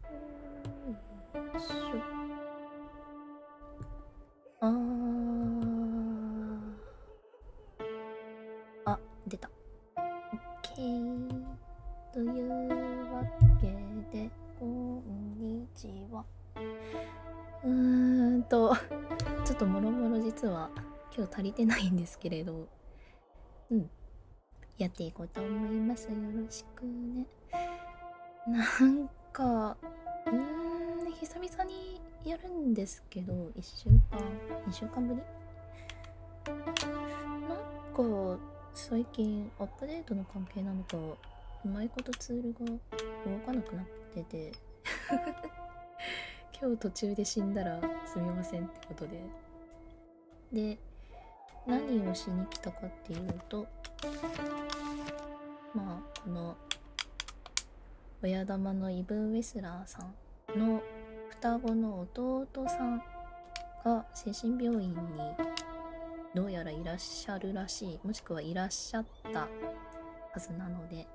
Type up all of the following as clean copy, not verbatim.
よいしょ。あ、出た。OK。というわけで、こんにちは。ちょっともろもろ実は今日足りてないんですけれど、やっていこうと思います。よろしくね。なんか、久々にやるんですけど、1週間、2週間ぶりなんか、最近アップデートの関係なのか、うまいことツールが動かなくなってて、今日途中で死んだらすみませんってことで。で、何をしに来たかっていうと、まあ、この、親玉のイブン・ウェスラーさんの双子の弟さんが精神病院にどうやらいらっしゃるらしい、もしくはいらっしゃったはずなので、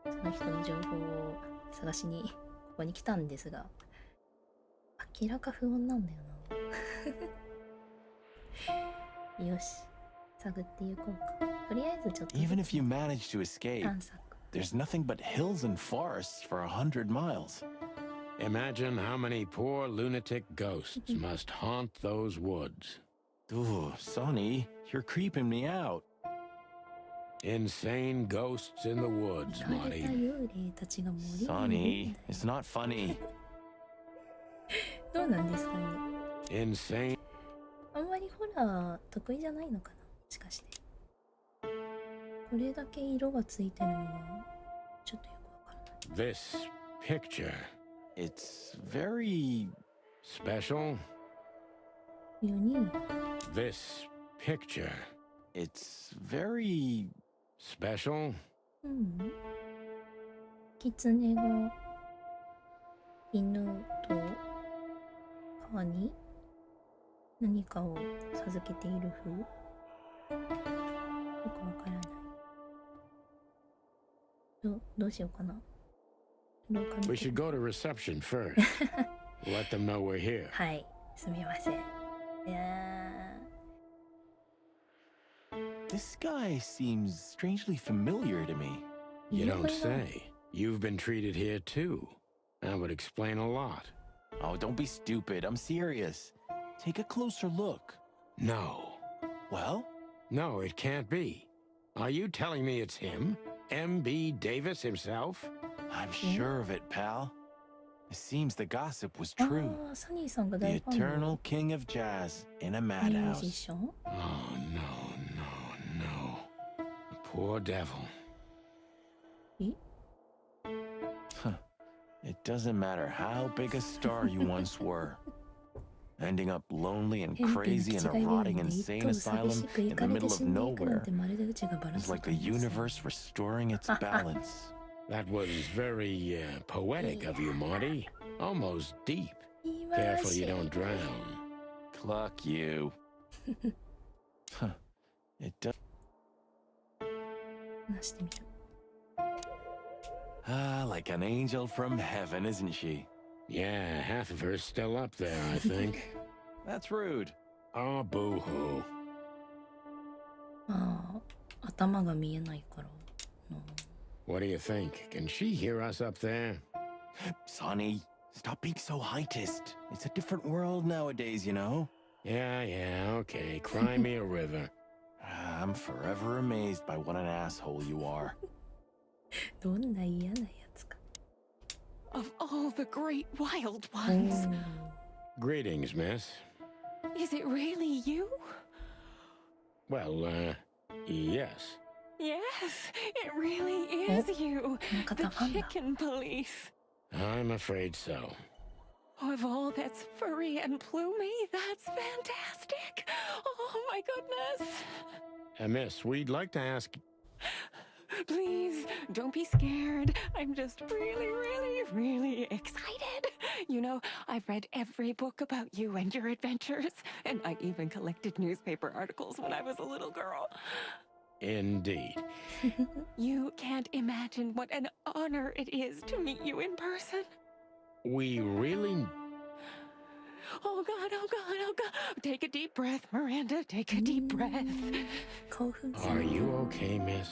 その人の情報を探しにここに来たんですが、明らか不穏なんだよな。よし、探っていこうか。とりあえずちょっと Even if you manage to escape, 探索。there's nothing but hills and forests for 100 miles. Imagine how many poor lunatic ghosts must haunt those woods. Ooh, Sonny, you're creeping me out. Insane ghosts in the woods, 行かれた Marty. 幽霊たちが森にいるんだ Sonny, よ。 it's not funny. どうなんですかね。 Insane. あんまりホラー得意じゃないのかな、もしかして。これだけ色がついてるのはちょっとよくわからない。 This picture. It's very... Special. 4人。 This picture. It's very... Special. 狐が犬と川に何かを授けている風。よくわからない。どうしようかな。廊下見て We should go to reception first. Let them know we're here. はい、すみません。いや This guy seems strangely familiar to me. You don't say. You've been treated here too. That would explain a lot. Oh, don't be stupid. I'm serious. Take a closer look. No. Well? No, it can't be. Are you telling me it's him? M.B. Davis himself? I'm sure of it, pal. It seems the gossip was あ true. あ、サニーさんが The 大ファンの eternal king of jazz in a ミュージ madhouse. シャン。 Oh, no, no, no. The poor devil. え Huh. It doesn't matter how big a star you once were. Ending up lonely and 偏僻 crazy な in 口 a がゆえ rotting に insane 一等寂 asylum しく行 in か the れて middle 死 of んでいくなん nowhere てまるでうちがバラン is ス like 取 the りません。 universe restoring its balance. That was very poetic of you, Marty. Almost deep. 言い回 Careful し you don't drown. Cluck you. Huh. It does. 話してみる。 Ah, like an angel from heaven, isn't she? Yeah, half of her's still up there, I think. That's rude. Oh, boo-hoo. まあ、頭が見えないからな。 What do you think? Can she hear us up there? Sonny, stop being so heightist. It's a different world nowadays, you know? Yeah, okay. Cry me a river. I'm forever amazed by what an asshole you are. どんな嫌なやつか。 Of all the great wild う ones, ん Greetings, miss. is it really you? Well, yes. Yes, it really is you. この The 方ファンだ。 chicken police. I'm afraid so. Of all that's furry and plumey, that's fantastic. Oh my goodness. Miss, we'd like to ask... Please, don't be scared. I'm just really excited. You know, I've read every book about you and your adventures, and I even collected newspaper articles when I was a little girl. Indeed. You can't imagine what an honor it is to meet you in person. We really... Oh God, oh God, oh God. Take a deep breath, Miranda. Take a deep breath. 興奮す Are る。 you okay, miss?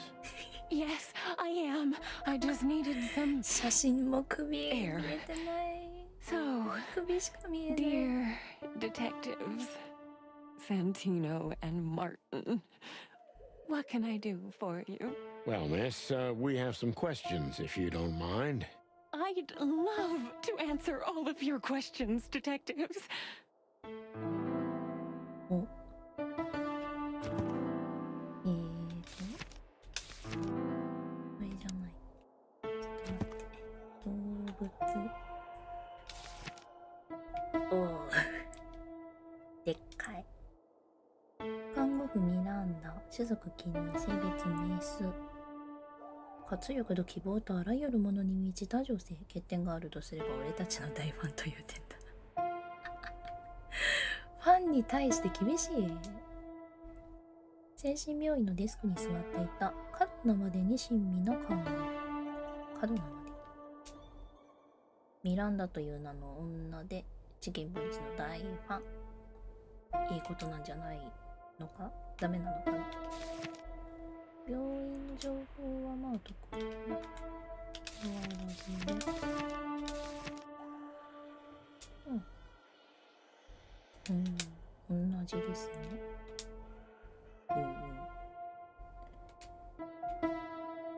Yes, I am. I just needed some 写真も首見えてない。 So, 首しか見えない。 dear detectives, Santino and Martin, what can I do for you? Well, miss, we have some questions, if you don't mind. I'd love to answer all of your questions, detectives. お。これじゃない。ちょっと待って。動物。おお。でっかい。看護婦ミランダ。種族記入。性別メス。活力と希望とあらゆるものに満ちた女性。欠点があるとすれば俺たちの大ファンという点だ。ファンに対して厳しい。精神病院のデスクに座っていた。過度なまでに親身な看護。過度なまで。ミランダという名の女でチキンポリスの大ファン。いいことなんじゃないのか？ダメなのかな？病院の情報はまあ特に変わらずね。同じですね。こ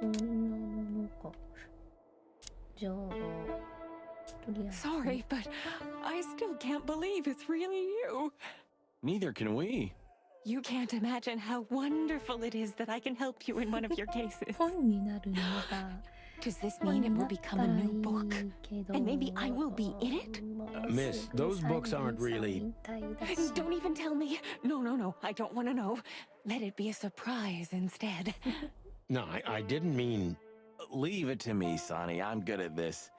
んなものか。じゃあ、とりあえず。 Sorry, but I still can't believe it's really you. Neither can we. You can't imagine how wonderful it is that I can help you in one of your cases. 本になるのが Does this mean it will become a new book? And maybe I will be in it? Miss, those books aren't really... Don't even tell me. No, no, no. I don't want to know. Let it be a surprise instead. No, I didn't mean... Leave it to me, Sonny. I'm good at this.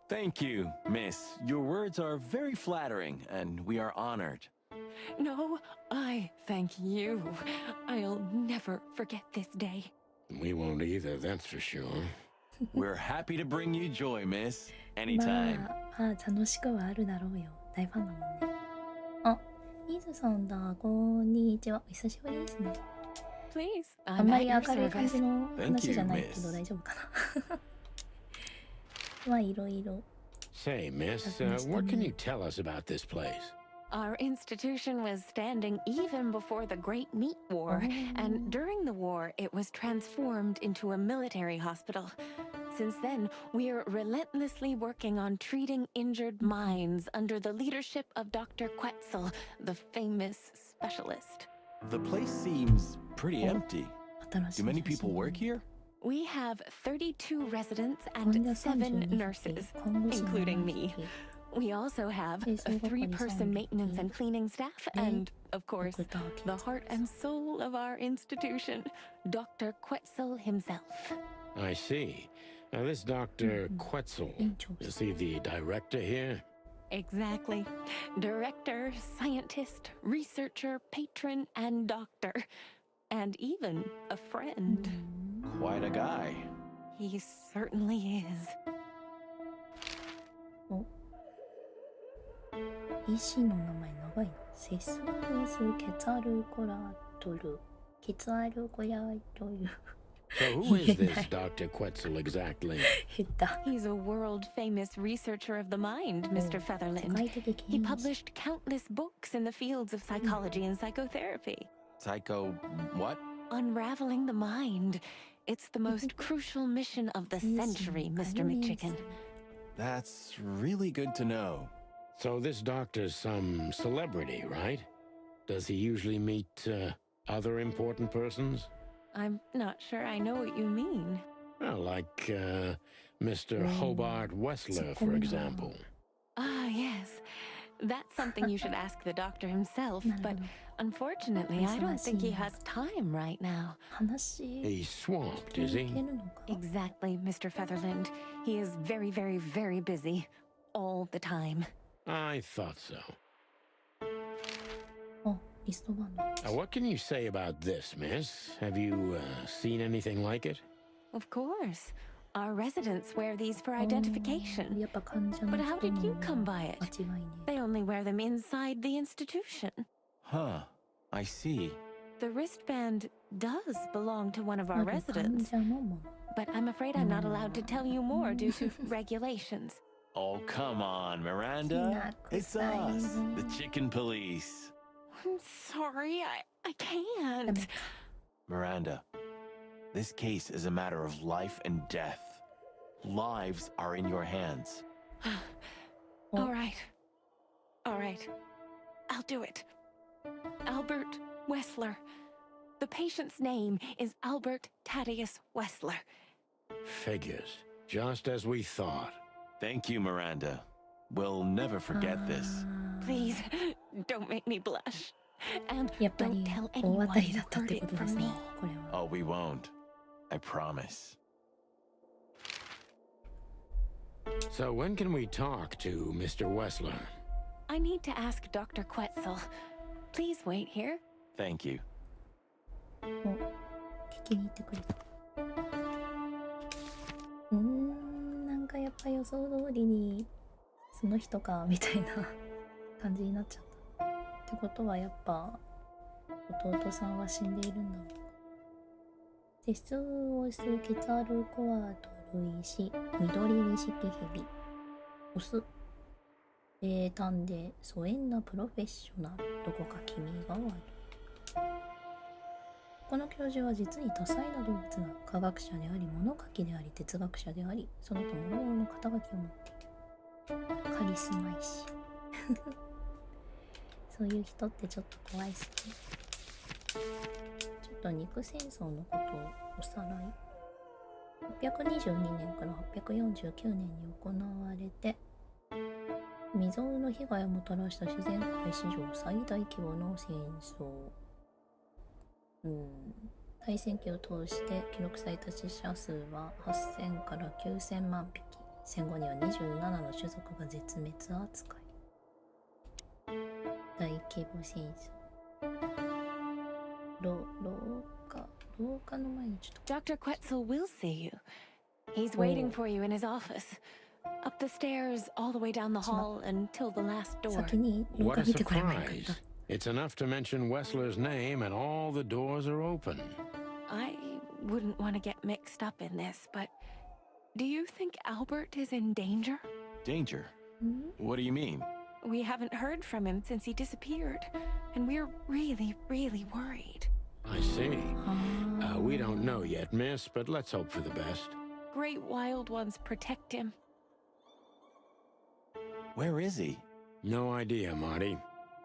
Thank you, miss. Your words are very flattering, and we are honored. No, I thank you. I'll never forget this day. We won't either, that's for sure. We're happy to bring you joy, miss. ま Anytime. あ楽しくはあるだろうよ。大ファンだもんね。あ、イズさんだ。こんにちは。お久しぶりですね。 Please, あん I'm ま at り your 明るい感 service. じの話じゃないけ Thank you, ど miss. 大丈夫かな。まあいろいろ。 Say, miss, That's what can Mr. you tell us about this place? Our institution was standing even before the Great Meat War, and during the war, it was transformed into a military hospital. Since then, we are relentlessly working on treating injured minds under the leadership of Dr. Quetzal, the famous specialist. The place seems pretty empty. 新しい Do many people work here? We have 32 residents 患 and 者 7 32 nurses, 看護師 including 7 me. 匹 We also have a 清掃係 3-person 3 maintenance 匹 and cleaning staff, and, of course, ドクター the heart and soul of our institution, Dr. Quetzal himself. I see. Now, this Dr. Quetzal, 院長 is he the director here? Exactly. Director, scientist, researcher, patron, and doctor. And even a friend. Quite a guy. He certainly is. お医師の名前長いな。セスロス・ケツァルコラトル。ケツァルコラトル。 So who is this Dr. Quetzal exactly? 下手。 He's a world-famous researcher of the mind, Mr. 世 Featherland. 界的 He 権威者 published countless books in the fields of psychology and psychotherapy. Psycho... what? Unraveling the mind. It's the most crucial mission of the century, Mr. McChicken. That's really good to know. So this doctor's some celebrity, right? Does he usually meet other important persons? I'm not sure I know what you mean. Well, like Mr. Hobart Wessler, for example. Ah, yes. That's something you should ask the doctor himself, but unfortunately, I don't think he has time right now. 話 He's swamped, is 聞 he? けるのか Exactly, Mr. Featherland. He is very, very, very busy. All the time. I thought so. あ、リストバンド。 Now, what can you say about this, miss? Have you seen anything like it? Of course. Our residents wear these for や identification. っぱ患者の But how 人 did you も come by it? 間違いね。 They only wear them inside the institution. Huh. I see. The wristband does belong to one of あ our る患 residents, 者のもの。 but I'm afraid I'm not allowed to tell you more due to regulations. Oh, come on, Miranda. It's us, the chicken police. I'm sorry, I ダ can't. メか。 Miranda, this case is a matter of life and death. Lives are in your hands. All right. All right. I'll do it. Albert Wessler. The patient's name is Albert Thaddeus Wessler. Figures. Just as we thought. Thank you, Miranda. We'll never forget this. あー Please, don't make me blush. And やっぱり don't tell 大当 anyone たり you だったっ heard て it ことで from すね me. これは。 Oh, we won't. I promise. So when can we talk to Mr. Wessler? I need to ask Dr. Quetzal. Please wait here. Thank you. お、聞きに行ってくれた。なんかやっぱ予想通りにその人かみたいな感じになっちゃった。ってことはやっぱ弟さんは死んでいるんだろうか。テスオスケツァルコアトルイシ緑ニシキヘビオス冷淡で疎遠なプロフェッショナルどこか気味が悪い。この教授は実に多彩な動物だ。科学者であり物書きであり哲学者でありその他諸々の肩書きを持っている。カリスマ医師そういう人ってちょっと怖いっすね。ちょっと肉戦争のことをおさらい。822年から849年に行われて未曾有の被害をもたらした自然界史上最大規模の戦争。大戦記を通して記録された死者数は8000から9000万匹。戦後には27の種族が絶滅扱い。大規模戦争。廊下の前にちょっと Dr. Quetzal will see you. He's waiting for you in his office. Up the stairs, all the way down the hall, until the last door. 先に廊 What 下 a 見てくればよかっ surprise. た。 It's enough to mention Wessler's name and all the doors are open. I wouldn't want to get mixed up in this, but do you think Albert is in danger? Danger? What do you mean? We haven't heard from him since he disappeared, and we're really, really worried. I see. We don't know yet, miss, but let's hope for the best. Great wild ones protect him. Where is he? No idea, Marty.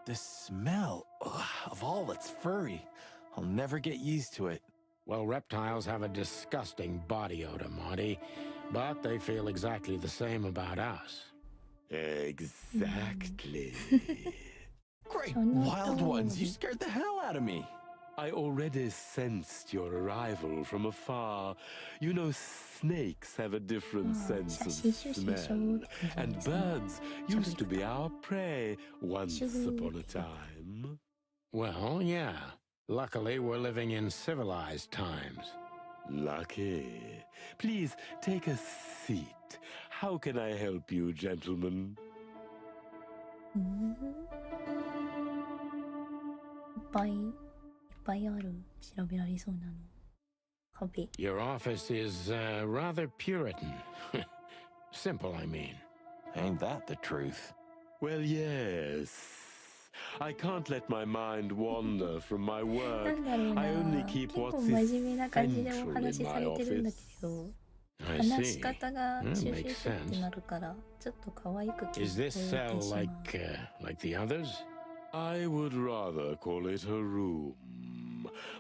The smell of all that's furry. I'll never get used to it. Well, reptiles have a disgusting body odor, Marty, but they feel exactly the same about us. Exactly. Great wild ones, you scared the hell out of me. I already sensed your arrival from afar. You know, snakes have a different sense of smell. And birds used to be our prey once upon a time. Well, yeah. Luckily, we're living in civilized times. Lucky. Please take a seat. How can I help you, gentlemen? いっぱいある。調べられそうなの。壁。 Your office is rather Puritan. Simple, I mean. Ain't that the truth? Well, yes. I can't let my mind wander from my な work. んだろうな。 I only 結 keep 構 what 真 is 面目な感じでお central 話し in さ my れてるんだ office. けど、 I 話し see. 方がシュシュ makes シュって sense. なるから、ちょっと可愛く聞こえて Is this し cell まう。 like the others? I would rather call it a room.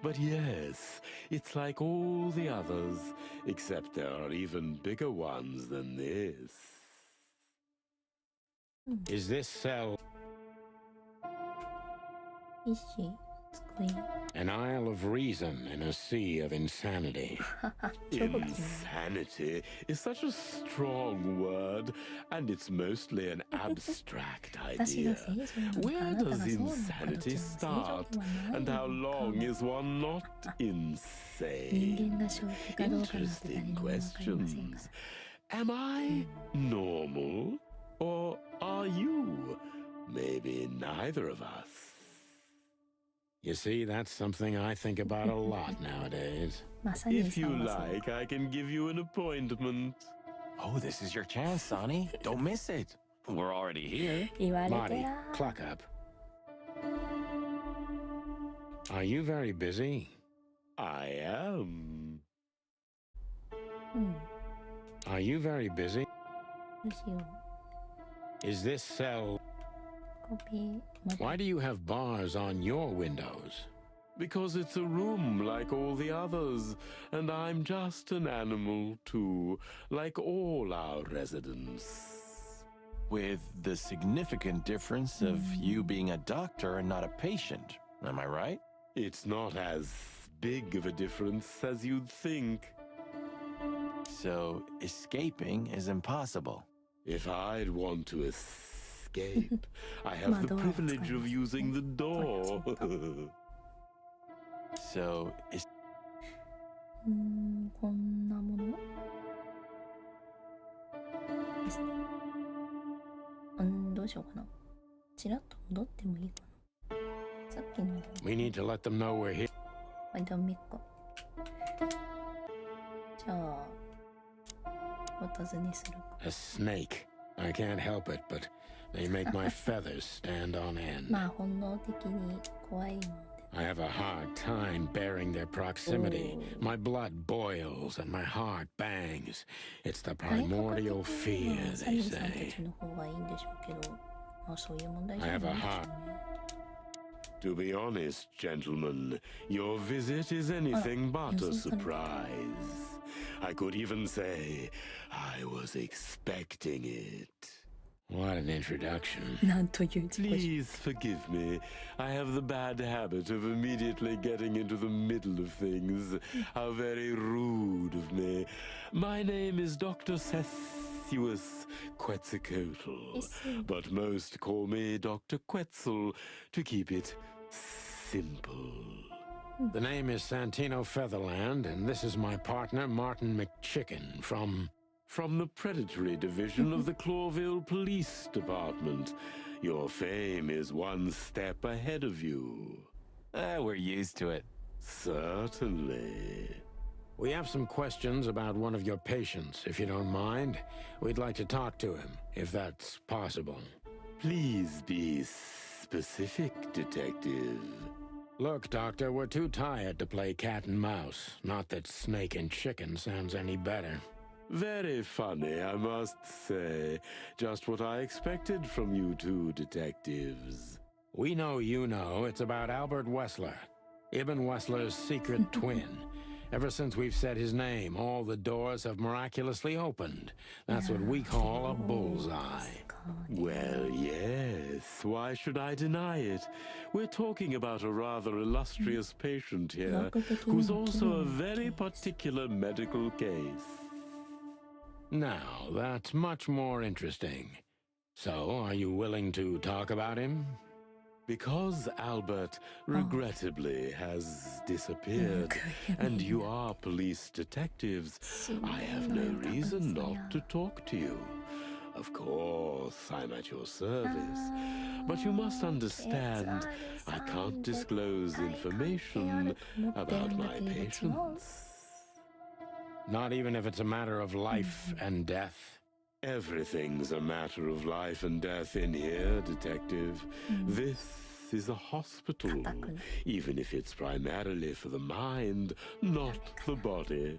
But yes, it's like all the others, except there are even bigger ones than this. Is this cell 医師、机。An isle of reason in a sea of insanity. 超気になる。 Insanity is such a strong word, and it's mostly an abstract 私が idea. 正常なのか、あ Where なた does がそうなのか、どっちも insanity 正常 start? ではない And how の long か。 is one not 人 insane? 間が正気かどうかなんて誰 Interesting にもわかりませんか questions. Am I normal? Or are you? Maybe neither of us. You see, that's something I think about a lot nowadays. ら。まさに If さ you んはそう。 like, I can give you an appointment. Oh, this is your chance, Sonny. Don't miss it. We're already here. 言われて Marty, ら。 cluck up. Are you very busy? I am. うん。 Are you very busy? どうしよう。 Is this cell... コピー。待って Why do you have bars on your windows? Because it's a room like all the others, and I'm just an animal too, like all our residents. With the significant difference of you being a doctor and not a patient. Am I right? It's not as big of a difference as you'd think. So escaping is impossible. If I'd want to escape, I have the Madonna, privilege of using the door. So is こんなものですね。どうしようかな。ちらっと戻ってもいいかな。さっきの We need to let them know we're here. ダメか。じゃあ、お尋ねするか。 A snake. I can't help it, but they make my feathers stand on end. まあ本能的に怖いので。 I have a hard time bearing their proximity. My blood boils and my heart bangs. It's the 外国 primordial 的 fear, にはサ they ニーさんた say. ちの方がいいんでしょうけど、まあそういう問題じ I ゃ have ない a でしょう heart. ね。 To be honest, gentlemen, your visit is anything but a yes, surprise. I could even say I was expecting it. What an introduction. なんという自己紹 Please forgive me. I have the bad habit of immediately getting into the middle of things. How very rude of me. My name is Dr. Cethuus Quetzalcoatl, Yes. but most call me Dr. Quetzal to keep it simple. The name is Santino Featherland, and this is my partner, Martin McChicken, from From the predatory division of the Clawville Police Department. Your fame is one step ahead of you. we're used to it. Certainly. We have some questions about one of your patients, if you don't mind. We'd like to talk to him, if that's possible. Please be specific, Detective. Look, Doctor, we're too tired to play cat and mouse. Not that snake and chicken sounds any better. Very funny, I must say. Just what I expected from you two detectives. We know you know it's about Albert Wessler, Ibn Wessler's secret twin. Ever since we've said his name, all the doors have miraculously opened. That's what we call a bullseye. Well, yes. Why should I deny it? We're talking about a rather illustrious patient here, who's also a very particular medical case. Now, that's much more interesting. So, are you willing to talk about him? Because Albert regrettably has disappeared, and you are police detectives, I have no reason not to talk to you. Of course, I'm at your service, but you must understand, I can't disclose information about my patients. Not even if it's a matter of life and death? Everything's a matter of life and death in here, Detective. This is a hospital, even if it's primarily for the mind, not the body.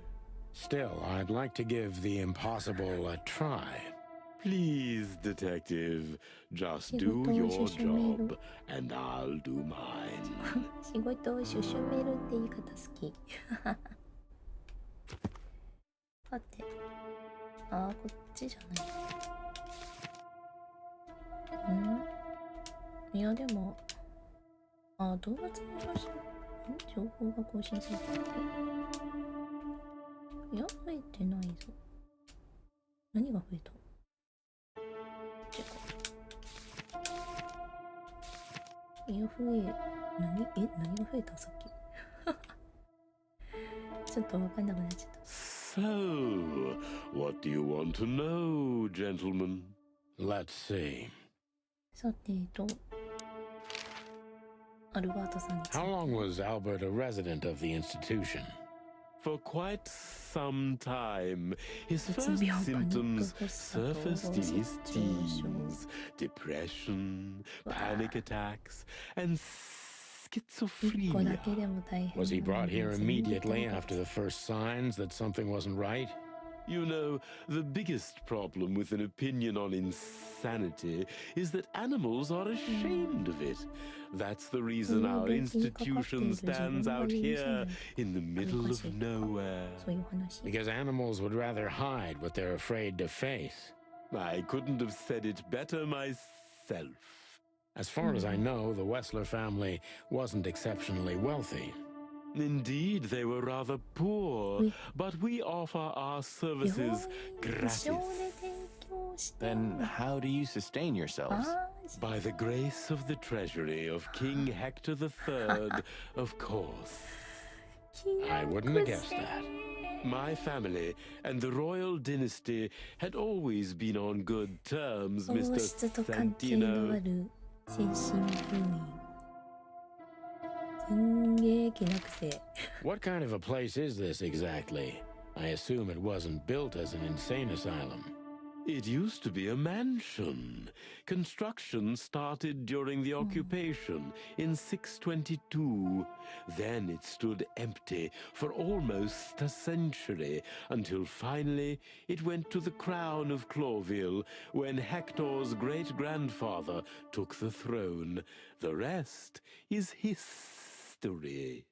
Still, I'd like to give the impossible a try. Please, Detective, just do your job, and I'll do mine. 仕事をシュシュメルって言い方好き。さて、こっちじゃない。いやでもあ、動物の情報が更新されてる。いや、増えてないぞ。何が増えた？てか。いや、何が増えたさっき。ちょっとわかんなくなっちゃった。So, what do you want to know, gentlemen? Let's see. さてアルバートさんについて。 How long was Albert a resident of the institution? For quite some time, his first うつ病、パニック symptoms 発作と surfaced in his 失調症。 teens: depression, panic attacks, and 一個だ schizophrenia. けでも大変。 Was he brought here 全然 immediately ダメだ after the first signs that something wasn't right? You know, the biggest problem with an opinion on insanity is that animals are ashamed of it. That's the reason our institution stands out here in the middle of nowhere. そういう話。 Because animals would rather hide what they're afraid to face. I couldn't have said it better myself. As far as I know, the Wessler family wasn't exceptionally wealthy. Indeed, they were rather poor, Oui. but we offer our services 無償 gratis. で提供してん Then だ。 how do you sustain yourselves? あ By the grace of the treasury of King Hector III, of course. I wouldn't have guessed that. My family and the royal dynasty had always been on good terms, 王 Mr. 室と関係のあ Santino. る精神病院。すんげえ気なくせ。 What kind of a place is this exactly? I assume it wasn't built as an insane asylum. It used to be a mansion. Construction started during the occupation in 622. Then it stood empty for almost a century until finally it went to the crown of Cloville when Hector's great-grandfather took the throne. The rest is history.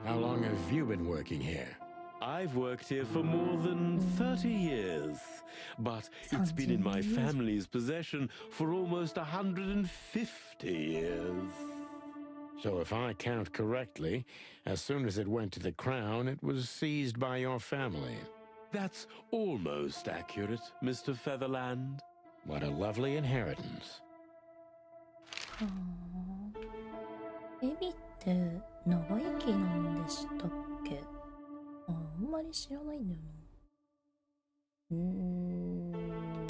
How long have you been working here? I've worked here for more than 30 years, but it's been in my family's possession for almost 150 years. So if I count correctly, as soon as it went to the crown, it was seized by your family. That's almost accurate, Mr. Featherland. What a lovely inheritance. はあ。エビって長生きなんでしたっけ？あんまり知らないんだよな。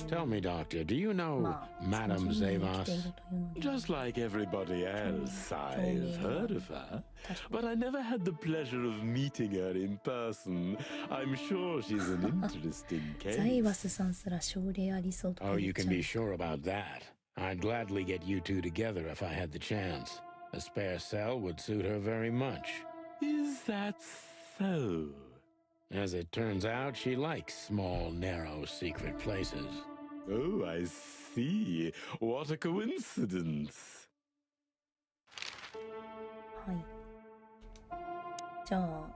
Tell me, Doctor, do you know まあ、 Madame 30年生きてい Zavas? るというので Just like everybody else, I've heard of her, 確か but I never had the pleasure of meeting her in person. I'm sure she's an interesting ザイバ case. スさんすら症例ありそうとか Oh, 言 you っちゃ can う。 be sure about that. I'd gladly get you two together if I had the chance. A spare cell would suit her very much. Is that so? As it turns out, she likes small, narrow, secret places. Oh, I see. What a coincidence. はい。じゃあ、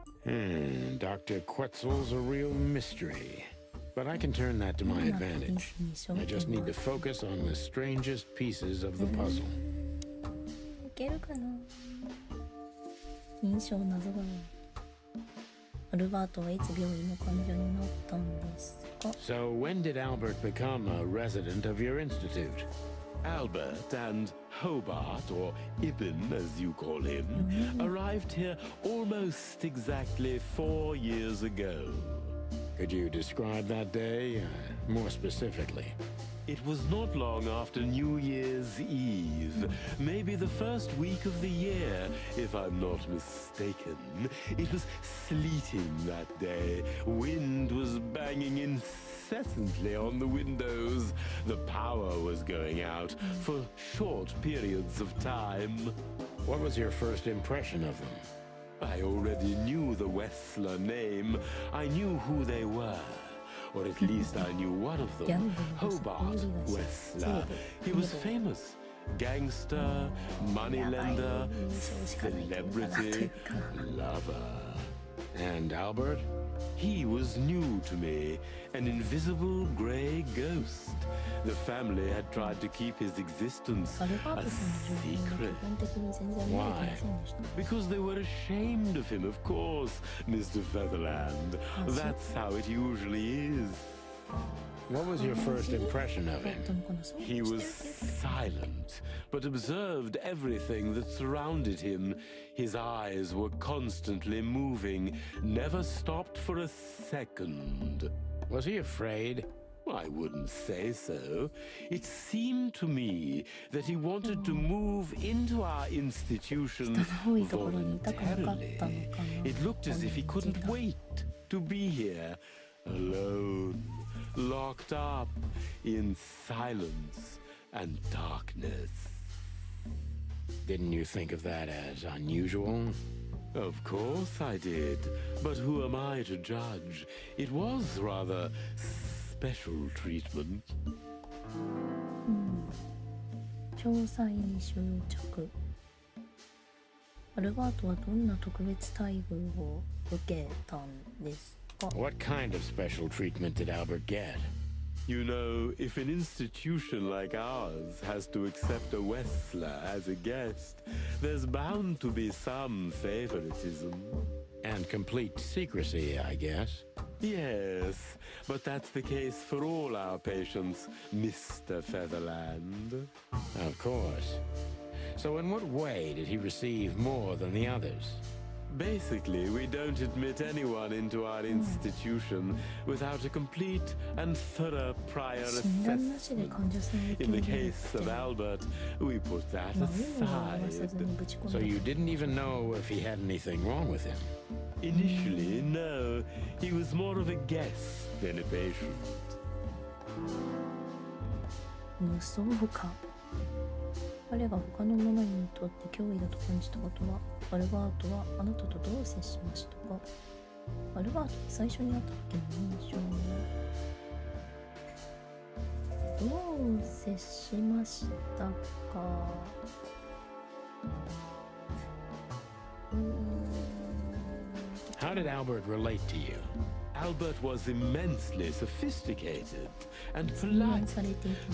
Dr. Quetzal's a real mystery. But I can turn that to my どんなケー advantage. スに焦 I 点 just need が to focus on the strangest pieces of the puzzle. いけるかな。印象謎だわ。アルバートはいつ病院の患者になったんですか？ So, when did Albert become a resident of your institute? Albert and Hobart, or Ibn as you call him, arrived here almost exactly 4 years ago. Could you describe that day more specifically? It was not long after New Year's Eve, maybe the first week of the year, if I'm not mistaken. It was sleeting that day. Wind was banging incessantly on the windows. The power was going out for short periods of time. What was your first impression of them? I already knew the Wessler name. I knew who they were. Or at least I knew one of them, Hobart Wessler. He was famous. Gangster, moneylender, celebrity, lover. And Albert? He was new to me, an invisible gray ghost. The family had tried to keep his existence アルバ a ートさんの情報が secret. 基本的に全然見えていませんでした。 Because they were ashamed of him, of course, Mr. Featherland. That's how it usually is. What was your first impression of だっ him? たのかな、そう He was silent, but observed everything that surrounded him. His eyes were constantly moving, never stopped for a second. Was he afraid? I wouldn't say so. It seemed to me that he wanted to move into our institution 人の多いところにいたくなかったの voluntarily. かな。 It looked as if he couldn't wait to be here, alone, locked up in silence and darkness. Didn't you think of that as unusual? Of course I did, but who am I to judge? It was rather special treatment. 詳細に執着。アルバートはどんな特別待遇を受けたんですか？ What kind of special treatment did Albert get? You know, if an institution like ours has to accept a Wessler as a guest, there's bound to be some favoritism. And complete secrecy, I guess. Yes, but that's the case for all our patients, Mr. Featherland. Of course. So in what way did he receive more than the others? Basically, we don't admit anyone into our institution without a complete and thorough prior 診断なしで assessment. 患者さんを受け In 入 the れるっ case て of Albert, we put that まあ有無を言わさず aside. にぶち込ん So で you didn't even know if he had anything wrong with him? Initially, no. He was more of a guest than a patient. 無双か。彼が他の者にとって脅威だと感じたことは、アルバートはあなたとどう接しましたか？アルバートに最初に会った時の印象はどう接しましたか？How did Albert relate to you? Albert was immensely sophisticated and polite,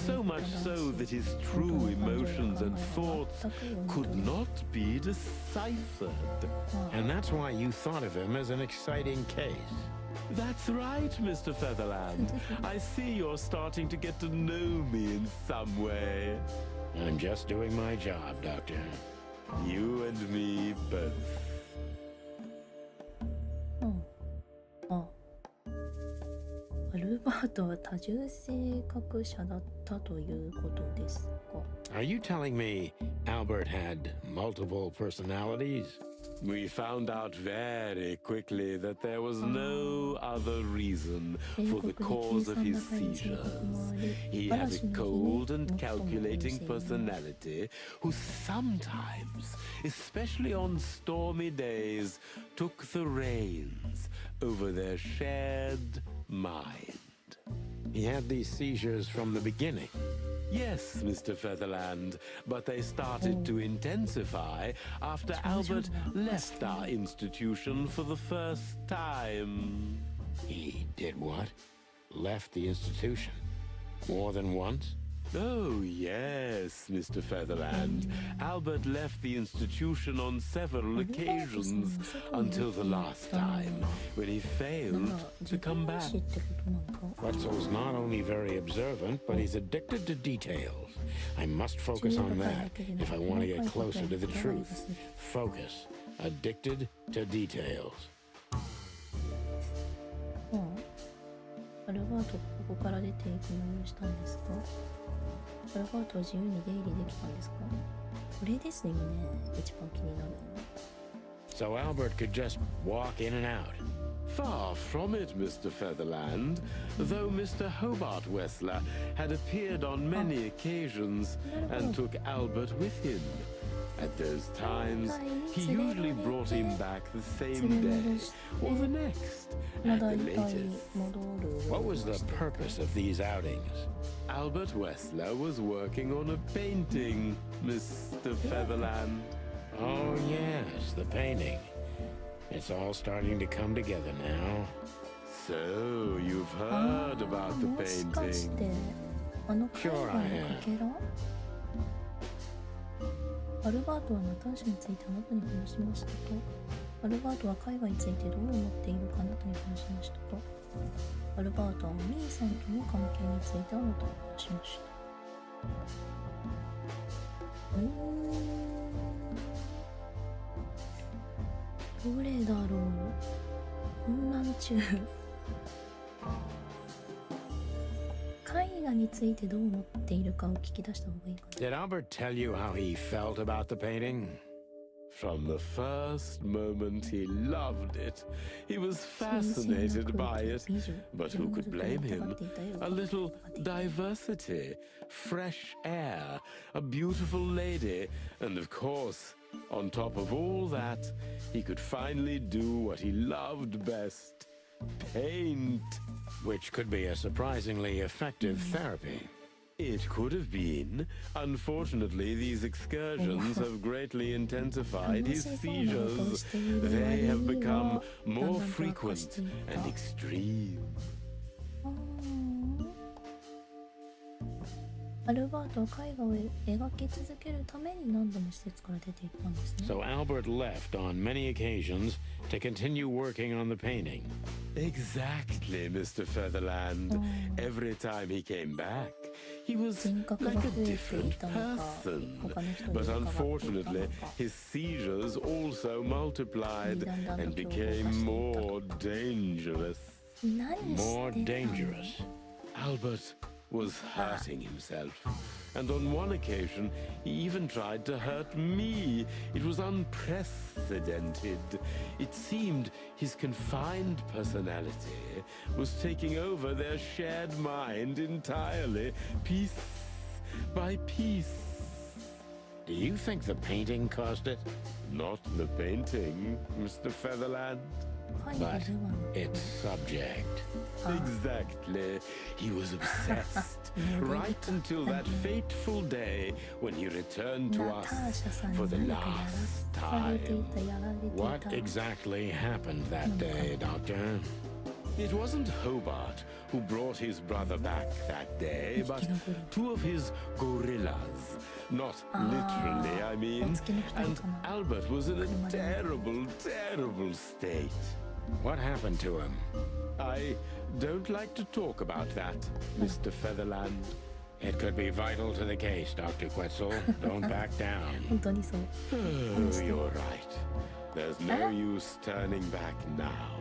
so much so that his true emotions and thoughts could not be deciphered. And that's why you thought of him as an exciting case. That's right, Mr. Featherland. I see you're starting to get to know me in some way. I'm just doing my job, Doctor. You and me both. あ、アルバートは多重性格者だったということですか？ Are you telling me Albert had multiple personalities? We found out very quickly that there was no other reason for the cause of his seizures. He had a cold and calculating personality who sometimes, especially on stormy days, took the reins over their shared mind. He had these seizures from the beginning. Yes, Mr. Featherland, but they started to intensify after Albert left our institution for the first time. He did what? Left the institution? More than once? Oh, yes, Mr. Featherland. Albert left the institution on several occasions until the last time, when he failed to come back. Wetzel's not only very observant, but he's addicted to details. I must focus on that if I want to get closer to the truth. Focus. Addicted to details. アルバートがここから出ていくのをしたんですか？アルバートは自由に出入りできたんですか？これですよね、一番気になるのは。So Albert could just walk in and out. Far from it, Mr. Featherland, though Mr. Hobart Wessler had appeared on many occasions and took Albert with him. At those times, he usually brought him back the same day or the next at the latest. What was the purpose of these outings? Albert Wessler was working on a painting, Mr. Featherland. Oh, yes, the painting. It's all starting to come together now. So, you've heard about the もしかし painting. てあの海外のかけらアルバートはナターシャについてあなたに話しましたか？アルバートは海外についてどう思っているかあなたに話しましたか？アルバートはお兄さんとの関係についてあなたに話しました。どれだろう。混乱中。絵画についてどう思っているかを聞き出した方がいいかな。 Did Albert tell you how he felt about the painting? From the first moment he loved it. He was fascinated by it. But who could blame him? A little diversity, fresh air, a beautiful lady, and of course, on top of all that, he could finally do what he loved best. Paint. Which could be a surprisingly effective therapy. It could have been. Unfortunately, these excursions have greatly intensified his seizures. They have become more frequent and extreme. アルバートは絵画を描き続けるために何度も施設から出ていったんですね。 So Albert left on many occasions to continue working on the painting. Exactly, Mr. Featherland. Every time he came back, he was like a different person. But unfortunately, his seizures also multiplied and became more dangerous. More dangerous. Albert was hurting himself. And on one occasion, he even tried to hurt me. It was unprecedented. It seemed his confined personality was taking over their shared mind entirely, piece by piece. Do you think the painting caused it? Not the painting, Mr. Featherland. But its subject. Exactly. He was obsessed. Right until that fateful day when he returned to us for the last time. What exactly happened that day, Doctor? It wasn't Hobart who brought his brother back that day, but two of his gorillas. Not literally, I mean. And Albert was in a terrible, terrible state. What happened to him? I don't like to talk about that, Mr. Featherland. It could be vital to the case, Dr. Quetzal. Don't back down. 本当にそう。 Oh, you're right. There's no use turning back now.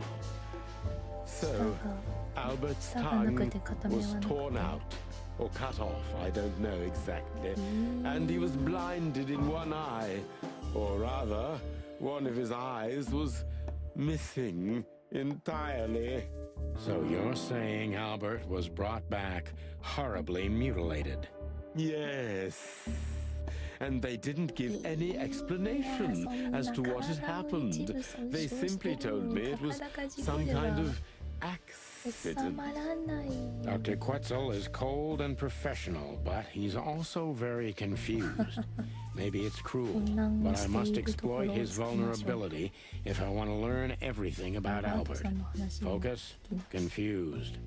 So, Albert's tongue was torn out or cut off, I don't know exactly. And he was blinded in one eye. Or rather, one of his eyes was missing entirely. So you're saying Albert was brought back horribly mutilated? Yes. And they didn't give any explanation as to what had happened. They simply told me it was some kind of accident. Dr. Quetzal is cold and professional, but he's also very confused. Maybe it's cruel, but I must exploit his vulnerability if I want to learn everything about Albert. Focus, confused.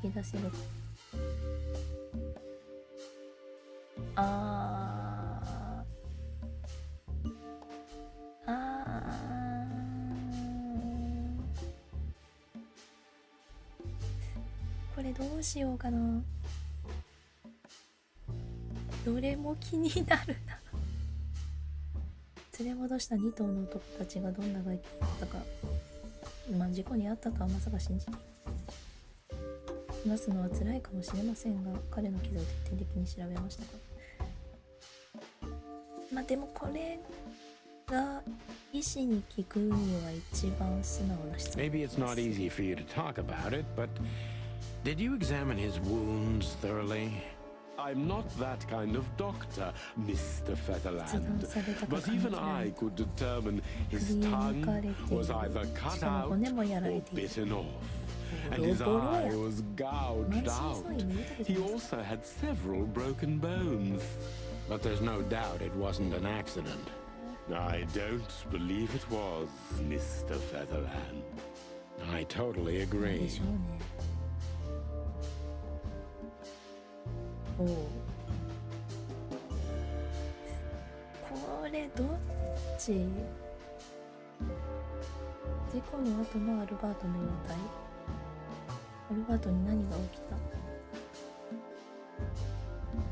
引き出せるか。あーこれどうしようかな。どれも気になるな。連れ戻した2頭の男たちがどんな外見だったか、まあ事故に遭ったとはまさか信じていま話すのは辛いかもしれませんが、彼の傷を徹底的に調べましたか。まあでもこれが医師に聞くには一番素直な質問。 Maybe it's not easy for you to talk about it, but did you examine his wounds thoroughly? I'm not that kind of doctor, Mr. Featherland. But even I could determine his tongue was either cut out or bitten off. And his eye was gouged out. He also had several broken bones. But there's no doubt it wasn't an accident. I don't believe it was, Mr. Featherland. I totally で agree. しょうね。おお。これどっち？事故の後のアルバートの容態？アルバートに何が起きた？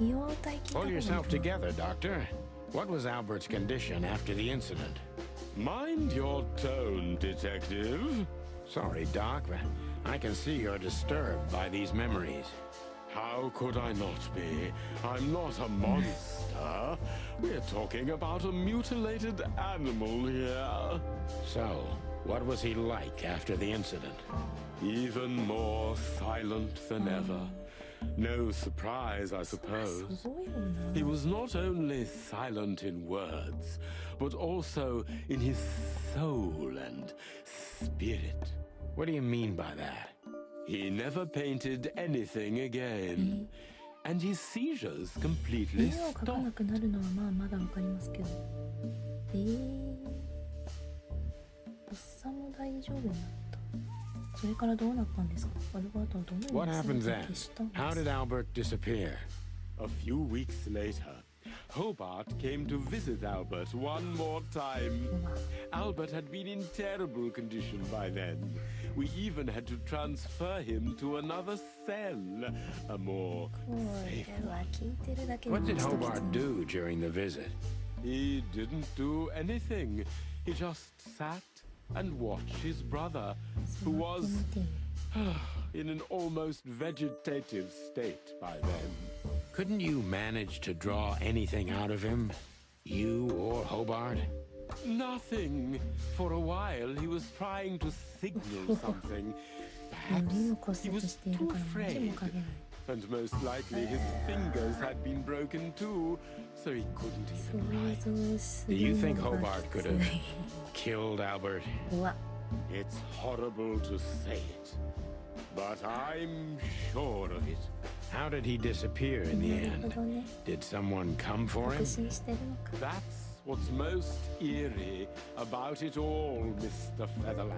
容体聞いたこと Pull ない yourself な。 together, Doctor. What was Albert's condition after the incident? Mind your tone, Detective. Sorry, Doc, but I can see you're disturbed by these memories. How could I not be? I'm not a monster. We're talking about a mutilated animal here. So, what was he like after the incident? Even more silent than ever. No surprise, I suppose. すごいよな。 He was not only silent in words, but also in his soul and spirit. What do you mean by that? He never painted anything again, and his seizures completely 絵を描かな stopped. くなるのはまだわかりますけど。おっさんも大丈夫になった。それからどうなったんですか？アルバートはどのよう What に happened 姿を then? 消したん How です did か？ Albert disappear? A few weeks later, Hobart came to visit Albert one more time. Albert had been in terrible condition by then. We even had to transfer him to another cell, a more これは聞いてるだけで What も did ちょっときつ Hobart い do during the visit? He didn't do anything. He just sat and watched his brother, who 座って was みて in an almost vegetative state by then. Couldn't you manage to draw anything out of him? You or Hobart? Nothing. For a while, he was trying to signal something. 指 Perhaps を骨 he 折 was している too から文字も afraid. 書けない。 And most likely his fingers had been broken too, so he couldn't 想 even write. 像す Do る you の think が Hobart き could つ have い。 killed Albert? うわ。 It's horrible to say it, but I'm sure of it. How did he disappear in the なるほ end? どね。 Did someone come for 確 him? 信してるのか。 That's what's most eerie about it all, Mr. Featherland.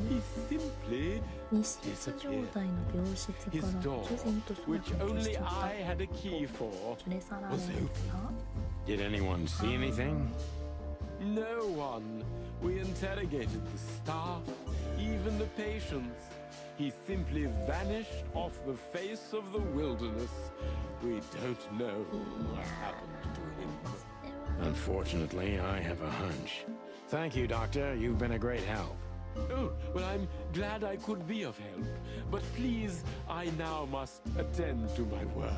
He simply 密室状態の病室か his ら door, 突然と姿を which 消し only ちゃった I had a key for, 連れ去られ was た open. Did anyone see anything? No one. We interrogated the staff, even the patients. He simply vanished off the face of the wilderness. We don't know what happened to him. それは Unfortunately, I have a hunch. Thank you, Doctor. You've been a great help. Oh, well, I'm glad I could be of help. But please, I now must attend to my work.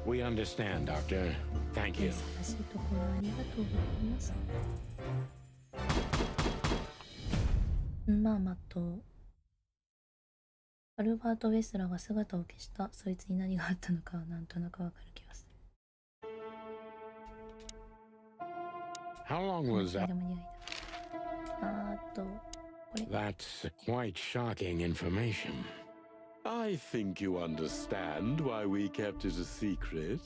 We understand, Doctor. Thank you. 忙しいところありがとうございます。まあまあとアルバート・ウェスラーが姿を消した。そいつに何があったのかはなんとなくわかる気がする。 How long was 間 that? に合いだ。これ That's quite shocking information. I think you understand why we kept it a secret.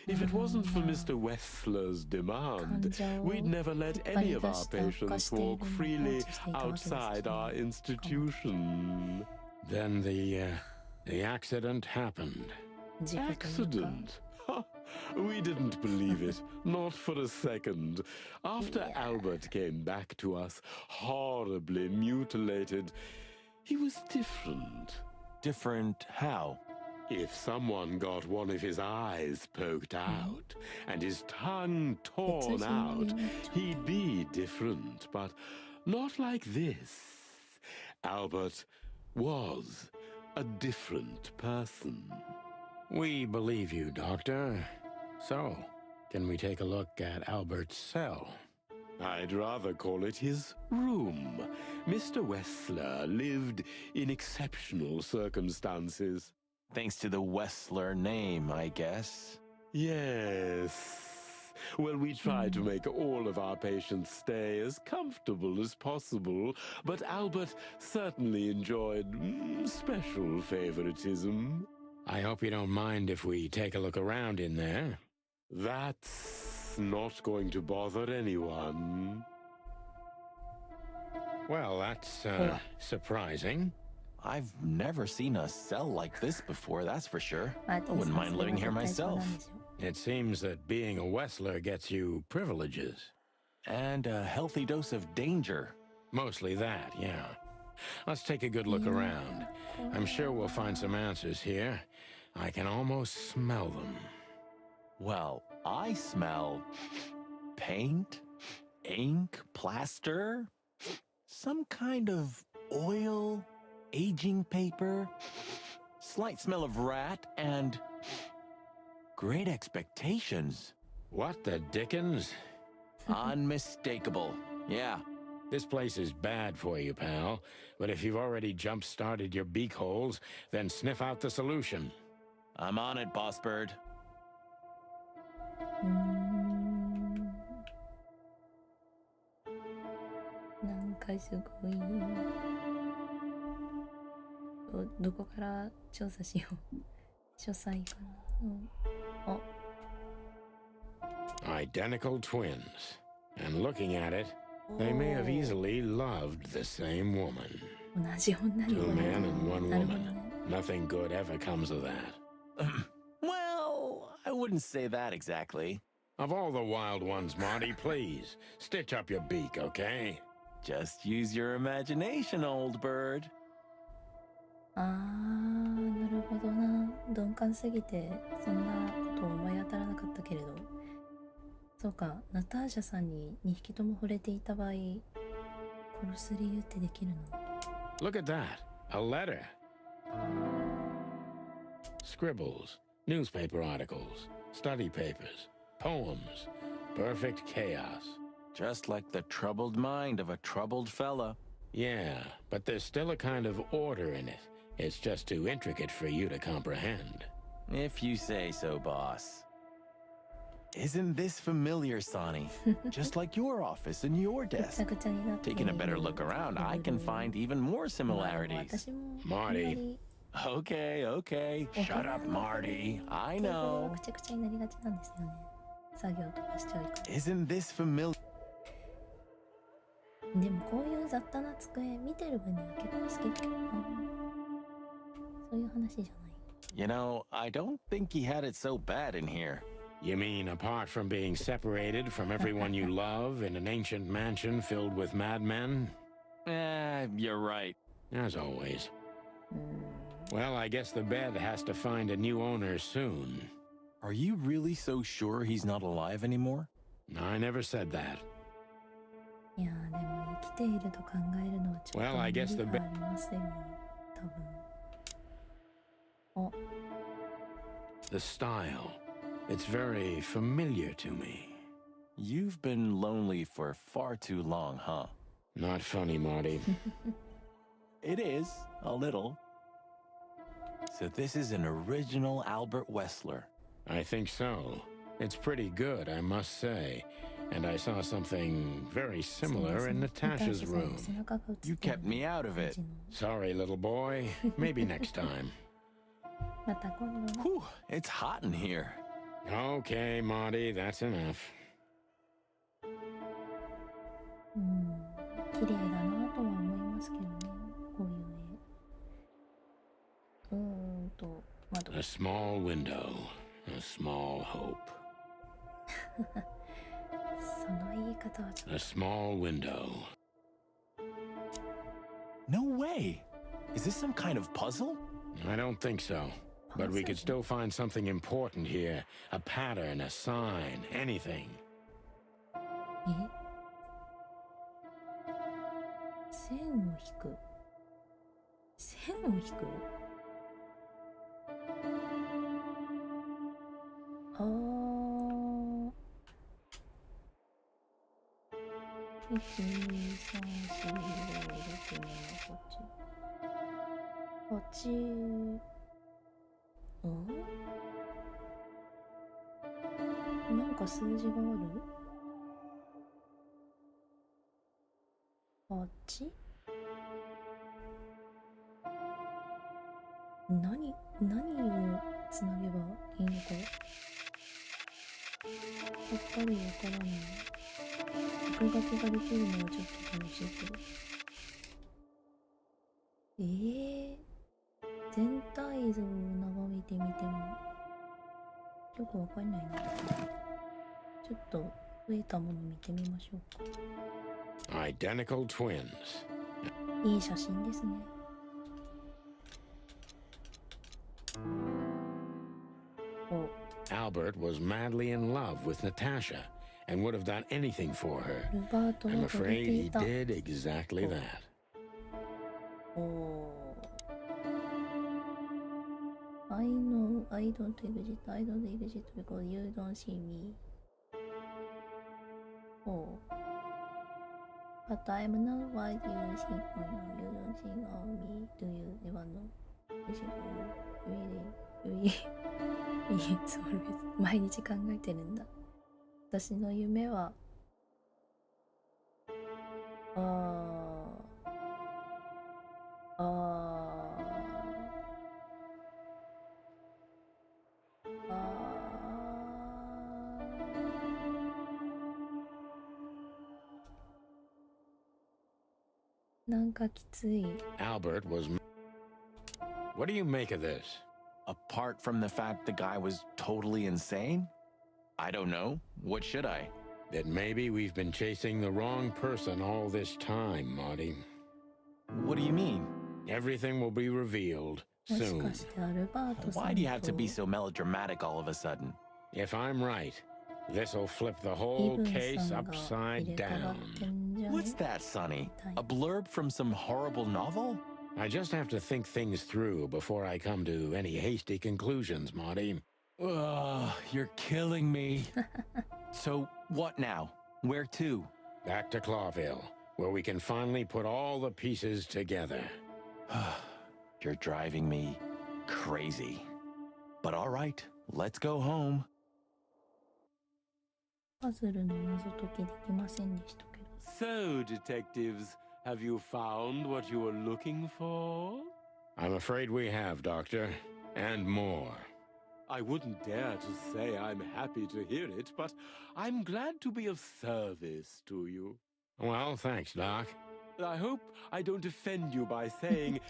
If it wasn't for Mr. Wessler's demand, we'd never let any of our patients walk freely outside our institution. Then the accident happened. 事故というか Accident? Ha! We didn't believe it, not for a second. After Albert came back to us, horribly mutilated, he was different. Different how? If someone got one of his eyes poked out and his tongue torn out, he'd be different, but not like this. Albert was a different person. We believe you, Doctor. So, can we take a look at Albert's cell? I'd rather call it his room. Mr. Wessler lived in exceptional circumstances. Thanks to the Wessler name, I guess. Yes. Well, we try to make all of our patients stay as comfortable as possible, but Albert certainly enjoyed special favoritism. I hope you don't mind if we take a look around in there. That's not going to bother anyone. Well, that's surprising. I've never seen a cell like this before, that's for sure. マー I ティン wouldn't さん mind それは living here 絶対そう myself. なんですよ。 It seems that being a Wessler gets you privileges. And a healthy dose of danger. Mostly that, yeah. Let's take a good look around. I'm sure we'll find some answers here. I can almost smell them. Well, I smell paint, ink, plaster, some kind of oil, aging paper, slight smell of rat, and great expectations. What the dickens? Unmistakable. Yeah. This place is bad for you, pal. But if you've already jump-started your beak holes, then sniff out the solution. I'm on it, Boss Bird. なんかすごい。どこから調査しよう。書斎かな。Identical twins. And looking at it, they may have easily loved the same woman. 同じ女に Two 惚れ men and one なるほど woman. ね。 Nothing good ever comes of that. Well, I wouldn't say that exactly. Of all the wild ones, Marty, please, stitch up your beak, okay? Just use your imagination, old bird. あー、なるほどな。鈍感すぎてそんなこと思い当たらなかったけれど、そうか、ナターシャさんに2匹とも惚れていた場合、殺す理由ってできるの？ Look at that. A letter. Scribbles, newspaper articles, study papers, poems. Perfect chaos. Just like the troubled mind of a troubled fella. Yeah, but there's still a kind of order in it. It's just too intricate for you to comprehend. If you say so, boss. Isn't this familiar, Sonny? Just like your office and your ぐち desk. ゃぐちゃになっている。 Taking a better look around, I can find even more まあ similarities. 私も Marty あんまり Okay, okay. Shut up, Marty. I 敬語が know. ぐちゃぐちゃになりがちなんですよね。作業とかしちゃうから。 Isn't this familiar? でもこういう雑多な机見てる分には結構好きだけどな。そういう話じゃない。 You know, I don't think he had it so bad in here. You mean apart from being separated from everyone you love in an ancient mansion filled with madmen? You're right. As always. Well, I guess the bed has to find a new owner soon. Are you really so sure he's not alive anymore? I never said that. いやーでも生きていると考えるのはちょっと Well, I 無 guess 理 the がありますよ。多分。 The style. It's very familiar to me. You've been lonely for far too long, huh? Not funny, Marty. It is, a little. So this is an original Albert Wessler. I think so. It's pretty good, I must say. And I saw something very similar in Natasha's room. You kept me out of it. Sorry, little boy. Maybe next time. また今度ね。 Whew, it's hot in here. Okay, Marty, that's enough. 綺麗だなとは思いますけどね。こういう絵。窓。 A small window, a small hope. その言い方はちょっ A small window. No way. Is this some kind of puzzle? I don't think so. But we could still find something important here. A pattern, a sign, anything. と。線を引く。線を引く。あー。1、2、3、4、5、6、7、8。8。なんか数字がある 8? 何をつなげばいいのかっぱりわからない。落書きができるのはちょっと楽しいけど。全体像を眺めてみてもよくわかんないな。ちょっと増えたもの見てみましょうか。 Identical twins. いい写真ですね。お、 Albert was madly in love with Natasha and would have done anything for her. ルバート I'm が飛べ afraid て he いた。 did exactly that. おー、I know I don't exist because you don't see me. おー、But I'm not what you think on you don't think of me. Do you never know? This is really it's always 毎日考えてるんだ。私の夢はなんかきつい。 Albert was. What do you make of this? Apart from the fact the guy was totally insane? I don't know. What should I? That maybe we've been chasing the wrong person all this time, Marty. What do you mean? Everything will be revealed もし soon. かしてアルバートさ Why ん do you have to と be so melodramatic all of a sudden? If I'm right, this'll flip the イ whole ブン case さんが upside 入れ替わ down. ってんじゃね？ What's that, Sonny? A blurb from some horrible novel? I just have to think things through before I come to any hasty conclusions, Marty. Ugh, you're killing me. So, what now? Where to? Back to Clawville, where we can finally put all the pieces together. You're driving me crazy. But all right, let's go home. パズルの謎解きできませんでしたけど。 So, detectives, have you found what you were looking for? I'm afraid we have, Doctor. And more. I wouldn't dare to say I'm happy to hear it, but I'm glad to be of service to you. Well, thanks, Doc. I hope I don't offend you by saying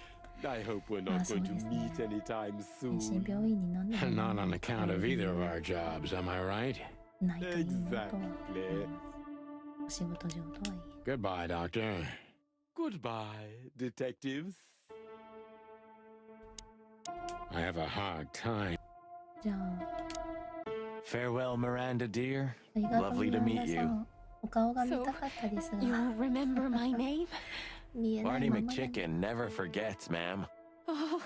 I hope we're not going to meet anytime 精神 soon. 病院になんでも Not on account of either of our jobs, am I right? ないというのとは思い Exactly. ます。お仕事上とはいえ。 Goodbye, Doctor. Goodbye, detectives. I have a hard time. じゃあ、 Farewell, Miranda, dear. ありがとう Lovely to ミラ meet ンダさ you. ん。お顔が見たかったですが、 You'll remember my name? 見えない Barney ままで。 McChicken never forgets, ma'am. Oh,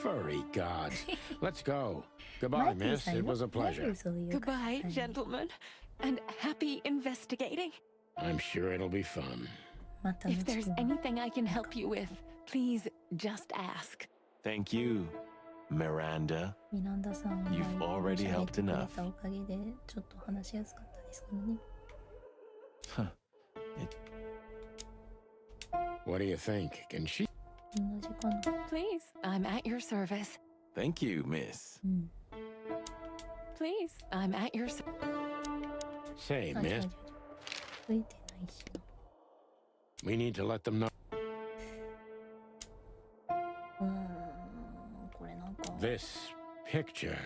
Furry gods. Let's go. Goodbye, マイティ miss. さん It was a よくない pleasure. そういう方 goodbye, に gentlemen. And happy investigating. I'm sure it'll be fun. また If 後 there's ほど anything I can help you with, please just ask. Thank you, Miranda. ミランダさんが You've already 教えてくれ helped たおかげでちょっと話しやすかったですからね。 Huh. What do you think? Can she? 同じかな。 Please, I'm at your service. Thank you, miss. うん。 Please, I'm at your service. Say, あ、違う違う miss, 違う。増えてないしな。 we need to let them know これなんか。 this picture.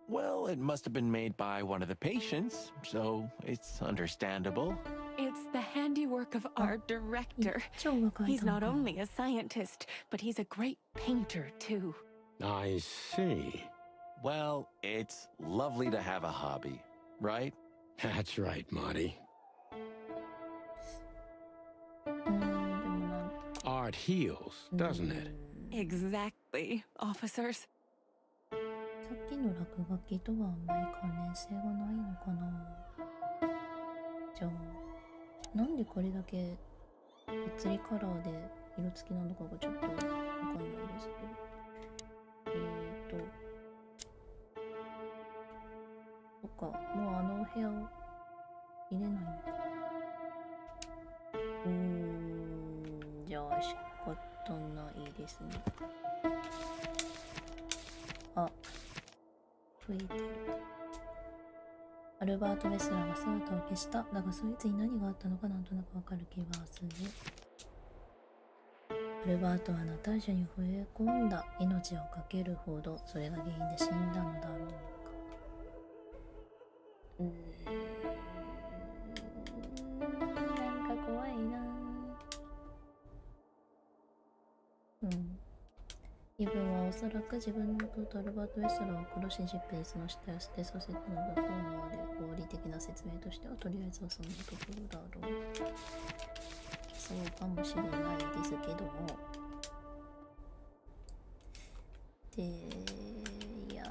Well, it must have been made by one of the patients, so it's understandable. It's the handiwork of our director. 一丁が書い He's たの not か。 only a scientist, but he's a great painter, too. I see. Well, it's lovely to have a hobby, right? That's right, Marty. でもなん Art heals, doesn't it? Exactly, officers. さっきの落書きとはあんまり関連性がないのかな。じゃあ、なんでこれだけ別リカラーで色付きなのかがちょっとわかんないですけど。そっか、もうあのお部屋を入れないのか。じゃあ仕方ないですね。あ、増えてる。アルバート・ウェスラーが姿を消した。だがそいつに何があったのかなんとなくわかる気がする。アルバートはナターシャに吠え込んだ。命をかけるほどそれが原因で死んだのだろうか。なんか怖いな。イブンはおそらく自分の弟アルバート・ウェスラーを殺し、ジップにその死体を捨てさせたのだと思われる。合理的な説明としてはとりあえずはそんなところだろう。そうかもしれないですけども、で、いや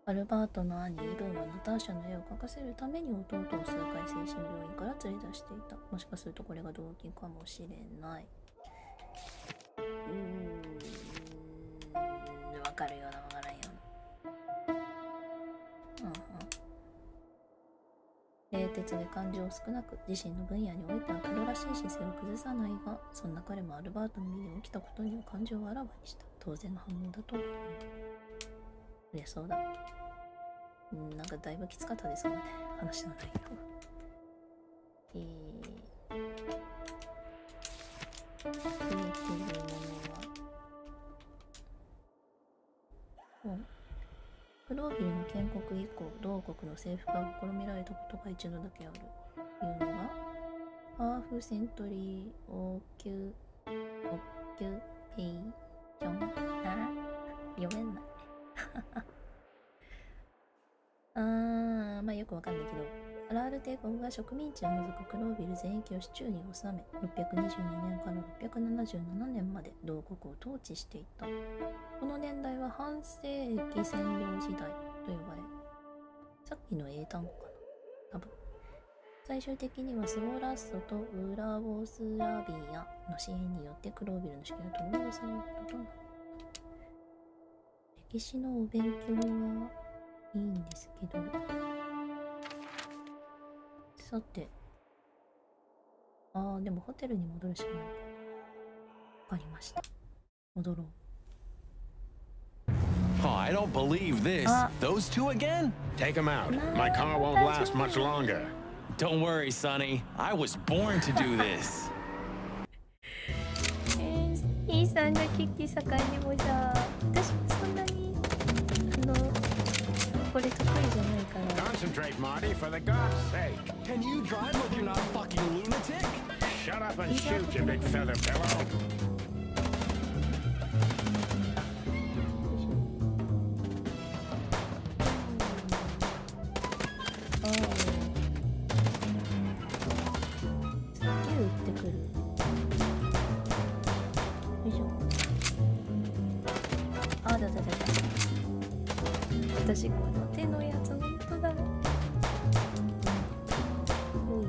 アルバートの兄イブンはナターシャの絵を描かせるために弟を数回精神病院から連れ出していた。もしかするとこれが動機かもしれない。わかるようなわからんような。冷徹で感情少なく、自身の分野においてはプロらしい姿勢を崩さないが、そんな彼もアルバートの身に起きたことには感情をあらわにした。当然の反応だと思う。嬉しそうだ。なんかだいぶきつかったですもんね、話の内容。増えているものは、クロービルの建国以降、同国の征服が試みられたことが一度だけある。いうのが、ハーフセントリーオキュペイション。読めんない。まあよくわかんないけど、アラール帝国が植民地を除くクロービル全域を手中に収め、622年から677年まで同国を統治していた。この年代は半世紀占領時代と呼ばれ、さっきの英単語かな、多分。最終的にはスウォラッソとウラボスラビアの支援によってクロービルの主権を取り戻されることとなった。歴史のお勉強はいいんですけど、さて、でもホテルに戻るしかないか。わかりました。戻ろう。Oh, I don't believe this. Those two again? Take them out. My car won't last much longer. Don't worry, Sonny. I was born to do this. イーさんが危機盛りにもさ、私もそんなにこれ得意じゃないから。 Concentrate, Marty, for the God's sake. Can you drive like you're not a fucking lunatic? Shut up and shoot, you big feather pillow. 私この手のやつ本当だ。よい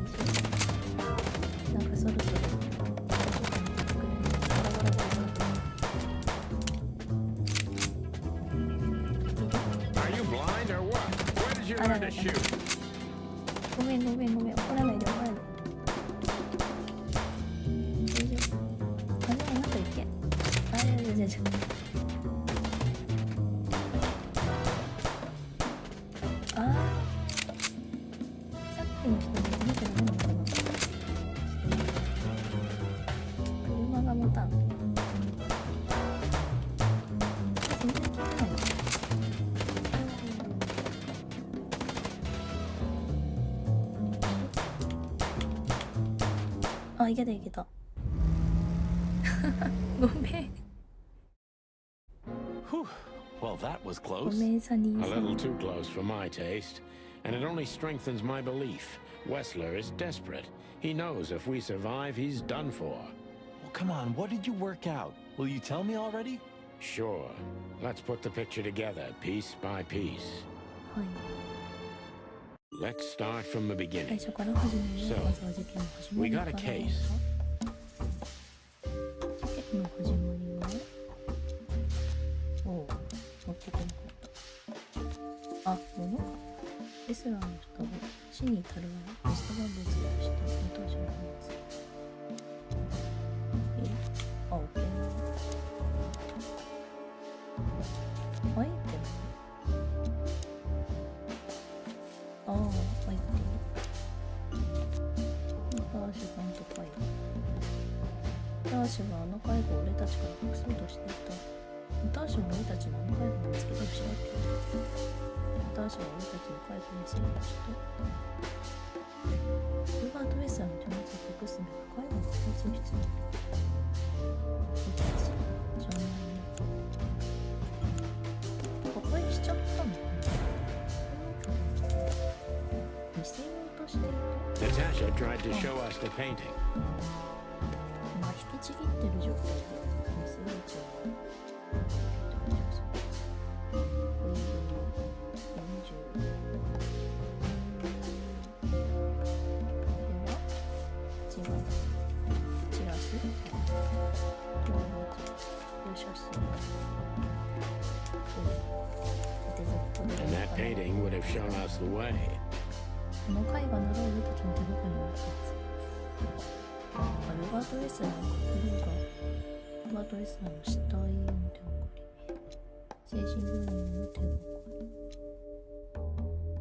しょ。なんかそろそろAre you blind or what? Where did you learn to shoot? ごめん怒らないで。よいしょ。でもなんかいけ。いけた。ごめん。Well, that was ご close. めん、サニー A さん。 little too close for my taste, and it only strengthens my belief. Wessler is desperate. He knows if we survive, he's done for. Well, come on, what did you work out? Will you tell me already? Sure. Let's put the picture together, piece by piece. はい。 Let's start from the 最 beginning. 初から始める。 So, まずは事件の始ま We り got から。 a case. 事件の始まりは持ってこなかった。物か。レスラーの双子、死に至るはレストラン物をしたナターシャの話。OK。と介護。ナターシャはあの介護を俺たちから隠そうとしていた。ナターシャは俺たちのあの介護を見つけてしまっていた。ナターシャは俺たちの介護に成功した。ルバート・ウェスラーの手持ちを隠す目が介護の放送室にいる。じゃあ破壊しちゃったのかな。見せようとしていた。 Natasha tried to show us the painting. まあ引きちぎってる状態で見せようとAnd that painting would have shown us the way. この絵画なら俺たちの手がかりになってます。ルバート・ウェスラーの心がルバート・ウェスラーの死体への手がかり、精神病院への手がかり、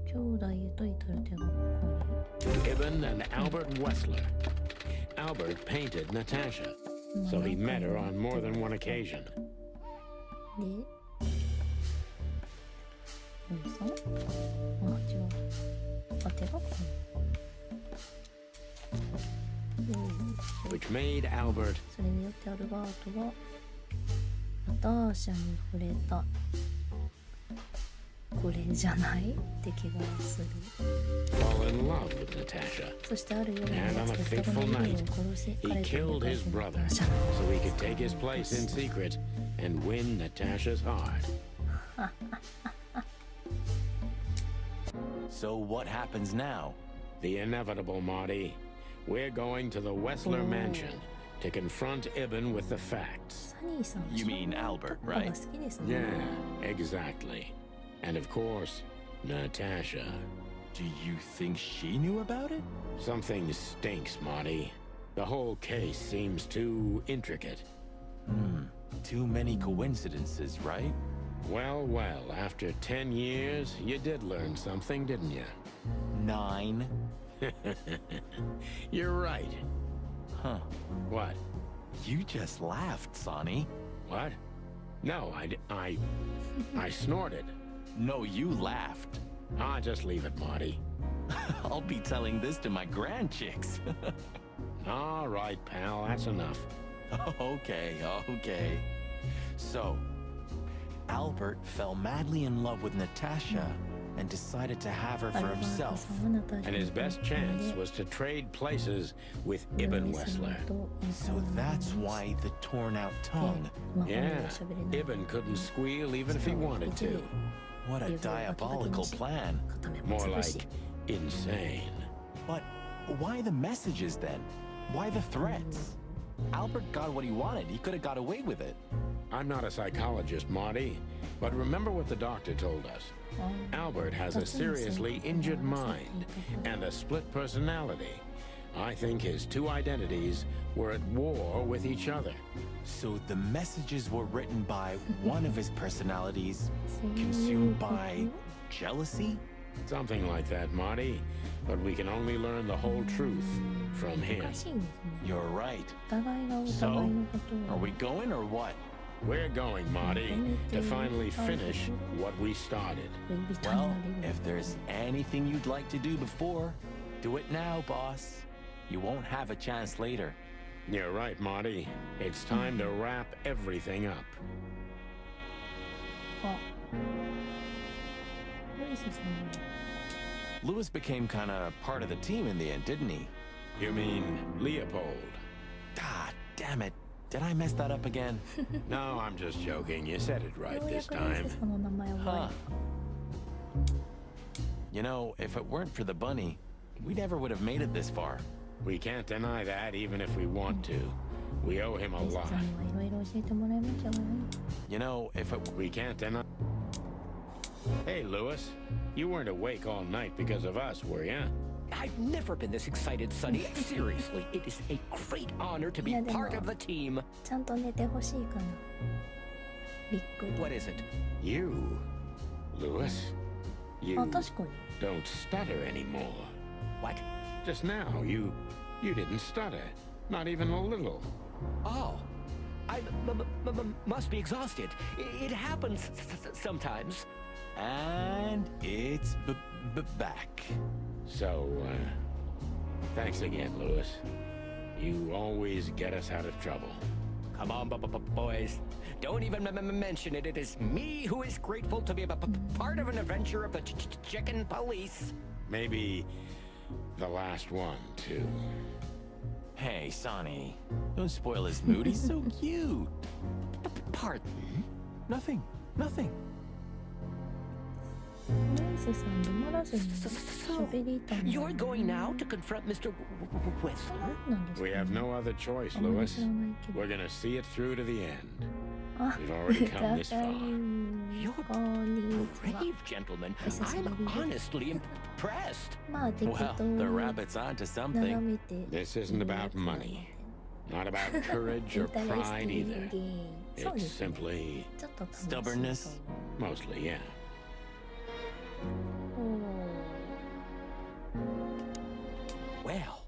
兄弟へと至る手がかり。 Ibn and Albert Wessler. Albert painted Natasha, so he met her on more than one occasion. で、さん？あ、違う。あ、手がかり。Which made Albert それによってアルバートはナターシャに惚れた。これじゃないって気がする。 fall in love with Natasha. そしてある夜の And や on つ a が双子 fateful のリリ night, ーを殺し he 彼と killed 出会 his い brother ナターシャ so he could take his place in secret and win Natasha's heart. So what happens now? The inevitable, Marty. We're going to the Wessler mansion to confront Ibn with the facts. サニーさんは You mean Albert, パパが right? 好きですね。 Yeah, exactly. And of course, Natasha. Do you think she knew about it? Something stinks, Marty. The whole case seems too intricate. Too many coincidences, right? Well, well, after 10 years, you did learn something, didn't you? 9. You're right. Huh. What? You just laughed, Sonny. What? No, I snorted. No, you laughed. Ah, just leave it, Marty. I'll be telling this to my grandchicks. All right, pal, that's enough. Okay. So, Albert fell madly in love with Natasha and decided to have her ア for ルバート himself. さんはナターシャ And に his best chance was to trade places with イブ Ibn ン・ウェスラ Wessler. ーとインタ So ーナル that's why the torn out tongue. 魔法で Yeah, 喋れない Ibn couldn't squeal even if he wanted to. What a diabolical plan. 固めも More 潰し like insane. But why the messages then? Why the threats? Albert got what he wanted. He could have got away with it. I'm not a psychologist, Marty, but remember what the doctor told us. Albert has a seriously injured mind and a split personality. I think his two identities were at war with each other. So the messages were written by one of his personalities, consumed by jealousy? Something like that, Marty. But we can only learn the whole truth from him. 難しいんですね。 You're right. お互いがお互い So, のことを are we going or what? We're going, Marty, to finally finish what we started. 恋人に Well, なれる if there's anything you'd like to do before, do it now, boss. You won't have a chance later. You're right, Marty. It's time to wrap everything up. あロイスさんは Lewis became kind of part of the team in the end, didn't he? You mean Leopold? God damn it. Did I mess that up again? No, I'm just joking. You said it right ようや this くロイ time. スさんの名前を覚え Huh. You know, if it weren't for the bunny, we never would have made it this far. We can't deny that even if we want to. We owe him た a ロイス lot. さんにはいろいろ教えてもらいましたわね You know, if it We can't deny. Hey, Lewis. You weren't awake all night because of us, were you? I've never been this excited, Sonny. Seriously, it is a great honor to be Yeah, they part know. of the team. ちゃんと寝てほしいかなびっくり What is it? You, Lewis. あ You 確かに don't stutter anymore. What? Just now, you You didn't stutter. Not even a little. Oh, I must be exhausted. It happens sometimes. And it's back. So, thanks again, Lewis. You always get us out of trouble. Come on, boys. Don't even mention it. It is me who is grateful to be a part of an adventure of the chicken police. Maybe the last one, too. Hey, Sonny, don't spoil his mood. He's so cute. Pardon? Nothing. ナイスさん黙らずに喋りたいな。 You're going now to confront Mr. Whistler? なんですか We have no other choice, あんまり Lewis. 知らないけど。 We're gonna see it through to the end. あ、 We've already come this だ far. こんにちは。 Brave gentlemen. I'm honestly impressed. まあ適 Well, 当 the に rabbit's onto 眺 something. めて。 This isn't about money. Not about courage イン or タレステ pride ィング either. ゲーム。そうで It's すね。 simply, ちょっと楽しいと思う。 Stubbornness? mostly, yeah. おー Well,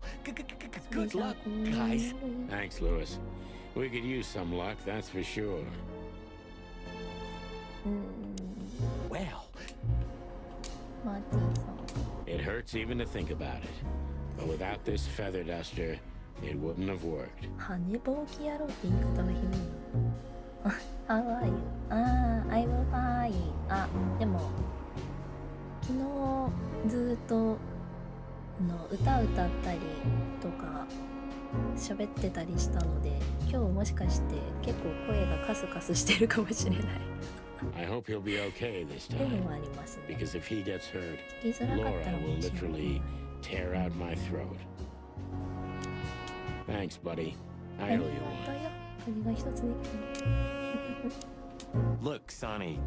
good luck, guys. Thanks, Lewis. We could use some luck, that's for sure. うーん Well, マーティンさん。 It hurts even to think about it. But without this feather duster, it wouldn't have worked. 羽ぼうき野郎って言い方がひどいな。How are you? ああ、I'm fine. あ、でも昨日ずっと歌歌ったりとか喋ってたりしたので、今日もしかして結構声がカスカスしてるかもしれない。 I hope he'll be okay this っていうの time. もありますね。 Because if he gets hurt, 聞きづらかったら Laura 面 will 白い。 literally tear out my throat. Thanks, buddy. あ I り owe が you とう one. よ。首が一つできた。 Look, Sonny,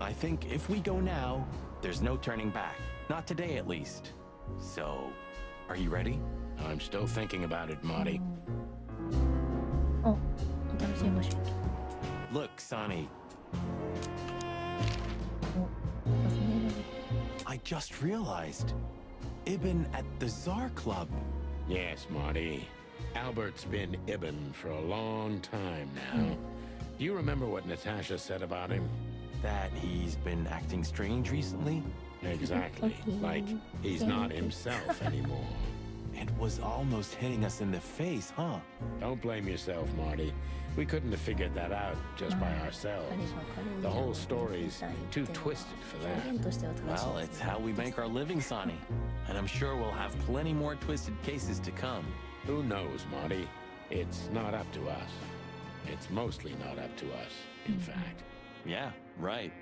I think if we go now, there's no turning back. Not today, at least. So, are you ready? I'm still thinking about it, Marty. お、新しい場所行き。 Look, Sonny, お、尋ねられる。 I just realized. Ibn at the Tsar Club. Yes, Marty. Albert's been Ibn for a long time now. Do you remember what Natasha said about him? That he's been acting strange recently? Exactly. Okay. Like he's not himself anymore. It was almost hitting us in the face, huh? Don't blame yourself, Marty. We couldn't have figured that out just by 彼 ourselves. が彼 The に whole story's 言い too たいっていうのは twisted for that. 表現としては正しい Well, で it's すね。 how we make our living, Sonny. And I'm sure we'll have plenty more twisted cases to come. Who knows, Marty? It's not up to us. It's mostly not up to us, in fact. Yeah, right.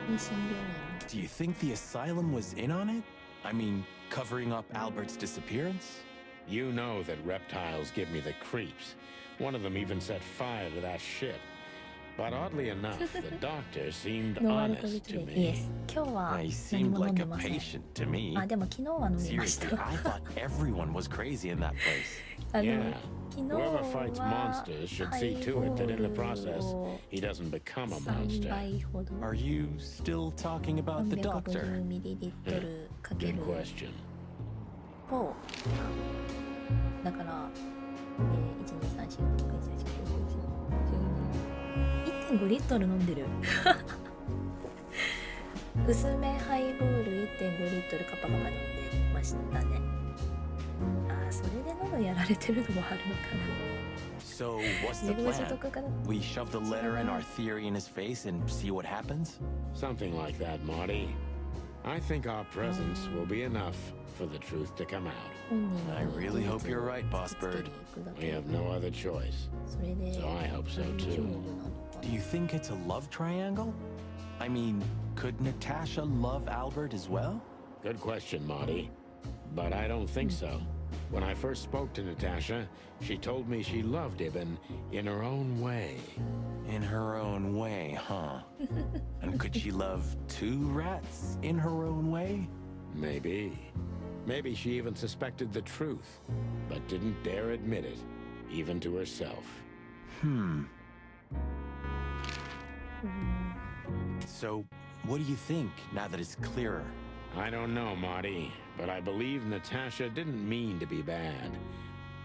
精神病院。 Do you think the asylum was in on it? I mean, covering up Albert's disappearance? You know that reptiles give me the creeps. One of them even set fire to that ship. But oddly enough, the doctor seemed ノンアルコール honest ト to でイエ me. ス。今日は He 何 seemed も飲ん like で a ません。 patient to me. あ、でも昨日は飲みまし Seriously, た。 I thought everyone was crazy in that place. Yeah. 昨日 Whoever fights は monsters should ハ see イ to ボ it that in the ール process を he doesn't become a 3 monster. 倍ほど Are you still talking about the doctor? 350ml かけ Good る question. をだから、1,2,3,4,5,6,7,8,9,10 1.5リットル飲んでる薄めハイボール 1.5 リットルカパカパ飲んでましたね。あ、それで喉やられてるのもあるのかな。 So, what's 自 the 分が所 plan? 得かな。 We shove the letter and our theory in his face and see what happens? Something like that, Marty. I think our presence will be enough for the truth to come out. 本人に I really hope you're right, Boss 突きつけ Bird. に行くだ We け have no other choice. それで So I hope so 大 too. 丈夫なのか Do you think it's a love triangle? I mean, could Natasha love Albert as well? Good question, Marty. But I don't think so. When I first spoke to Natasha, she told me she loved Ibn in her own way. In her own way, huh? And could she love two rats in her own way? Maybe. Maybe she even suspected the truth, but didn't dare admit it, even to herself. So, what do you think now that it's clearer? I don't know, Marty, but I believe Natasha didn't mean to be bad.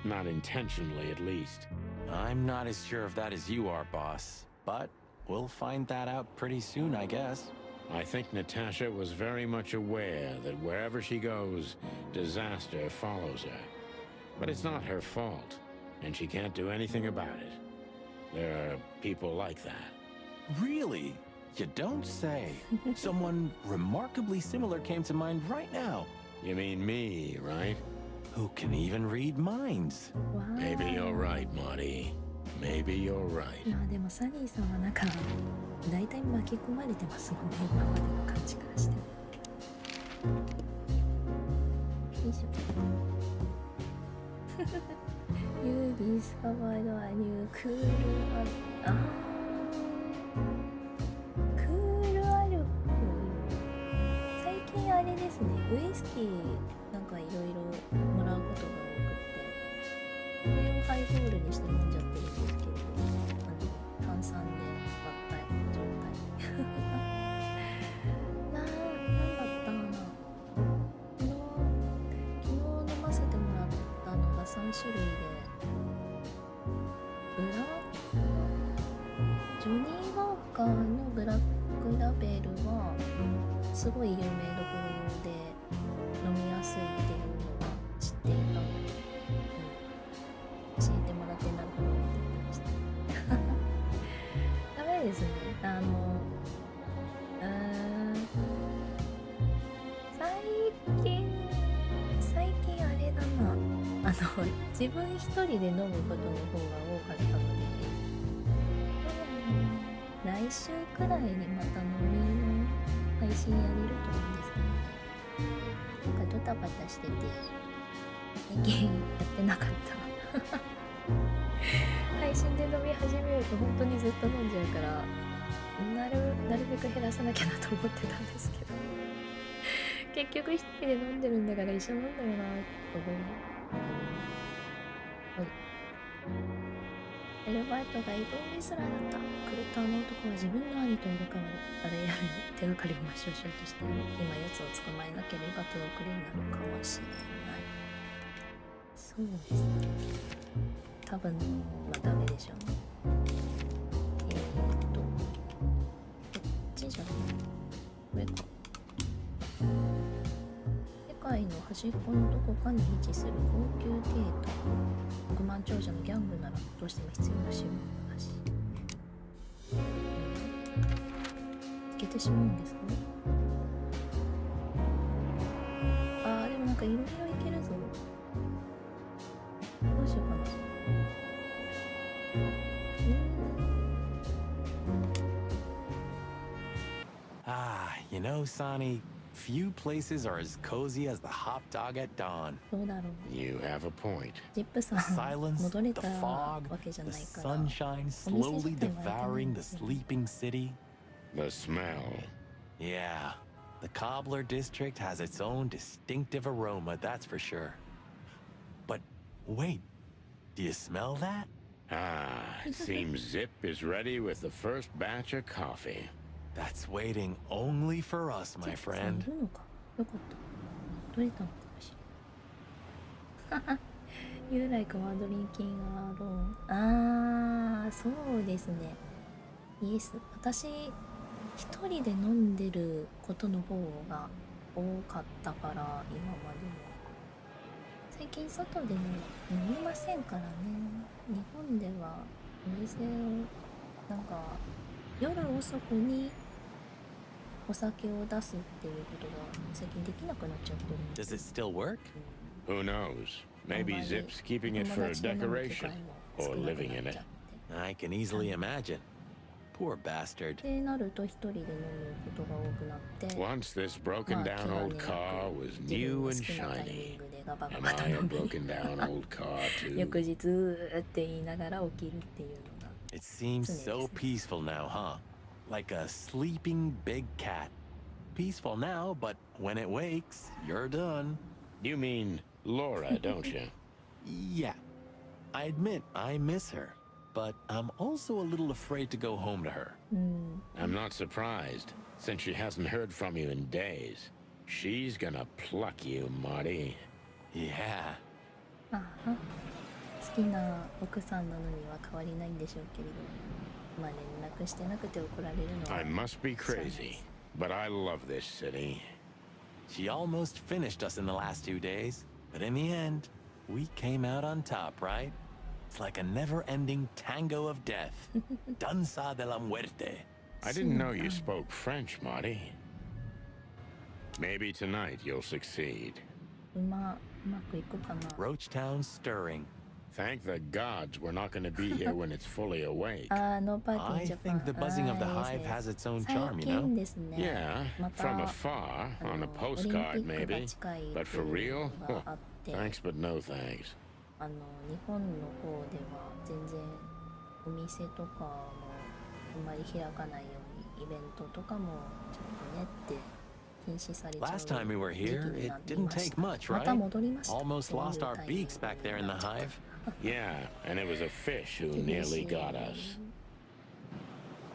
Not intentionally, at least. I'm not as sure if that as you are, boss. But we'll find that out pretty soon, I guess. I think Natasha was very much aware that wherever she goes, disaster follows her. But it's not her fault, and she can't do anything about it. There are people like that. Really? You don't say. Someone remarkably similar came to mind right now. You mean me, right? Who can even read minds? わー Maybe you're right, Marty. Maybe you're right. まあでもサニーさんはなんか大体巻き込まれてますもんね、今までの感じからして。よいしょ。You discovered a new coolあークールアルコール。最近あれですね、ウイスキーなんかいろいろもらうことが多くってそれをハイボールにして飲んじゃってるんですけど、炭酸で割った状態なんだったかな。昨日飲ませてもらったのが3種類でジョニー・ワーカーのブラックラベルはすごい有名どころで飲みやすいっていうのは知っていたので、教えてもらってなるほどって言ってましたダメですね。最近あれだな、自分一人で飲むことの方が多かったので、来週くらいにまた飲みの配信やれると思うんですけどね。なんかドタバタしてて最近やってなかった配信で飲み始めると本当にずっと飲んじゃうからなるべく減らさなきゃなと思ってたんですけど結局一人で飲んでるんだから一緒なんだよなと思う。エルバートがイボンレスラーだった。クルターの男は自分の兄と入れ替わる。あれやるに手がかりを抹消しようとしている。今奴を捕まえなければ手遅れになるかもしれない。そうですね。多分まあダメでしょうね。こっちじゃない。これか。世界の端っこのどこかに位置する高級邸宅。億万長者のギャングならどうしても必要な代物だし。いけてしまうんですか？あーでもなんかいろいろいけるぞ。どうしようかな。Ah, you know, Sonny, few places are as cozy as the hot dog at dawn. どうだろう。 You have a point. ジップさ The ん silence, 戻れ the た fog, わけじゃ the ないから。 sunshine slowly devouring the sleeping city. The smell. Yeah, the Cobbler district has its own distinctive aroma, that's for sure. But wait, do you smell that? Ah, it seems Zip is ready with the first batch of coffee. That's waiting only for us, my ジップさんい friend. るのか。よかった。取れたのかもしれない。You like one drinking alone. あー、そうですね。イエス。私、一人で飲んでることの方が多かったから、今までも。最近外でね、飲みませんからね。日本ではお店を、なんか、夜遅くにお酒を出すっていうことが最近できなくなっちゃってるんで。 Does it still work? Who knows? Maybe Zip's keeping it for decoration or living in it. I can easily imagine. Poor bastard. ってなると一人で飲むことが多くなって、 Once this broken down old car was new and shiny. Am I a broken down old car 翌 too? 日って言いながら起きるっていうのが。 It seems so peaceful now, huh? Like a sleeping big cat. Peaceful now, but when it wakes, you're done. You mean Laura, don't you? Yeah. I admit I miss her, but I'm also a little afraid to go home to her. I'm not surprised, since she hasn't heard from you in days. She's gonna pluck you, Marty. Yeah. ああ、好きな奥さんなのには変わりないんでしょうけれど、まあ連絡してなくて怒られるのは I must be crazy, but I love this city. She almost finished us in the last 2 days, but in the end, we came out on top, right? It's like a never-ending tango of death. Danza de la muerte. I didn't know you spoke French, Marty. Maybe tonight you'll succeed. うまくいくかな。 Roachtown stirring. Thank the gods we're not going to be here when it's fully awake. あのパーティー I ジャパン。 think the buzzing of the あー hive has its own 最 charm, you 近 know? ですね。 Yeah, また from afar, on a postcard オリンピックが maybe. 近い But for っていう real? のがあって、 Thanks, but no thanks. 日本の方では全然お店とかもあんまり開かないようにイベントとかもちょっとねって禁止されちゃう Last time we were 時期 here, に it なってい didn't まし take た。 much, また right? 戻りました。 Almost そういう lost our タイミング beaks back there in the hive. Yeah, and it was a fish who 厳し nearly い got us.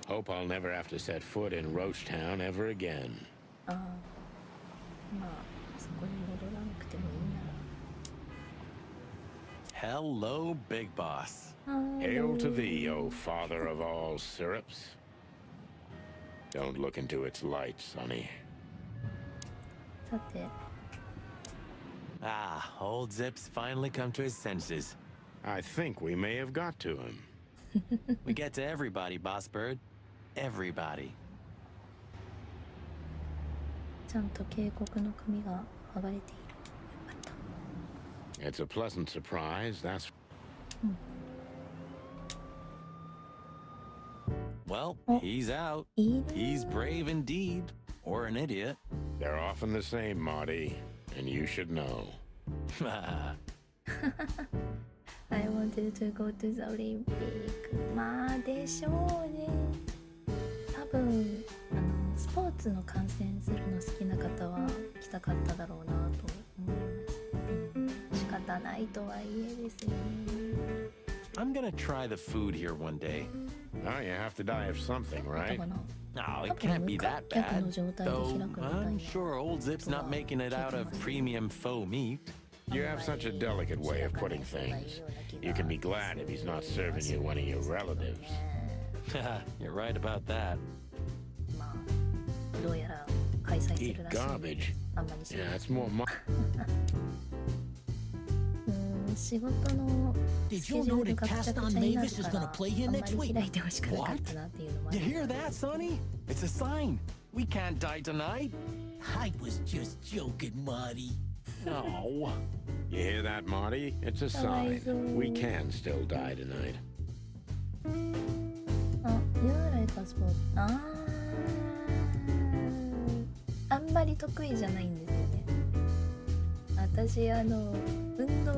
Hope I'll never have to set foot in Roachtown ever again. ああ、まあそこに戻らなくてもいいな Hello, Big Boss. ら。Hail to thee, O father of all syrups. Don't look into its light, Sonny. さて、 Ah, old Zip's finally come to his senses. I think we may have got to him. We get to everybody, Boss Bird. Everybody. ちゃんと警告の紙が剥がれている。よかった。 It's a pleasant surprise, that's... Well, Oh. he's out. いいね。 He's brave indeed. Or an idiot. They're often the same, Marty, and you should know. I wanted to go to the Olympic. まあでしょうね。多分スポーツの観戦するの好きな方は来たかっただろうなと思います。仕方ないとはいえですよね。 I'm gonna try the food here one day. Oh, you have to die of something, だ right? かな。 No, it can't be that bad. Though I'm sure old Zip's not making it out of premium faux meat. You have such a delicate way of putting things. You can be glad if he's not serving you one of your relatives. You're right about that. まあどうやら開催す Eat るらしいので garbage. あんまり知ら Yeah, ない。 that's more... 仕事の Did スケ you ジュ know ール that がぐちゃぐ Caston ちゃにな Mavis る is か gonna ら play here あんま next り week? 開いてほしくなかったなっていうのもあ You る。 hear that, Sonny? It's a sign. We can't die tonight. I was just joking, Marty. No. You hear that, Marty? It's a sign. We can still die tonight. あ、You like a sport. あんまり得意じゃないんですよね。私運動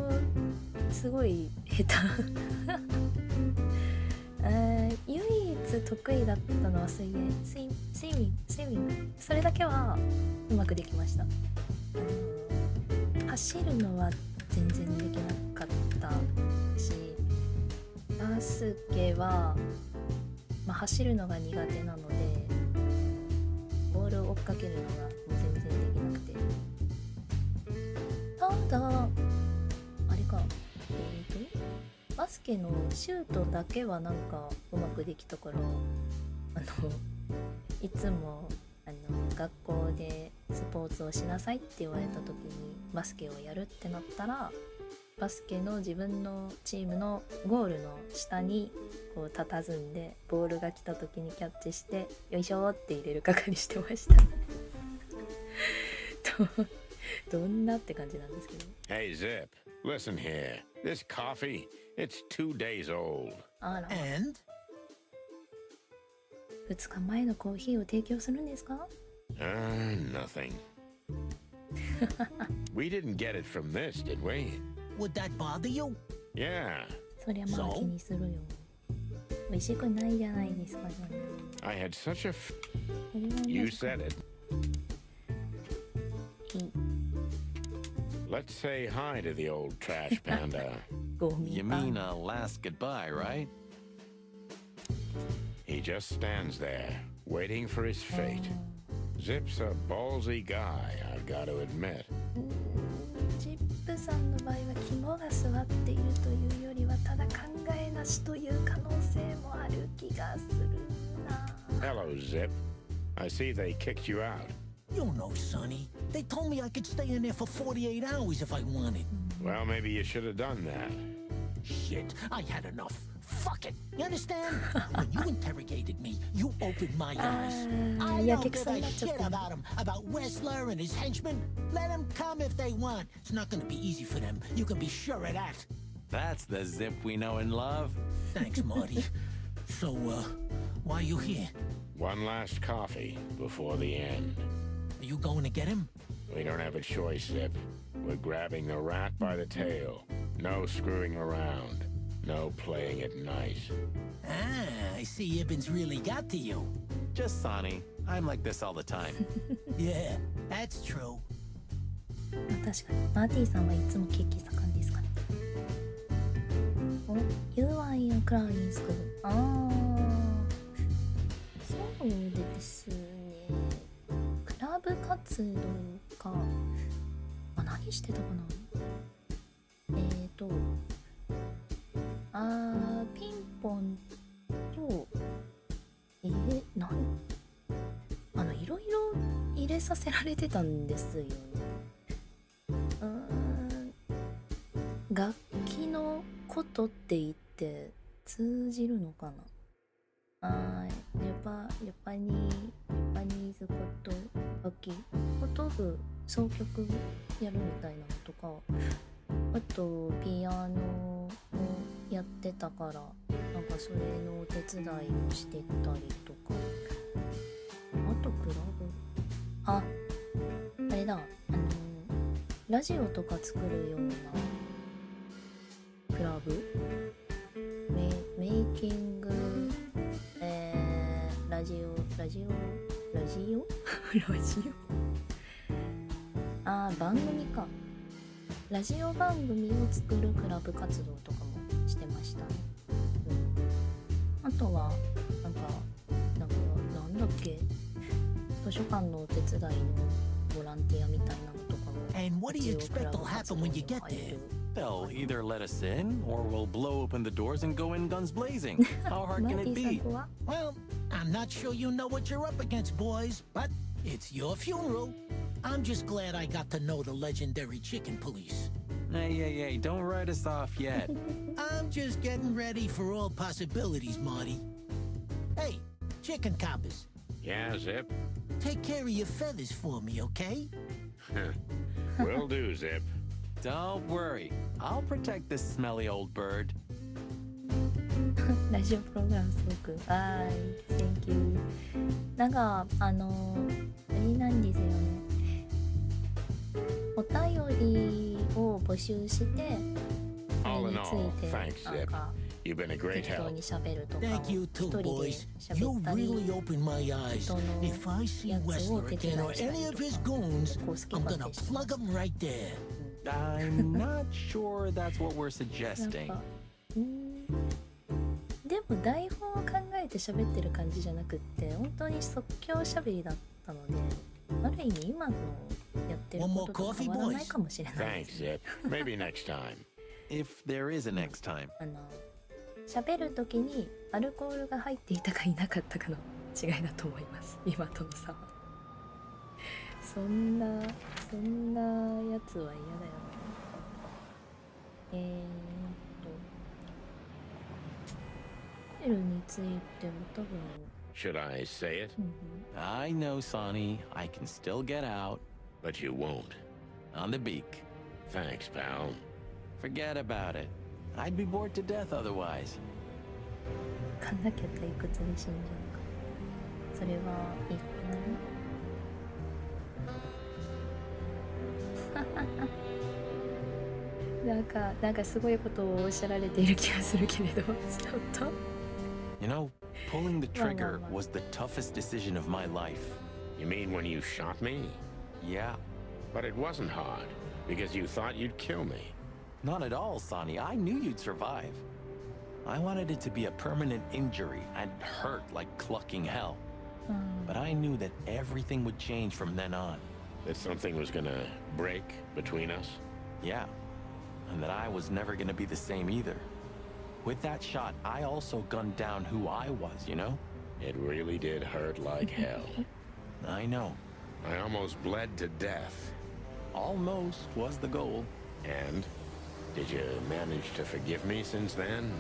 すごい下手唯一得意だったのは水泳、スイミング、それだけはうまくできました。走るのは全然できなかったし、バスケは、まあ、走るのが苦手なのでボールを追っかけるのがもう全然できなくて、ただあれかバスケのシュートだけはなんかうまくできたから、いつも学校でスポーツをしなさいって言われた時にバスケをやるってなったら、バスケの自分のチームのゴールの下にこう佇んで、ボールが来た時にキャッチしてよいしょって入れる係してましたどんなって感じなんですけど。 Hey, Zip, listen here. This coffee, it's 2 days old. あら、 And 2日前のコーヒーを提供するんですか？ Nothing. We didn't get it from this, did we? would that bother you? Yeah. そりゃまあ気にするよ。美味しくないじゃないですか。そんな I had such a... それは You 確か said it. に Let's say hi to the old trash panda. ゴミ You パ mean ン a last goodbye, right? He just stands there, waiting for his fate. Zip's a ballsy guy, I've got to admit. ジップさんの場合は肝が据わっているというよりはただ考えなしという可能性もある気がするな。 Hello, Zip. I see they kicked you out. You know, Sonny. They told me I could stay in there for 48 hours if I wanted. Well, maybe you should have done that. Shit, I had enough. Fuck it. You understand? When you interrogated me, you opened my eyes. I yeah, don't kick give some a nuts shit up. about him, about Wessler and his henchmen. Let them come if they want. It's not gonna be easy for them. You can be sure of that. That's the Zip we know and love. Thanks, Marty. So, why are you here? One last coffee before the end. Are you going to get him? We don't have a choice, Zip. We're grabbing the rat by the tail. No screwing around. No playing it nice. Ah, I see Ibben's really got to you. Just Sonny. I'm like this all the time. Yeah, that's true. 確かにマーティさんはいつも血気盛んですから。お、You are in Crime School。ああ、そうでですね。クラブ活動か。何してたかな。ピンポンといろいろ入れさせられてたんですよね。楽器のことって言って通じるのかな。レパニーズこと楽器こと部総曲やるみたいなのとか、あとピアノもやってたから、なんかそれのお手伝いもしてたりとか、あとクラブ、あれだ、ラジオとか作るようなクラブ、メイキング、ラジオ番組か。ラジオ番組を作るクラブ活動とかもしてましたね。あとはなんだっけ、図書館のお手伝いのボランティアみたいなのとかも。And what do you expect will happen when you get there? They'll either let us in or we'll blow open the doors and go in guns blazing. How hard can it be? Well, I'm not sure you know what you're up against, boys, but it's your funeral. I'm just glad I got to know the legendary chicken police. Hey, don't write us off yet. I'm just getting ready for all possibilities, Marty. Hey, chicken coppers. Yeah, Zip? Take care of your feathers for me, okay? Will do, Zip. Don't worry. I'll protect this smelly old bird. ラジオプログラムすごくThank you。 なんかあれなんですよね、お便りを募集して、それについてなんか適当に喋るとかを Thank you 一 too, 人で boys. You 喋ったり、 really opened my eyes. 人の If I see やつを Wessler 手伝い again or したり any of と his か goons, 結構好き I'm 勝 gonna 手してま plug す。 them right there. I'm not sure that's what we're なん suggesting. かでも台本を考えて喋ってる感じじゃなくって、本当に即興喋りだったので、ある意味今のやってることと変わらないかもしれないです。 Thanks, Zip. Maybe next time. If there is a next time. 喋る時にアルコールが入っていたかいなかったかの違いだと思います。今との差は。そんなやつは嫌だよね。ホテルについても多分。 Should I say it? I know, Sonny. I can still get out. But you won't. On the beak. Thanks, pal. Forget about it. I'd be bored to death otherwise. かんなきゃ退屈で死んじゃうか。それはいいことなの？なんかすごいことをおっしゃられている気がするけれど、ちょっと。You know, pulling the trigger was the toughest decision of my life. You mean when you shot me? Yeah. But it wasn't hard, because you thought you'd kill me. Not at all, Sonny. I knew you'd survive. I wanted it to be a permanent injury and hurt like clucking hell. But I knew that everything would change from then on. That something was gonna break between us? Yeah. And that I was never gonna be the same either. With that shot, I also gunned down who I was, you know? It really did hurt like hell. I know. I almost bled to death. Almost was the goal. And? Did you manage to forgive me since then?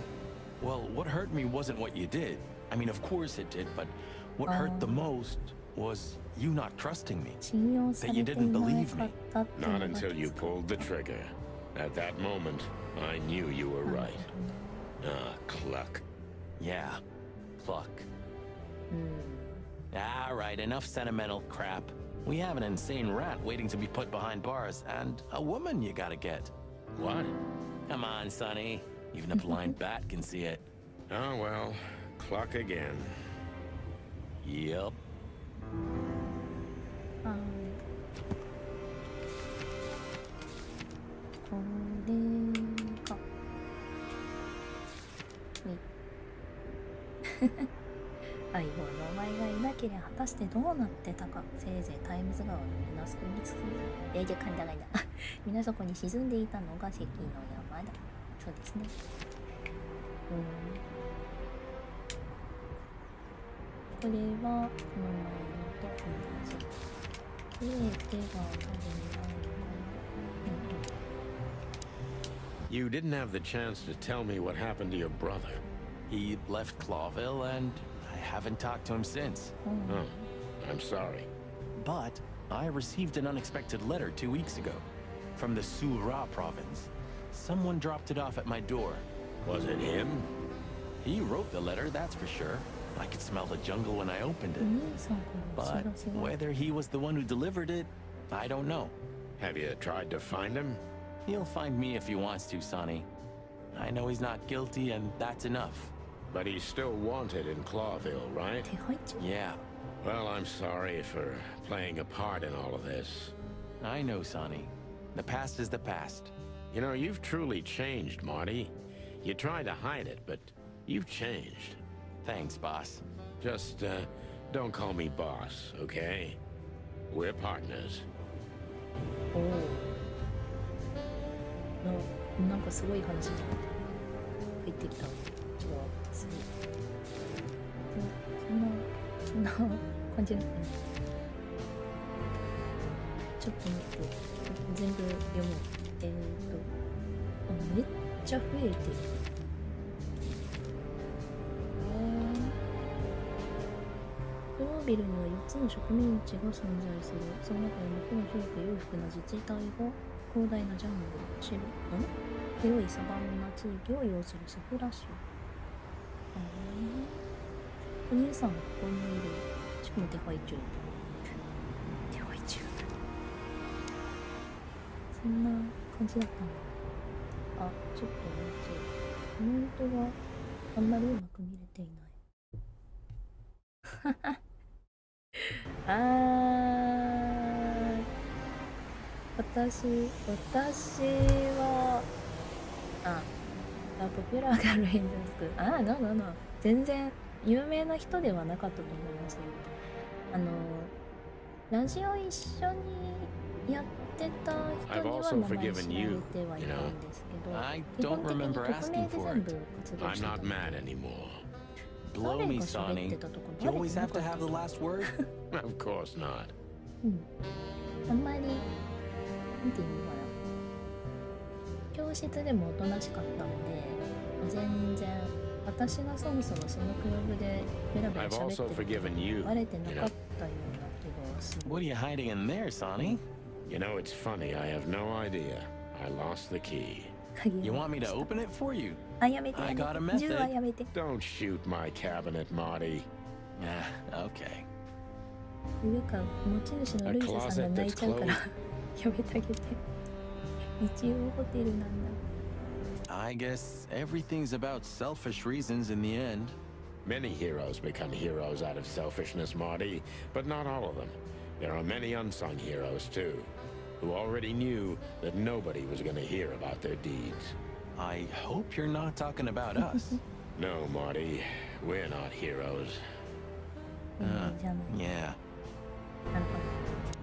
Well, what hurt me wasn't what you did. I mean, of course it did, but what hurt the most was you not trusting me. 信用さ That れ you てい didn't な believe か me. ったっていう Not のが until you きつかっ pulled the trigger. At that moment, I knew you were た right. Ah, cluck. Yeah. Pluck. All right, enough sentimental crap. We have an insane rat waiting to be put behind bars, and a woman you gotta get. What? Come on, Sonny. Even a blind bat can see it. Oh, well, cluck again. Yep. はいこれが相棒のお前がいなければ果たしてどうなってたか。せいぜいタイムズ川の水そこにつきじゃ簡単がいな水そこに沈んでいたのが関の山だ。そうですね。これはこの前のと同じ。で、手が多分ないかな。You didn't have the chance to tell me what happened to your brother. He left Clawville, and I haven't talked to him since. Oh, I'm sorry. But I received an unexpected letter 2 weeks ago from the Sura province. Someone dropped it off at my door. Was it him? He wrote the letter, that's for sure. I could smell the jungle when I opened お it. 兄さんからの知 But らせが。 whether he was the one who delivered it, I don't know. Have you tried to find him? He'll find me if he wants to, Sonny. I know he's not guilty, and that's enough. But he's still wanted in Clawville, right? 手配中 Yeah, Well, I'm sorry for playing a part in all of this. I know, Sonny. The past is the past. You know, you've truly changed, Marty. You tried to hide it, but you've changed. Thanks, boss. Just, don't call me boss, okay? We're partners. おおなんかすごい話が入ってきた。違う。すごい。そんな感じだったね。ちょっと待って。全部読もう。めっちゃ増えてる。ドービルには4つの植民地が存在する。その中で最も広く裕福な自治体が広大なジャングル、広いサバンナ地域を要するサフラ州。お兄さんがここにいる。しかも手配中。手配中。そんな感じだったんだ。あ、ちょっと待って。コメントがあんまりうまく見れていない。私はポピュラーがレンジャースクールノー全然有名な人ではなかったと思いますよ。ラジオ一緒にやってた人には名前知られてはいたんですけど、 I 基 don't 本的に remember 匿名 asking で for 全 it. 部活動 I'm してた not mad anymore. Blow me, 誰が喋っ Sonny. てたとか You バレ always てな have か to った have the last word? Of course not. あんまりなんていうのかな、教室でもおとなしかったので全然私がそもそもそのクラブでベラベラ I've 喋 also ってる forgiven you. バレてな You かっ know, たような気がする。 What are you hiding in there, Sonny? you know, it's funny. I have no idea. I lost the key. You want me to open it for you? あ、やめてや I め got a て。銃は method. やめて。 Don't shoot my cabinet, Marty. Okay. いうか、持ち主のルイスさんが泣いちゃうからやめてあげて。一応ホテルなんだ。I guess everything's about selfish reasons in the end. Many heroes become heroes out of selfishness, Marty, but not all of them. There are many unsung heroes, too, who already knew that nobody was going to hear about their deeds. I hope you're not talking about us. No, Marty, we're not heroes. じゃない。 Yeah. なるほ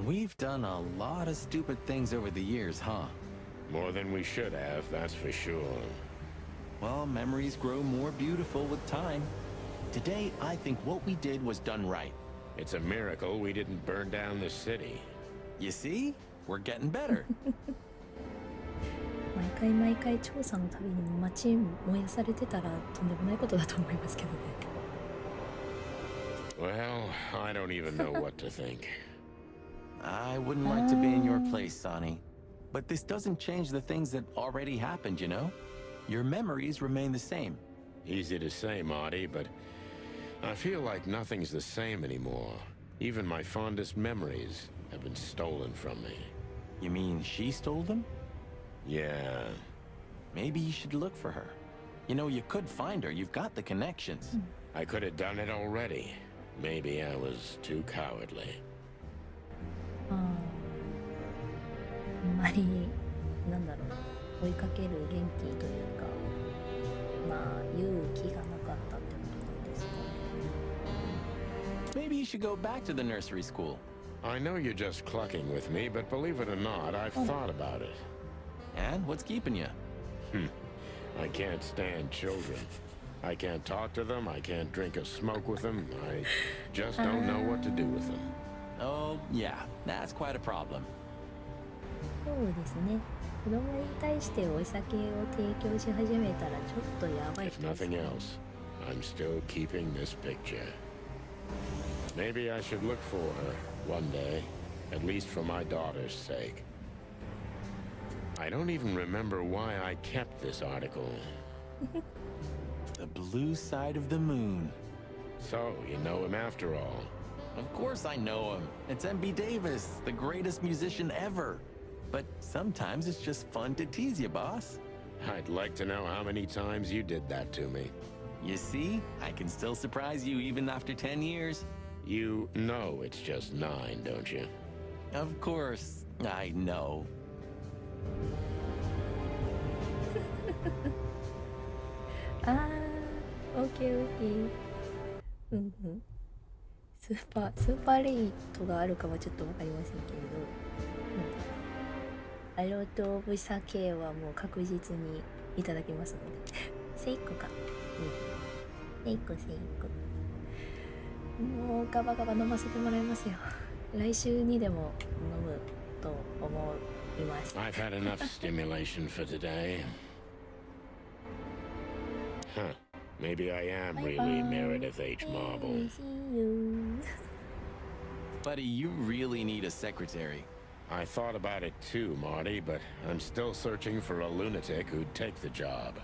ど。 We've done a lot of stupid things over the years, huh? More than we should have, that's for sure. Well, memories grow more beautiful with time. Today, I think what we did was done right. It's a miracle we didn't burn down the city. You see? We're getting better. 毎回調査のたびに街燃やされてたらとんでもないことだと思いますけどね。 Well, I don't even know what to think. I wouldn't like to be in your place, Sonny. But this doesn't change the things that already happened, you know? Your memories remain the same. Easy to say, Marty, but I feel like nothing's the same anymore. Even my fondest memories have been stolen from me. You mean she stole them? Yeah. Maybe you should look for her. You know, you could find her. You've got the connections. I could have done it already. Maybe I was too cowardly. あんまりなんだろう、追いかける元気というか、まあ勇気がなかったってことなんですかね。 Maybe you should go back to the nursery school. I know you're just clucking with me, but believe it or not, I've thought about it. And what's keeping you? I can't stand children. I can't talk to them, I can't drink or smoke with them. I just don't know what to do with them. Oh, yeah, that's quite a problem. そうですね。子供に対してお酒を提供し始めたらちょっとやばい If 人ですね。 nothing else, I'm still keeping this picture. Maybe I should look for her one day, at least for my daughter's sake. I don't even remember why I kept this article. The blue side of the moon. So, you know him after all. Of course I know him. It's M.B. Davis, the greatest musician ever. But sometimes it's just fun to tease you, boss. I'd like to know how many times you did that to me. You see, I can still surprise you even after 10 years. You know it's just 9, don't you? Of course, I know. あー、オッケーオッケー。うんうん。スーパーレイトがあるかはちょっとわかりませんけれど、アロート・オブ・サケはもう確実にいただきますので。セイコか。セイコ。もうガバガバ飲ませてもらいますよ。来週にでも飲むと思います。 I've had enough stimulation for today. Huh. Maybe I am really Meredith H. Marble. See you. Buddy, you really need a secretary. I thought about it too, Marty, but I'm still searching for a lunatic who'd take the job.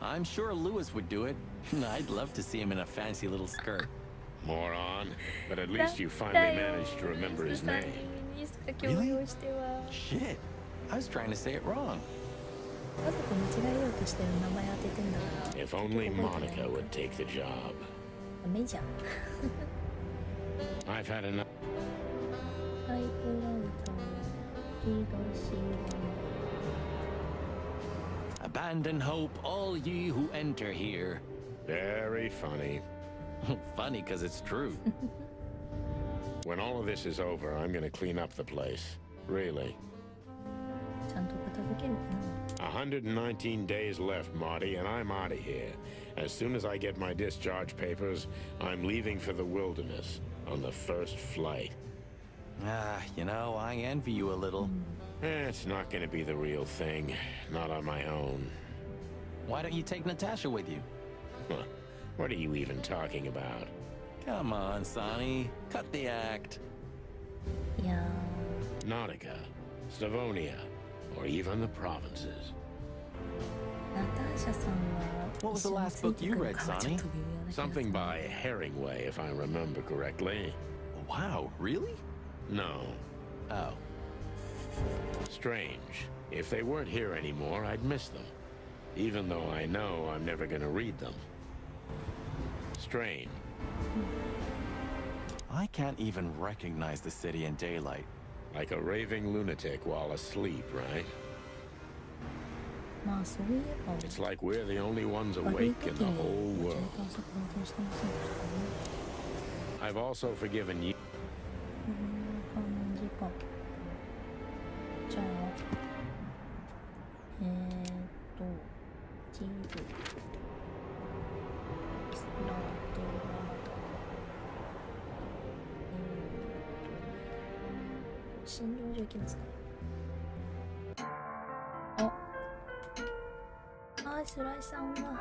I'm sure Lewis would do it. I'd love to see him in a fancy little skirt. Moron. But at least you finally managed to remember his name. Really? Shit. I was trying to say it wrong. わざと間違えようとしてる名前当ててんだから。 If only Monica would take the job. ダメじゃん。 I've had enough. タイプライター、ひどし Abandon hope, all ye who enter here. Very funny. Funny because it's true. When all of this is over, I'm gonna clean up the place. Really. ちゃんと片付けるかな。 119 days left, Marty, and I'm out of here. As soon as I get my discharge papers, I'm leaving for the wilderness on the first flight. You know, I envy you a little. It's not gonna be the real thing. Not on my own. Why don't you take Natasha with you? Huh. What are you even talking about? Come on, Sonny. Cut the act. いや Nautica, Stavonia, or even the provinces. ー、ナターシャさんは What was the last book you read, Sonny? Something by Herringway, if I remember correctly. Wow, really? No. Oh. Strange. If they weren't here anymore, I'd miss them. Even though I know I'm never gonna read them. Strange. I can't even recognize the city in daylight. Like a raving lunatic while asleep, right? まあそういえば It's like we're the only ones 悪い awake 時 in the に whole ちゃん world. と朝行動してませんでしたね。I've also forgiven you. こんな感じか。じゃあチーズスラーテはまた診療所行きますか。スライさんは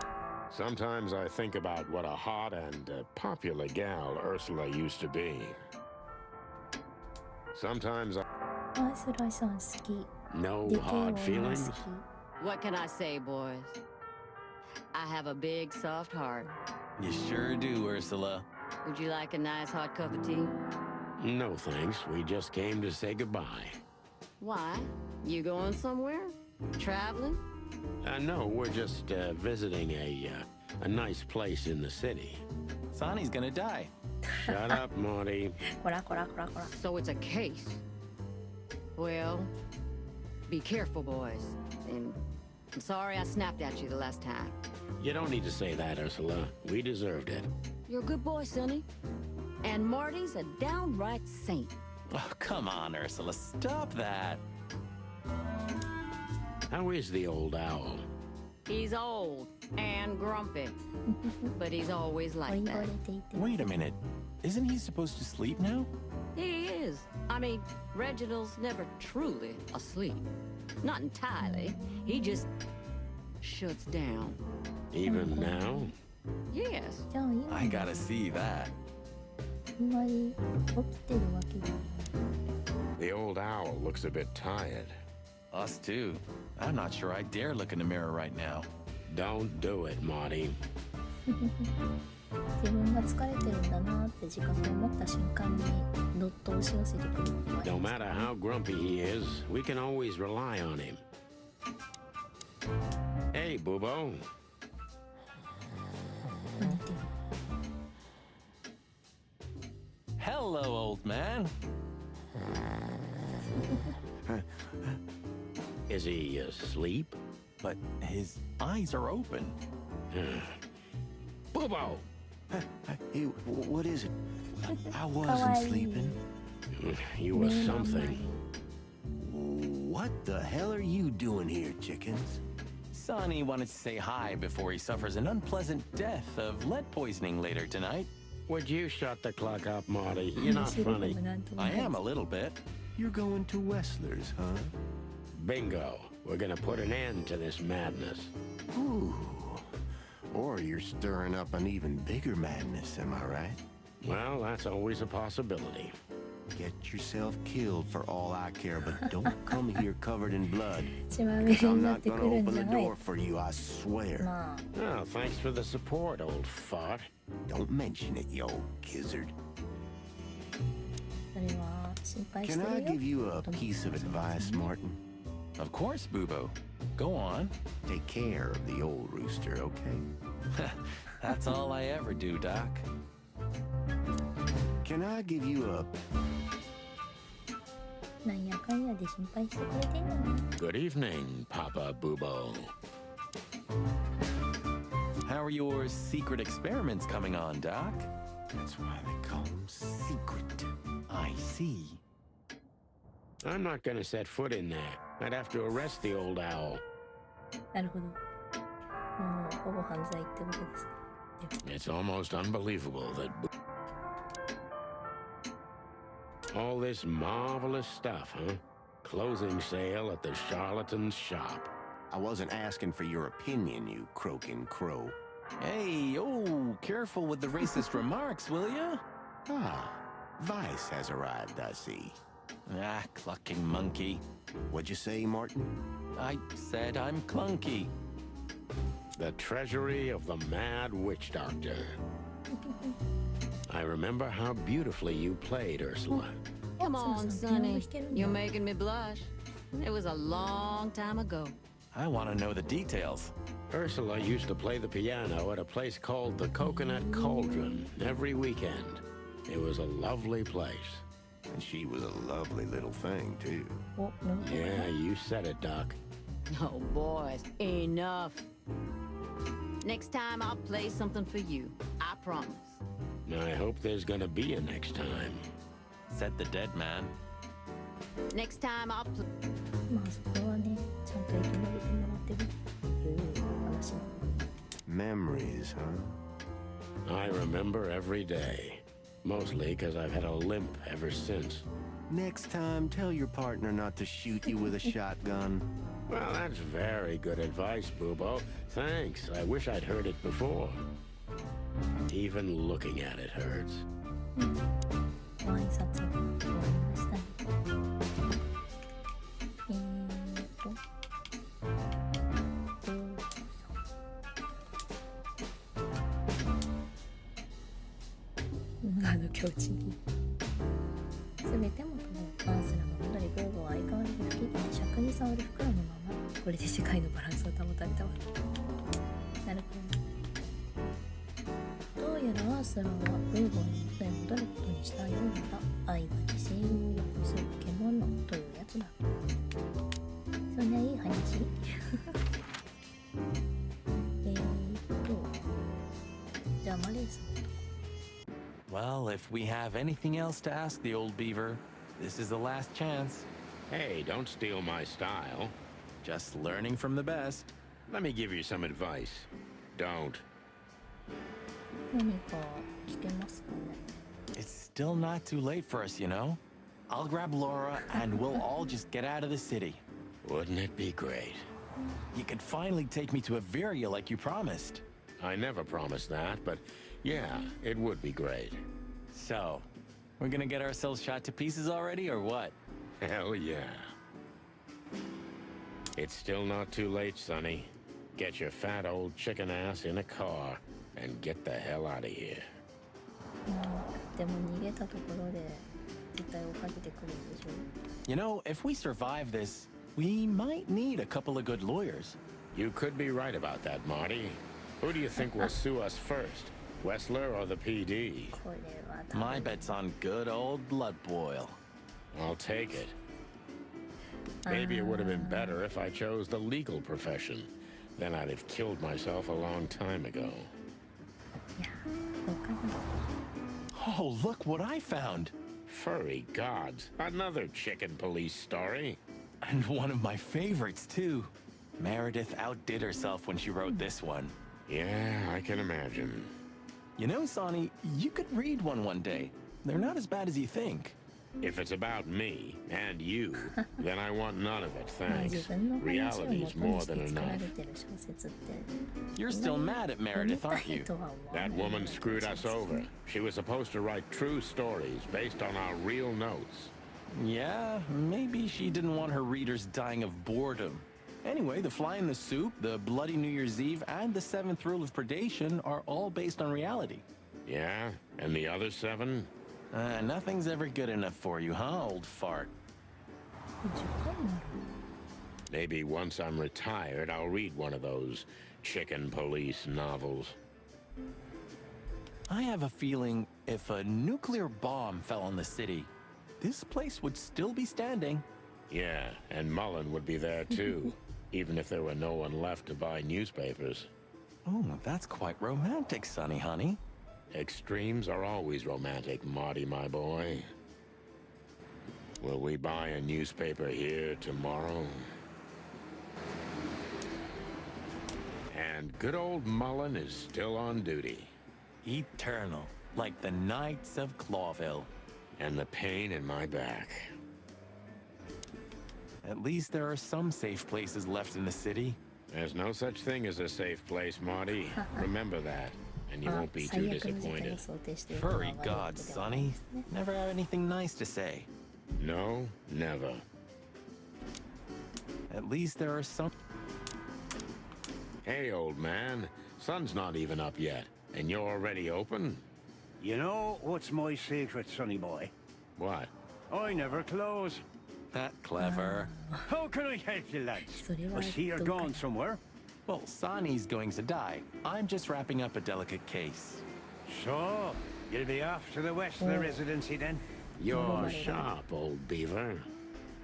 Sometimes I think about what a hot and popular gal Ursula used to be. Sometimes I... スライさん好き。 No でけえ hard 女好 feelings? き。 What can I say, boys? I have a big, soft heart. You sure do, Ursula. Would you like a nice hot cup of tea? No thanks. We just came to say goodbye. Why? You going somewhere? Traveling? No, we're just visiting a nice place in the city. Sonny's gonna die. Shut up, Marty. こらこらこらこら。 So it's a case. Well, be careful, boys. And I'm sorry I snapped at you the last time. You don't need to say that, Ursula. We deserved it. You're a good boy, Sonny. And Marty's a downright saint. Oh, come on, Ursula. Stop that. How is the old owl? He's old and grumpy. But he's always 追 like い that. ぼれていて。 Wait a minute. Isn't he supposed to sleep now? He is. I mean, Reginald's never truly asleep. Not entirely. He just shuts down. Even now? Yes. じゃあ今 I gotta see that. あんまり起きてるわけでは The old owl looks a bit tired. Us too. I'm not sure I dare look in the mirror right now. Don't do it, Marty. 自分が疲れてるんだなって自覚を持った瞬間にどっと押し寄せてくることはあり No ます matter how grumpy he is, we can always rely on him. Hey, Boobo. 似てる Hello, old man. Is he asleep? But his eyes are open. Boobo! Hey, what is it? I wasn't Kawaii. sleeping. You were something. What the hell are you doing here, chickens? Sonny wanted to say hi before he suffers an unpleasant death of lead poisoning later tonight. Would you shut the clock up, Marty? You're not 面白く funny. もなんともな I い am a little bit. You're going to Wessler's, huh? Bingo. We're gonna put an end to this madness. Ooh. Or you're stirring up an even bigger madness, am I right? Well, that's always a possibility. Get yourself killed for all I care, but don't come here covered in blood. 血まみれ I'm になっ not てく gonna るん open じ the ゃない door for you, I swear. まあ Oh, thanks for the support, old fart. Don't mention it, you old gizzard. それは心配し Can て I るよ give you a piece of advice, Martin? Of course, Boobo. Go on. Take care of the old rooster, okay? That's all I ever do, Doc. Can I give you a... なんやかんやで心配してくれてんのに Good evening, Papa Boobo. How are your secret experiments coming on, Doc? That's why they call him secret. I see. I'm not gonna set foot in there. I'd have to arrest the old owl. なるほどもうほぼ犯罪ってことですね It's almost unbelievable that all this marvelous stuff, huh? Closing sale at the charlatan's shop. I wasn't asking for your opinion, you croaking crow. Hey, oh, careful with the racist remarks, will ya? Ah, Vice has arrived, I see. Ah, clucking monkey. What'd you say, Martin? I said I'm clunky. The treasury of the mad witch doctor. I remember how beautifully you played, Ursula. Come Watson on, san Sonny. piano 弾けるんだ You're making me blush. It was a long time ago. I want to know the details. Ursula used to play the piano at a place called the Coconut Cauldron every weekend. It was a lovely place. And she was a lovely little thing, too. おなんか Yeah, you said it, Doc. Oh, boys, enough. Next time I'll play something for you. I promise. I hope there's gonna be a next time. Said the dead man. Next time I'll. まあそこはね、ちゃんと生き延びてもらってるいう話なの。 Memories, huh? I remember every day. Mostly because I've had a limp ever since. Next time, tell your partner not to shoot you with a shotgun. Well, that's very good advice, Boobo. Thanks. I wish I'd heard it before. Even looking at it hurts. ご挨拶終わりましたね。境地に全てもマンスラの戻りブーボーは相変わらず不機嫌で尺に触る袋のまま、これで世界のバランスを保たれたわけ。なるほど。どうやらアースラはブーボーの元へ戻ることにしたようだ。愛は犠牲をよくする獣というやつだ。そんないい話じゃあマレーさん。Well, if we have anything else to ask the old beaver, this is the last chance. Hey, don't steal my style. Just learning from the best. Let me give you some advice. Don't. 何か聞けますかね。 It's still not too late for us, you know? I'll grab Laura and we'll all just get out of the city. Wouldn't it be great? You could finally take me to Averia like you promised. I never promised that, but yeah, it would be great. So, we're gonna get ourselves shot to pieces already, or what? Hell yeah. It's still not too late, Sonny. Get your fat old chicken ass in a car and get the hell out of here. でも逃げたところで絶対追っかけてくるんでしょ。 You know, if we survive this, we might need a couple of good lawyers. You could be right about that, Marty. Who do you think will sue us first? Wessler or the PD? これは多分 My bet's on good old blood boil. I'll take it. Maybe it would have been better if I chose the legal profession. Then I'd have killed myself a long time ago. いや、わかんない。 Oh, look what I found! Furry gods, another chicken police story. And one of my favorites, too. Meredith outdid herself when she wrote this one. Yeah, I can imagine. You know, Sonny, you could read one day. They're not as bad as you think. If it's about me and you, then I want none of it, まあ自 thanks. 分の話を Reality's 元に more して than 作られ enough. てる小説って You're still mad at Meredith, aren't you? とは思わない That woman screwed us over. She was supposed to write true stories based on our real notes. Yeah, maybe she didn't want her readers dying of boredom. Anyway, the fly in the soup, the bloody New Year's Eve, and the seventh rule of predation are all based on reality. Yeah? And the other 7? Nothing's ever good enough for you, huh, old fart? 10回もある。 Maybe once I'm retired, I'll read one of those chicken police novels. I have a feeling if a nuclear bomb fell on the city, this place would still be standing. Yeah, and Mullen would be there too, even if there were no one left to buy newspapers. Oh, that's quite romantic, Sonny, honey. Extremes are always romantic, Marty, my boy. Will we buy a newspaper here tomorrow? And good old Mullen is still on duty. Eternal, like the Knights of Clawville. And the pain in my back. At least there are some safe places left in the city. There's no such thing as a safe place, Marty. Remember that, and you まあ won't be 最 too 悪の事態を disappointed. 想定しているのは悪い Furry ことでは gods, ないで Sonny. すね。 Never have anything nice to say. No, never. At least there are some... Hey, old man. Sun's not even up yet, and you're already open? You know what's my secret, sonny boy? What? I never close. That clever. How can I help you, lads? それは I see you're どうか going somewhere. Well, Sonny's going to die. I'm just wrapping up a delicate case. So, you'll be off to the Westler Oh. residency then? You're sharp, old beaver.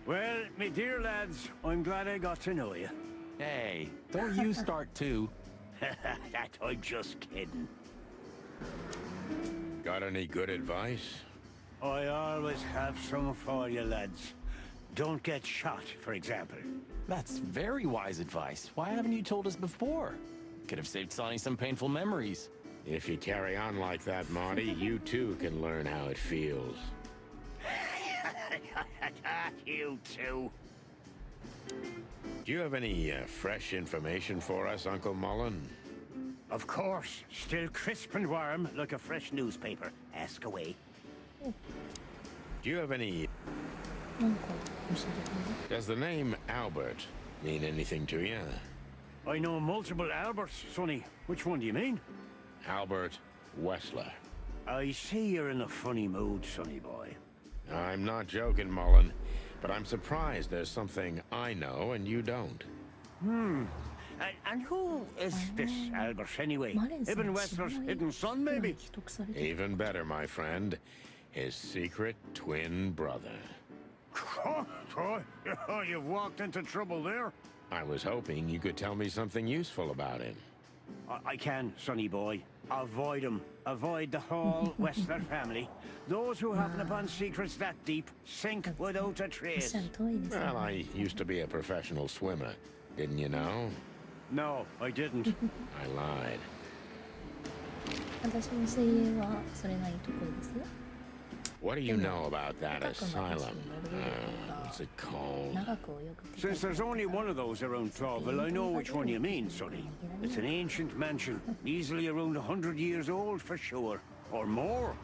Well, me dear lads, I'm glad I got to know you. Hey, don't you start too. That I'm just kidding. Got any good advice? I always have some for you, lads. Don't get shot, for example. That's very wise advice. Why haven't you told us before? Could have saved Sonny some painful memories. If you carry on like that, Marty, you too can learn how it feels. You too. Do you have any fresh information for us, Uncle Mullen? Of course. Still crisp and warm, like a fresh newspaper. Ask away. Do you have any... なんか教えてくれる？ Does the name Albert mean anything to you? I know multiple Alberts, Sonny. Which one do you mean? Albert Wessler. I see you're in a funny mood, Sonny boy. I'm not joking, Mullen, but I'm surprised there's something I know and you don't. And who is this Albert anyway? マレンさん Ibn 知 Wessler's らない hidden son, ぐらい maybe? 秘匿されてる。 Even better, my friend. His secret twin brother. Oh, you've walked into trouble there. I was hoping you could tell me something useful about him. I can, Sonny boy. Avoid him. Avoid the whole Wessler family. Those who happen upon secrets that deep sink without a おっ trace. しゃる通りですね。 Well, I used to be a professional swimmer. Didn't you know? No, I didn't. I lied. 私も水泳はそれなりに得意ですよ。 What do you know about that 深くまで asylum? 乗るとか What's it called? 長く泳ぐって書い Since てあ there's る only one of those around Clawville, I know which one you mean, Sonny. It's an ancient mansion, easily around 100 years old for sure. Or more.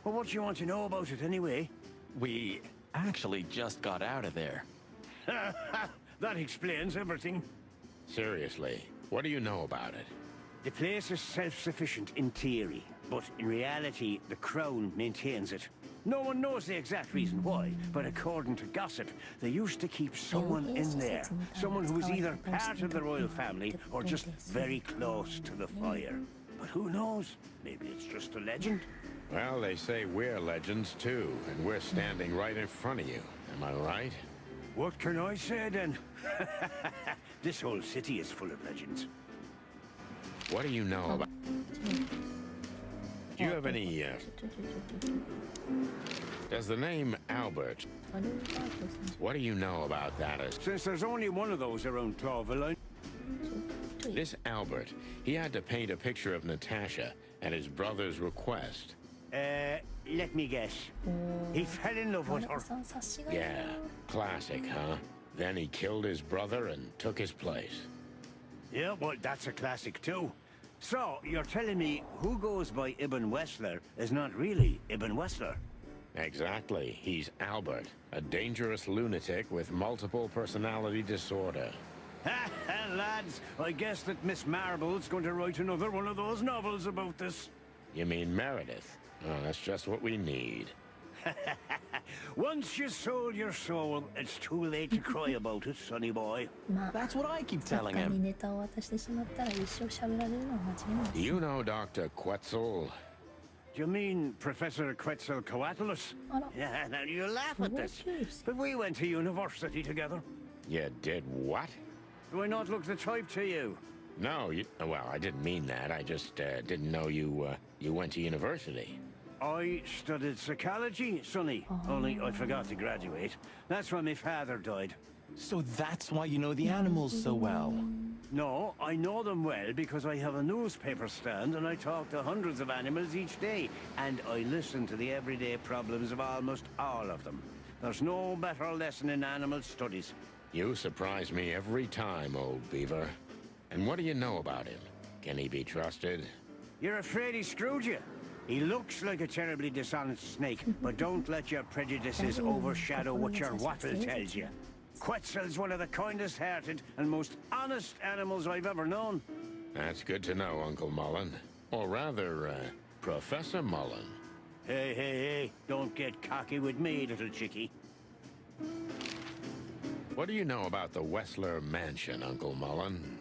Well, what do you want to know about it anyway? We actually just got out of there. That explains everything. Seriously, what do you know about it? The place is self-sufficient in theory, but in reality, the Crown maintains it. No one knows the exact reason why, but according to gossip, they used to keep someone in there. Someone who was either part of the royal family or just very close to the fire. But who knows? Maybe it's just a legend. Well, they say we're legends too, and we're standing right in front of you. Am I right? What can I say then? This whole city is full of legends. What do you know about... Do you have any... ちょっと Does the name Albert... アルバートさん What do you know about that? Since there's only one of those around Clawville, I... This Albert, he had to paint a picture of Natasha at his brother's request. Let me guess. He fell in love マ with ル her. コさん察しがいいな Yeah, classic, huh? Then he killed his brother and took his place. Yeah, well, that's a classic too. So, you're telling me who goes by Ibn Wessler is not really Ibn Wessler? Exactly. He's Albert, a dangerous lunatic with multiple personality disorder. Lads, I guess that Miss Marble's going to write another one of those novels about this. You mean Meredith? Oh, that's just what we need. Once you sold your soul, it's too late to cry about it, sonny boy. まあ That's what I keep 作 telling 家に him. ネタを渡してしまったら一生喋られるのは間違いないです You know Dr. Quetzal? Do you mean Professor Quetzalcoatlus? あら Yeah, now you laugh at this. Yes. But we went to university together. You did what? Do I not look the type to you? No, well, I didn't mean that. I just didn't know you went to university. I studied psychology, Sonny. Only I forgot to graduate. That's when my father died. So that's why you know the animals so well. No, I know them well because I have a newspaper stand and I talk to hundreds of animals each day. And I listen to the everyday problems of almost all of them. There's no better lesson in animal studies. You surprise me every time, old beaver. And what do you know about him? Can he be trusted? You're afraid he screwed you? He looks like a terribly dishonest snake, but don't let your prejudices overshadow what your wattle tells you. Quetzal's one of the kindest-hearted and most honest animals I've ever known. That's good to know, Uncle Mullen. Or rather, Professor Mullen. Hey, don't get cocky with me, little chickie. What do you know about the Wessler Mansion, Uncle Mullen?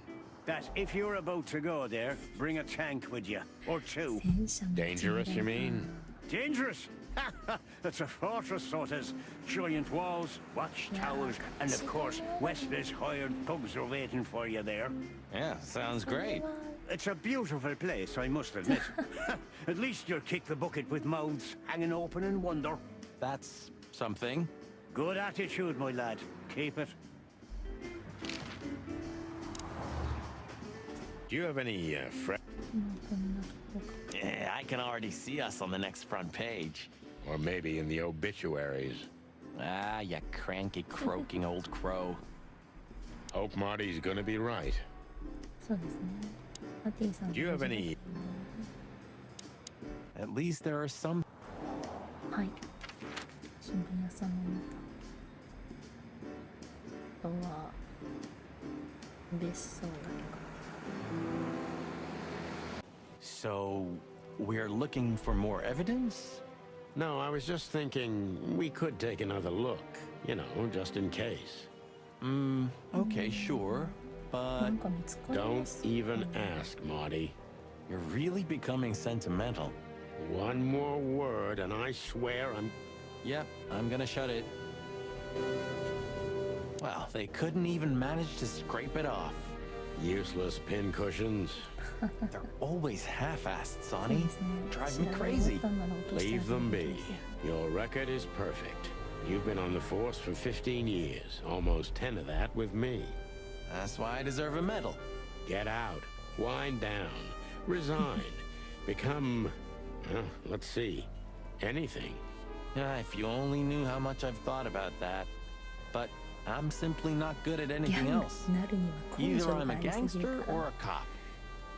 That if you're about to go there, bring a tank with you, or two. 戦車も Dangerous, you mean? Dangerous? That's a fortress, so it is. Giant walls, watchtowers, and of course, Wessler's hired thugs are waiting for you there. Yeah, sounds great. It's a beautiful place, I must admit. At least you'll kick the bucket with mouths hanging open in wonder. That's something. Good attitude, my lad. Keep it. Do you have any friends? こんなとこか。 Yeah, I can already see us on the next front page. Or maybe in the obituaries? Ah, you cranky, croaking old crow. Hope Marty's gonna be right. そうですね。マティさん。 Do you have any? At least there are some. はい。新聞屋さんを見た。あとは別荘だとか。 So, we're looking for more evidence? No, I was just thinking we could take another look. You know, just in case. Okay, sure. な But んか見つかりま Don't す。 even ask, Marty. you're really becoming sentimental. One more word and I swear I'm... Yep, I'm gonna shut it. Well, they couldn't even manage to scrape it off. Useless pincushions. They're always half-assed, そう Sonny. ですね。 Drive me 知らな crazy. かったんなら落としてあげ Leave る them べき be. ですよ。 Your record is perfect. You've been on the force for 15 years, almost 10 of that with me. That's why I deserve a medal. Get out. Wind down. Resign. Become... let's see. Anything. If you only knew how much I've thought about that. But I'm simply not good at ギャ anything ン else. になるには根 Either 性 I'm が a ありすぎる gangster か or ら。 a cop.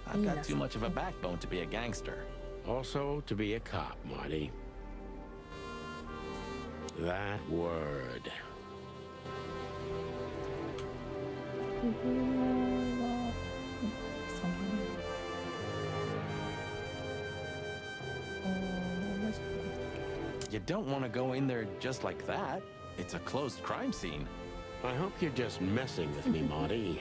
I've got too much of a backbone to be a gangster. Also, to be a cop, Marty. That word. ここは、様に。マジか。 You don't want to go in there just like that. It's a closed crime scene. I hope you're just messing with me, Marty.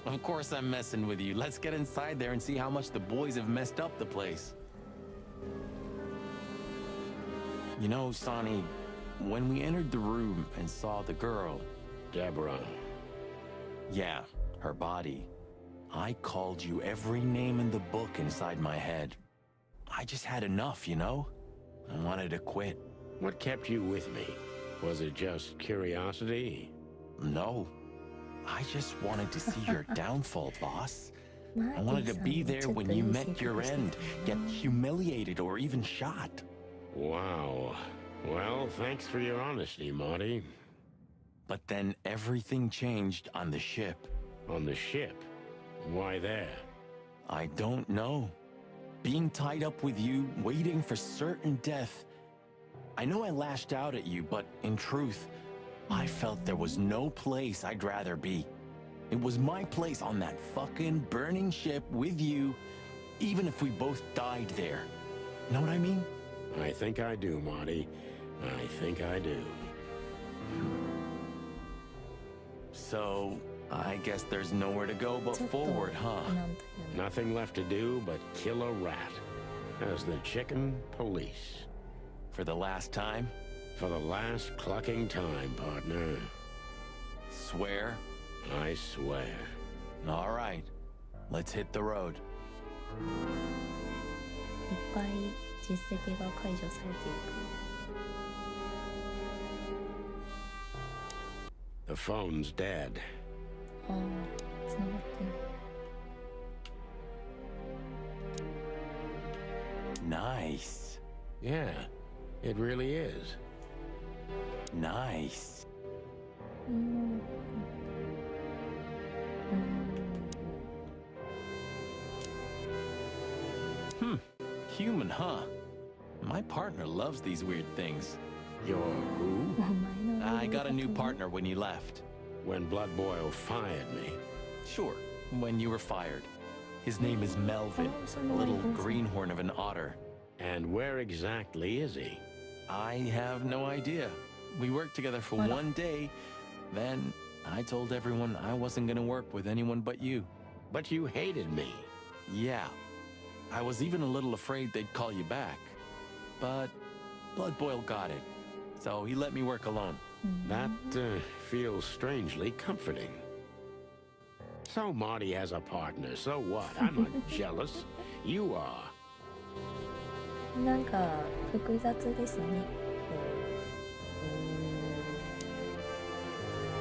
Of course I'm messing with you. Let's get inside there and see how much the boys have messed up the place. You know, Sonny, when we entered the room and saw the girl, Deborah. yeah, her body, I called you every name in the book inside my head. I just had enough, you know? I wanted to quit. What kept you with me? Was it just curiosity? No. I just wanted to see your downfall, boss. マー I ティ wanted さ to ん be もち there ょっと when you いい met 性 your 格して end, た get ね。 humiliated or even shot. Wow. Well, thanks for your honesty, Marty. But then everything changed on the ship. On the ship? Why there? I don't know. Being tied up with you, waiting for certain death. I know I lashed out at you, but in truth, I felt there was no place I'd rather be. It was my place on that fucking burning ship with you, even if we both died there. Know what I mean? I think I do, Marty. I think I do. So, I guess there's nowhere to go but ちょっと、 forward, huh? なんというの。 Nothing left to do but kill a rat. As the chicken police. For the last time? For the last clucking time, partner. Swear? I swear. All right. Let's hit the road. いっぱい実績が解除されていく。 The phone's dead. ああ、つながってる。 Nice. Yeah, it really is. Nice. うん。Human, huh? My partner loves these weird things. You're who? お前の I got a new partner when you left. When Blood Boil fired me. Sure, when you were fired. His name is Melvin, a little greenhorn of an otter. And where exactly is he? I have no idea. We worked together for one day. Then I told everyone I wasn't gonna work with anyone but you. But you hated me. Yeah. I was even a little afraid they'd call you back. But Blood Boil got it. So he let me work alone. That feels strangely comforting. So Marty has a partner, so what? I'm not jealous. You are. なんか複雑ですね。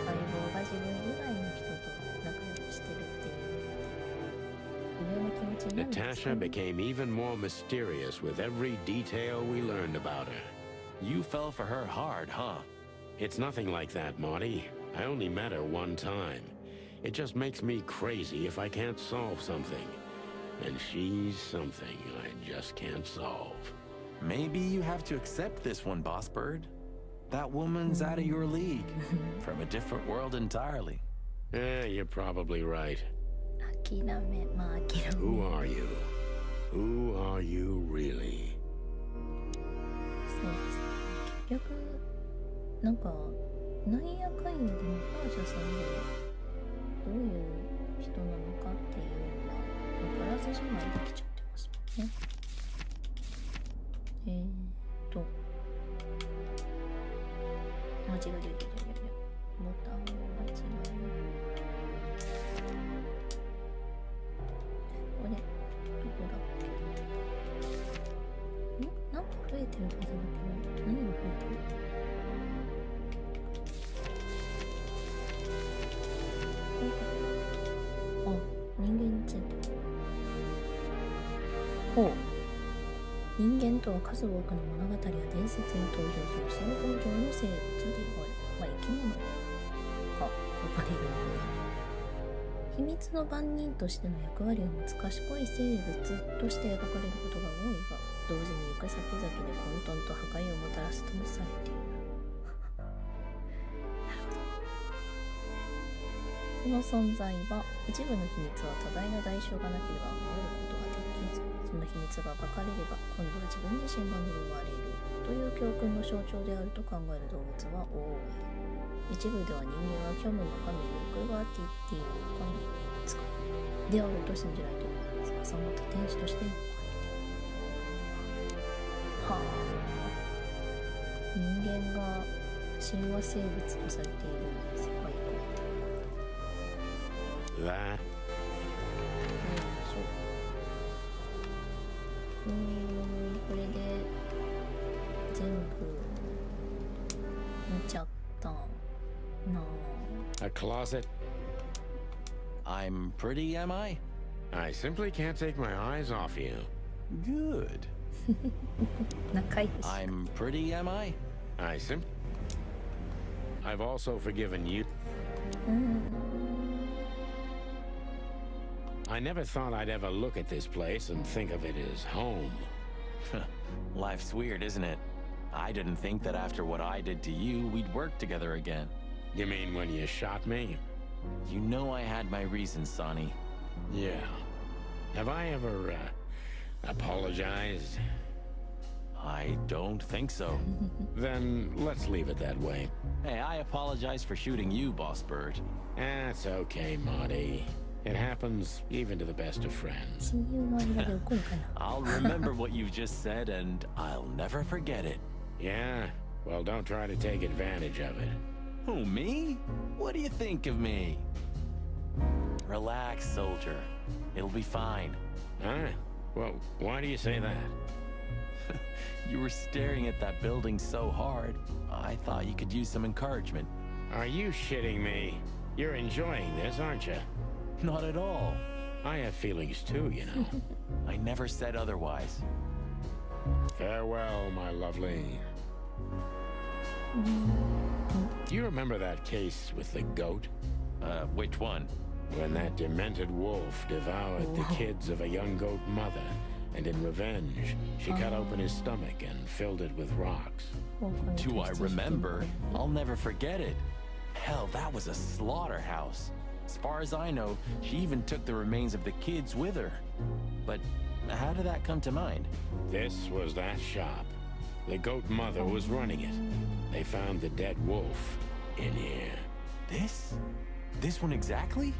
相棒が自分以外の人と仲良くしてるっていう上の気持ちになるんですか Natasha ね。 became even more mysterious with every detail we learned about her. You fell for her hard, huh? It's nothing like that, Marty. I only met her one time. It just makes me crazy if I can't solve something. And she's something I just can't solve. Maybe you have to accept this one, Boss Bird. That woman's out of your league. From a different world entirely. You're probably right. 諦め、まあ諦め。 Who are you? Who are you really? そうですね。結局、なんか、なんやかんやでもターシャさんがどういう人なのかっていうのは分からずじまいできちゃってますもんね。間違える。ボタンを間違える。あれどこだっけ？なんか増えてるはずだけど、何が増えてる？あ、人間について。ほう。人間とは数多くの物語や伝説に登場する想像上の生物である。まあ、生き物か、書かれるのかな。秘密の番人としての役割を持つ賢い生物として描かれることが多いが、同時に行く先々で混沌と破壊をもたらすともされている。その存在は一部の秘密は多大な代償がなければ守ることができず、その秘密が暴かれれば今度は自分自身が呪われるという教訓の象徴であると考える動物は多い。一部では人間は虚無の神ルクバティティの神使いであろうと信じられております。その他天使としてはあ、人間が神話生物とされている世界観。That? これで全部見ちゃったな。 A closet? I'm pretty, am I? I simply can't take my eyes off you. Good. 仲良し。 I'm pretty, am I? I've also forgiven you. I never thought I'd ever look at this place and think of it as home. Life's weird, isn't it? I didn't think that after what I did to you, we'd work together again. You mean when you shot me? You know I had my reasons, Sonny. Yeah. Have I ever, apologized? I don't think so. Then let's leave it that way. Hey, I apologize for shooting you, Boss Bird. That's okay, Marty. It happens even to the best of friends. 親友の間で起こるかな。 I'll remember what you just said, and I'll never forget it. Yeah? Well, don't try to take advantage of it. Who, me? What do you think of me? Relax, soldier. It'll be fine. Huh? Well, why do you say that? You were staring at that building so hard, I thought you could use some encouragement. Are you shitting me? You're enjoying this, aren't you? Not at all. I have feelings too, you know. I never said otherwise. Farewell, my lovely. Do you remember that case with the goat? Which one? When that demented wolf devoured the kids of a young goat mother, and in revenge, she cut open his stomach and filled it with rocks. Do I remember? I'll never forget it. Hell, that was a slaughterhouse. As far as I know, she even took the remains of the kids with her. But how did that come to mind? This was that shop. The goat mother was running it. They found the dead wolf in here. This? This one exactly?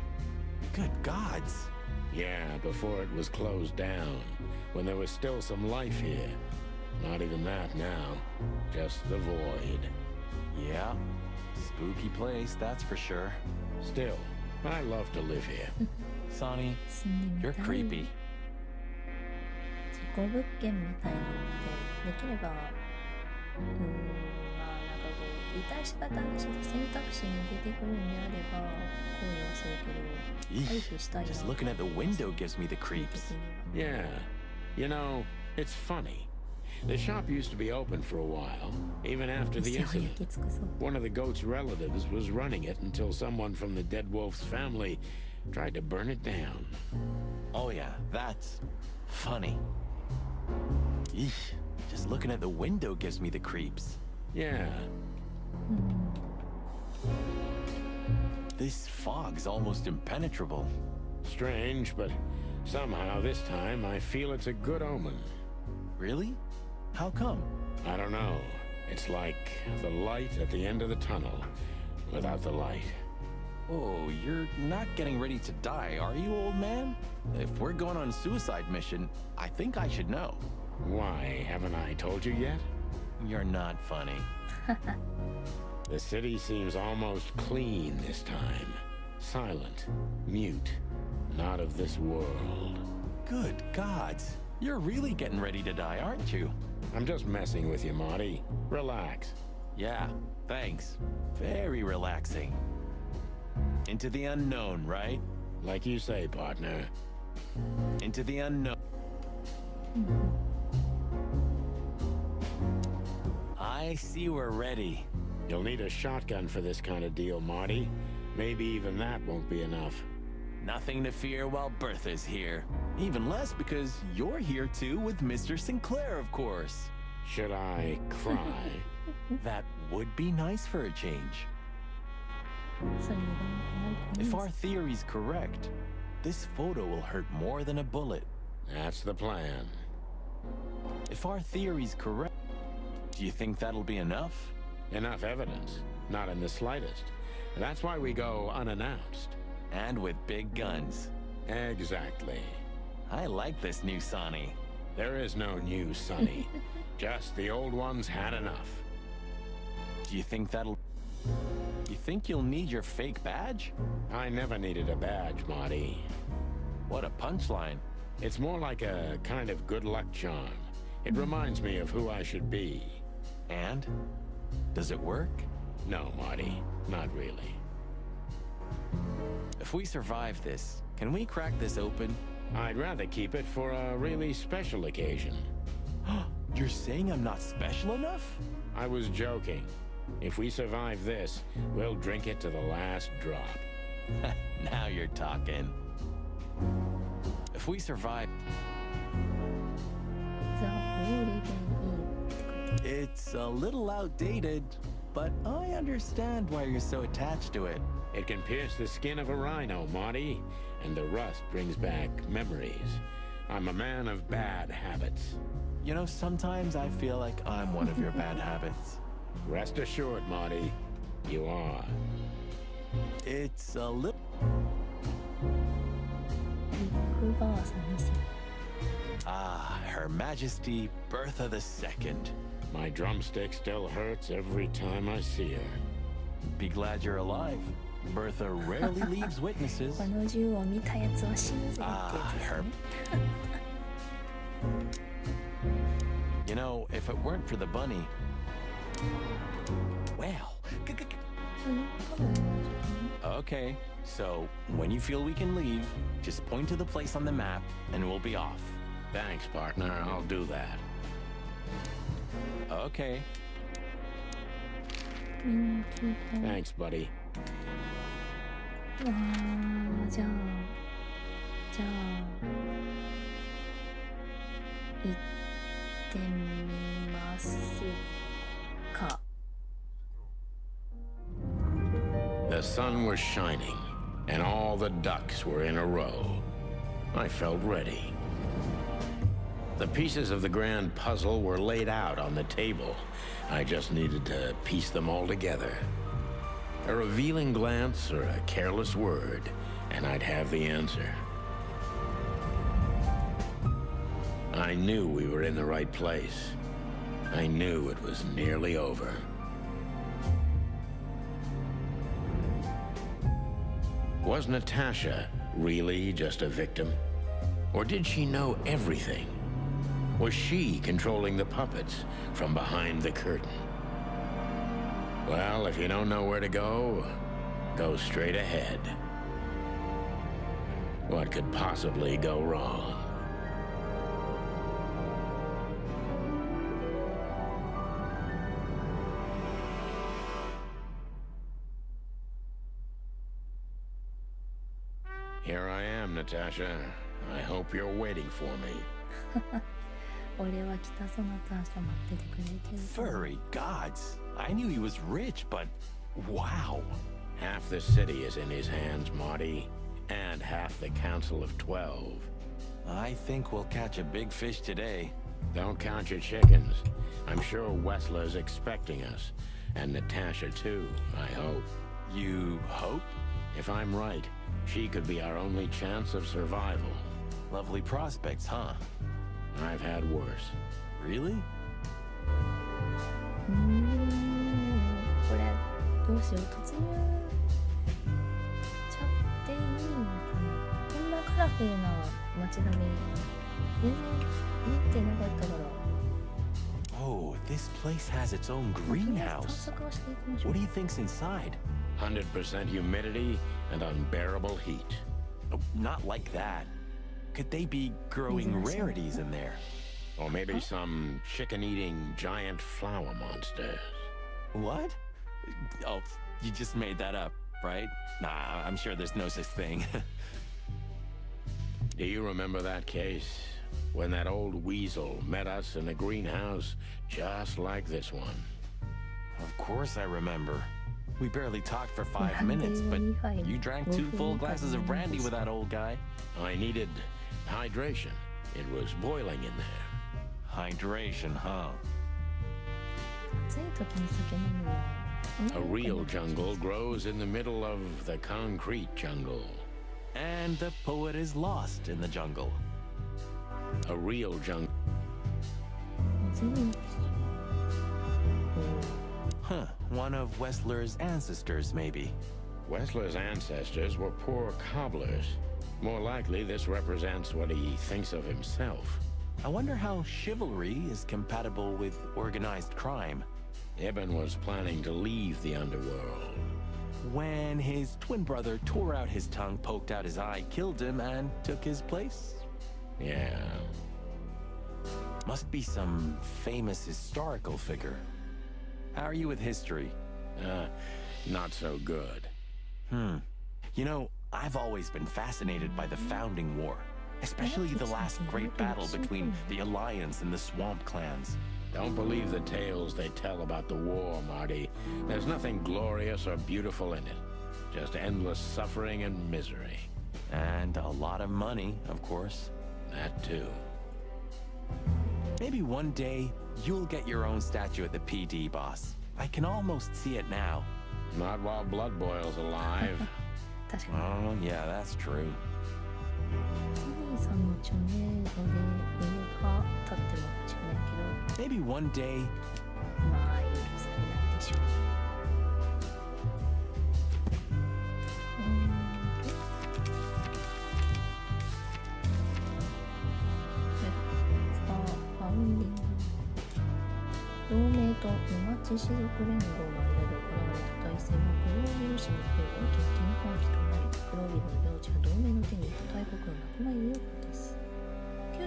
Good gods. Yeah, before it was closed down, when there was still some life here. Not even that now, just the void. Yeah, spooky place, that's for sure. Still, I love to live here. Sonny, 住んで you're みたい。 creepy. 事故物件みたいなのってできればまあなんかこう致し方なしで選択肢に出てくるんであれば考慮はするけど回 Eesh, 避したいな。 just looking at the window gives me the 的 creeps. には Yeah. You know, it's funny. The shop used to be open for a while, even after the 店を incident. 焼き尽くそう。 One of the goat's relatives was running it until someone from the dead wolf's family tried to burn it down. Oh yeah, that's funny. Eesh, just looking at the window gives me the creeps. Yeah. This fog's almost impenetrable. Strange, but somehow this time I feel it's a good omen. Really? How come? I don't know. It's like the light at the end of the tunnel without the light. Oh, you're not getting ready to die, are you, old man? If we're going on a suicide mission, I think I should know. Why, haven't I told you yet? You're not funny. The city seems almost clean this time. Silent, mute, not of this world. Good gods. You're really getting ready to die, aren't you? I'm just messing with you, Marty. Relax. Yeah, thanks. Very relaxing. Into the unknown, right? Like you say, partner. Into the unknown. I see we're ready. You'll need a shotgun for this kind of deal, Marty. Maybe even that won't be enough. Nothing to fear while Bertha's here. Even less because you're here too with Mr. Sinclair, of course. Should I cry? That would be nice for a change. それでどうなるか If な our theory's correct, this photo will hurt more than a bullet. That's the plan. If our theory's correct, do you think that'll be enough? Enough evidence. Not in the slightest. That's why we go unannounced. And with big guns. Exactly. I like this new Sonny. There is no new Sonny. Just the old ones had enough. Do you think that'll... You think you'll need your fake badge? I never needed a badge, Marty. What a punchline. It's more like a kind of good luck charm. It reminds me of who I should be. And? Does it work? No, Marty, not really. If we survive this, can we crack this open? I'd rather keep it for a really special occasion. You're saying I'm not special enough? I was joking. If we survive this, we'll drink it to the last drop. Now you're talking. If we survive... ザ・ゴールデンイーって書いて It's a little outdated, but I understand why you're so attached to it. It can pierce the skin of a rhino, Marty, and the rust brings back memories. I'm a man of bad habits. You know, sometimes I feel like I'm one of your bad habits. Rest assured, Marty, you are. It's a little... ビッグバーサ2世 Ah, Her Majesty Bertha II. My drumstick still hurts every time I see her. Be glad you're alive. Bertha rarely leaves witnesses. この銃を見たやつは死ぬぜってや Ah, つです her... ね You know, if it weren't for the bunny... Well... 多分同じか Okay, so when you feel we can leave, just point to the place on the map and we'll be off. Thanks, partner. I'll do that. Okay. なみんな聞いた Thanks, buddy. じゃあ行ってみますか The sun was shining, and all the ducks were in a row. I felt ready. The pieces of the grand puzzle were laid out on the table. I just needed to piece them all together. A revealing glance or a careless word, and I'd have the answer. I knew we were in the right place. I knew it was nearly over. Was Natasha really just a victim? Or did she know everything? Was she controlling the puppets from behind the curtain? Well, if you don't know where to go, go straight ahead. What could possibly go wrong? Here I am, Natasha. I hope you're waiting for me. 俺は来たぞナターシャ待っててくれてるぞ。 Furry gods. I knew he was rich, but wow. Half the city is in his hands, Marty, and half the Council of 12. I think we'll catch a big fish today. Don't count your chickens. I'm sure Wessler's expecting us, and Natasha too, I hope. You hope? If I'm right, she could be our only chance of survival. Lovely prospects, huh? I've had worse. Really? これどうしよう突入ちゃっていいのかな。こんなカラフルな街並み全然見てなかったから。 Oh, this place has its own greenhouse. What do you think's inside? 100% humidity and unbearable heat. Oh, not like that. Could they be growing rarities in there? Or maybe some chicken-eating giant flower monsters. What? Oh, you just made that up, right? Nah, I'm sure there's no such thing. Do you remember that case? When that old weasel met us in a greenhouse just like this one? Of course I remember. We barely talked for 5 minutes, but you drank 2 full glasses of brandy with that old guy. I needed hydration. It was boiling in there. Hydration, huh? 暑い時に酒飲むのは A real jungle grows in the middle of the concrete jungle. And the poet is lost in the jungle. A real jungle. 水に Huh, one of Wessler's ancestors, maybe. Wessler's ancestors were poor cobblers. More likely, this represents what he thinks of himself. I wonder how chivalry is compatible with organized crime. Ibn was planning to leave the underworld. When his twin brother tore out his tongue, poked out his eye, killed him, and took his place? Yeah. Must be some famous historical figure. How are you with history? Not so good. You know, I've always been fascinated by the Founding War, especially the last great battle between the Alliance and the Swamp clans. Don't believe the tales they tell about the war, Marty. There's nothing glorious or beautiful in it. Just endless suffering and misery. And a lot of money, of course. That too. Maybe one day, you'll get your own statue at the PD, boss. I can almost see it now. Not while Blood Boil's alive. 確かに Oh, yeah, that's true. お兄さんの著名度で映画立ってるのかもしれないけど Maybe one day, まあ許されないでしょう。さあ、ファウンディング。同盟と沼地士族連合の間で行われた大戦はクロービル市の兵が大きな転換期となり、クロービルの領地が同盟の手にいた大国の仲間有力です。942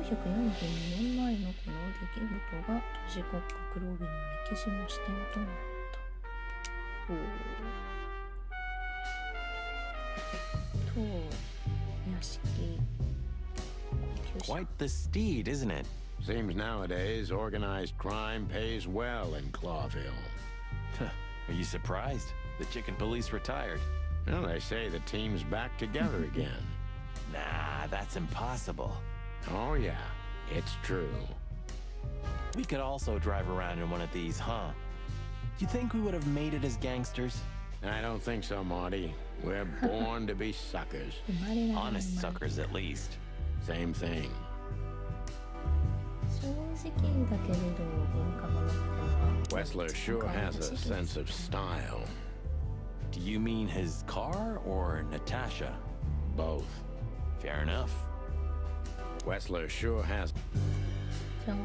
年前のこの出来事が都市国家クロービルの歴史の視点となった。屋敷、高級車。 quite the steed, isn't it? Seems nowadays organized crime pays well in Clawville. Are you surprised? The chicken police retired. Well, they say the team's back together again. Nah, that's impossible. Oh yeah, it's true. We could also drive around in one of these, huh? Do you think we would have made it as gangsters? I don't think so, Marty. We're born to be suckers. 生まれながら Honest suckers, at least. Same thing. 正直だけれど愚か者ってのは Wessler sure has a sense of style. Do you mean his car or Natasha? Both. Fair enough. Wessler sure has. じゃあ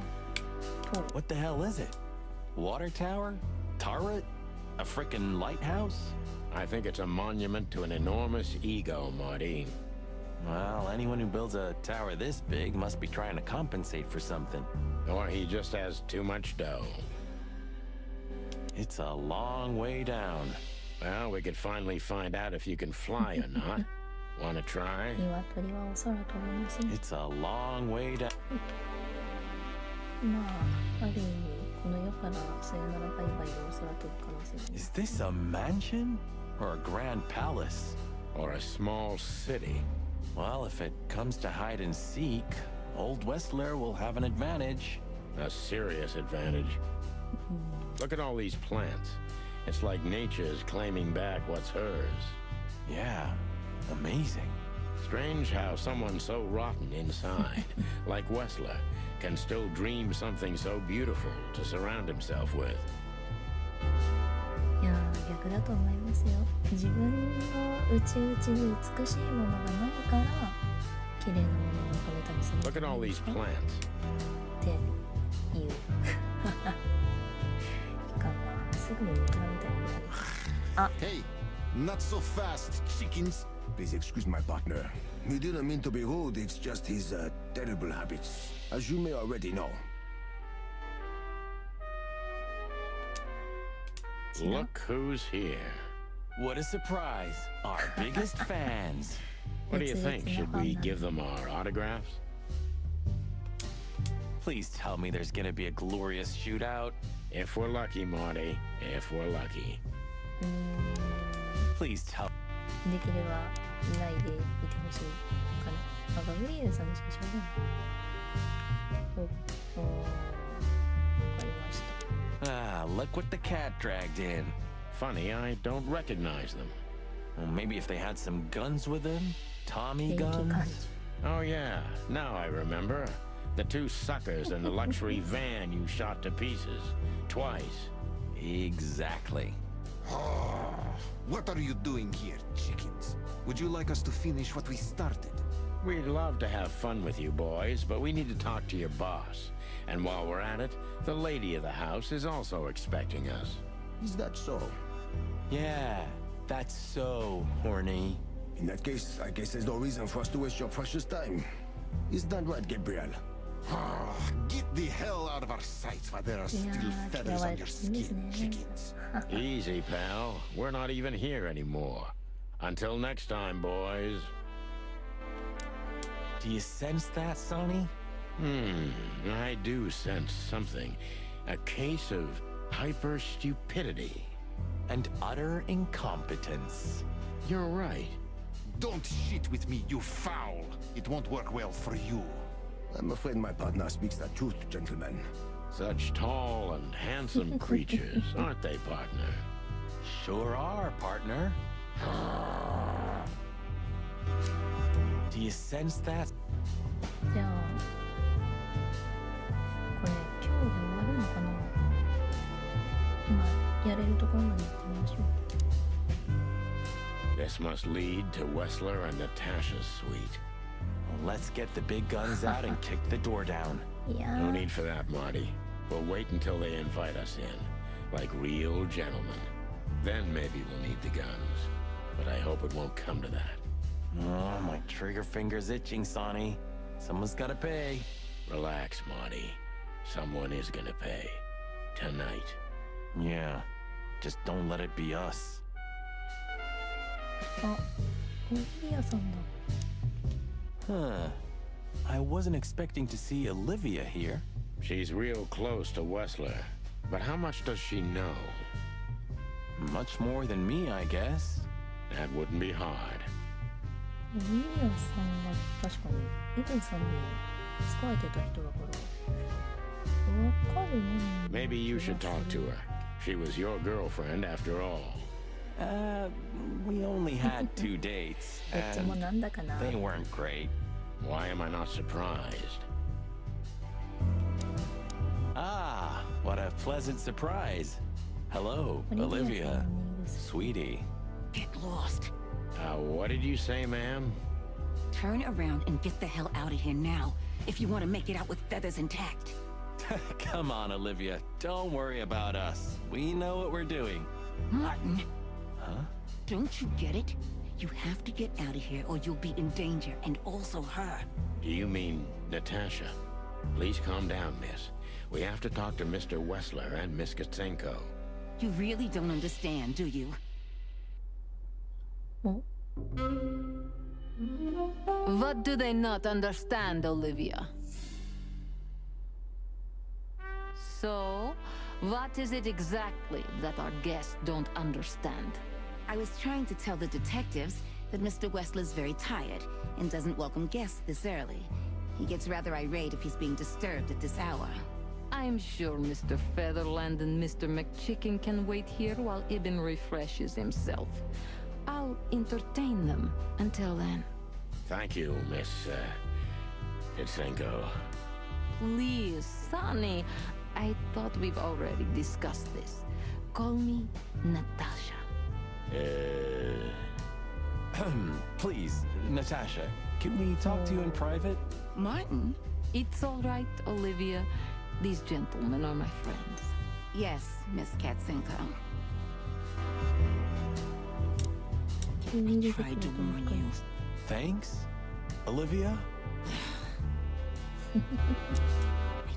と What the hell is it? Water tower? Turret? A frickin' lighthouse? I think it's a monument to an enormous ego, Marty. Well, anyone who builds a tower this big must be trying to compensate for something. Or he just has too much dough. It's a long way down. Well, we could finally find out if you can fly or not. Wanna try? 鶏はお空飛べません。 It's a long way down. まあ、ある意味、この世からさよならバイバイでお空飛ぶ可能性も。 Is this a mansion? Or a grand palace? Or a small city? Well, if it comes to hide and seek, old Westler will have an advantage. A serious advantage. Look at all these plants. It's like nature's claiming back what's hers. Yeah, amazing. Strange how someone so rotten inside, like Wessler, can still dream something so beautiful to surround himself with. いやー、逆だと思いますよ。自分の内々に美しいものがないから綺麗なものを食べたりするんじ Look ゃ at な all いで these すか plants. って言う。いかんわ、すぐに比べたいぐらい。あ、 Hey, not so fast, chickens. Please excuse my partner. We didn't mean to be rude, it's just his terrible habits, as you may already know. Look who's here. What a surprise. Our biggest fans. What do you think? Should we give them our autographs? Please tell me there's gonna be a glorious shootout. If we're lucky, Marty. If we're lucky. Please tell. できればいないでいてほしいかな。あ、ガブリエルさんの写真だね。わかりました。 Ah, look what the cat dragged in. Funny, I don't recognize them. Well, maybe if they had some guns with them? Tommy 元気感 guns? じ。 Oh, yeah. Now I remember. The two suckers in the luxury van you shot to pieces. Twice. Exactly. What are you doing here, chickens? Would you like us to finish what we started? We'd love to have fun with you boys, but we need to talk to your boss. And while we're at it, the lady of the house is also expecting us. Is that so? Yeah, that's so horny. In that case, I guess there's no reason for us to waste your precious time. Is that right, Gabriel? Get the hell out of our sights while there are still Yeah, feathers on yeah, your it's skin, amazing. chickens. Easy, pal. We're not even here anymore. Until next time, boys. Do you sense that, Sonny? I do sense something. A case of hyper-stupidity. And utter incompetence. You're right. Don't shit with me, you foul. It won't work well for you. I'm afraid my partner speaks the truth, gentlemen. Such tall and handsome creatures, aren't they, partner? Sure are, partner. Do you sense that? じゃあ、これ今日で終わるのかな。今やれるところまで行ってみましょう。 This must lead to Wessler and Natasha's suite. Well, let's get the big guns out and kick the door down. いや No ー、 need for that, Marty. We'll wait until they invite us in, like real gentlemen. Then maybe we'll need the guns. But I hope it won't come to that. Oh, my trigger finger's itching, Sonny. Someone's gotta pay. Relax, Marty. Someone is gonna pay. Tonight. Yeah, just don't let it be us. あ、オリビアさんだ。 Huh. I wasn't expecting to see Olivia here. She's real close to Wessler. But how much does she know? Much more than me, I guess. That wouldn't be hard. オリビアさんは確かにイブンさんに仕えてた人だからわかるもん。 Maybe you should talk to her. She was your girlfriend after all. We only had 2 dates, どっちも and なんだかな。 they weren't great. Why am I not surprised? Ah, what a pleasant surprise. Hello, オリビアさん Olivia. のネイルス Sweetie. lost. What did you say, ma'am? Turn around and get the hell out of here now, if you want to make it out with feathers intact. Come on, Olivia. Don't worry about us. We know what we're doing. Martin. Huh? Don't you get it? You have to get out of here or you'll be in danger, and also her. Do you mean Natasha? Please calm down, miss. We have to talk to Mr. Wessler and Miss Katsenko. You really don't understand, do you? Oh. What do they not understand, Olivia? So, what is it exactly that our guests don't understand? I was trying to tell the detectives that Mr. Wessler's very tired and doesn't welcome guests this early. He gets rather irate if he's being disturbed at this hour. I'm sure Mr. Featherland and Mr. McChicken can wait here while Ibn refreshes himself. I'll entertain them until then. Thank you, Miss, Katsenko. Please, Sonny. I thought we've already discussed this. Call me Natasha. Please, Natasha, can we talk to you in private? Martin? It's all right, Olivia. These gentlemen are my friends. Yes, Miss Katsenko. I tried to warn you. Thanks, Olivia? I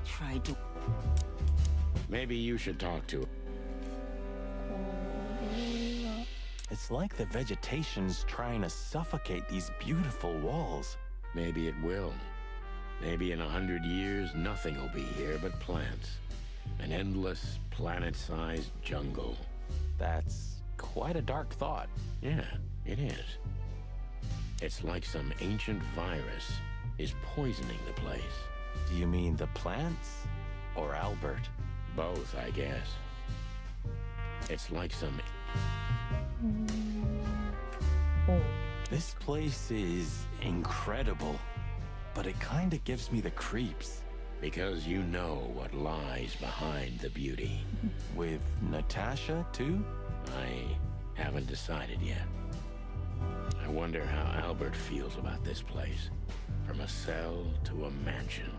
tried to... Maybe you should talk to her. It's like the vegetation's trying to suffocate these beautiful walls. Maybe it will. Maybe in 100 years, nothing will be here but plants. An endless, planet-sized jungle. That's quite a dark thought. Yeah, it is. It's like some ancient virus is poisoning the place. Do you mean the plants or Albert? Both, I guess. It's like some... Oh. This place is incredible, but it kind of gives me the creeps. Because you know what lies behind the beauty. With Natasha, too? I haven't decided yet. I wonder how Albert feels about this place. From a cell to a mansion.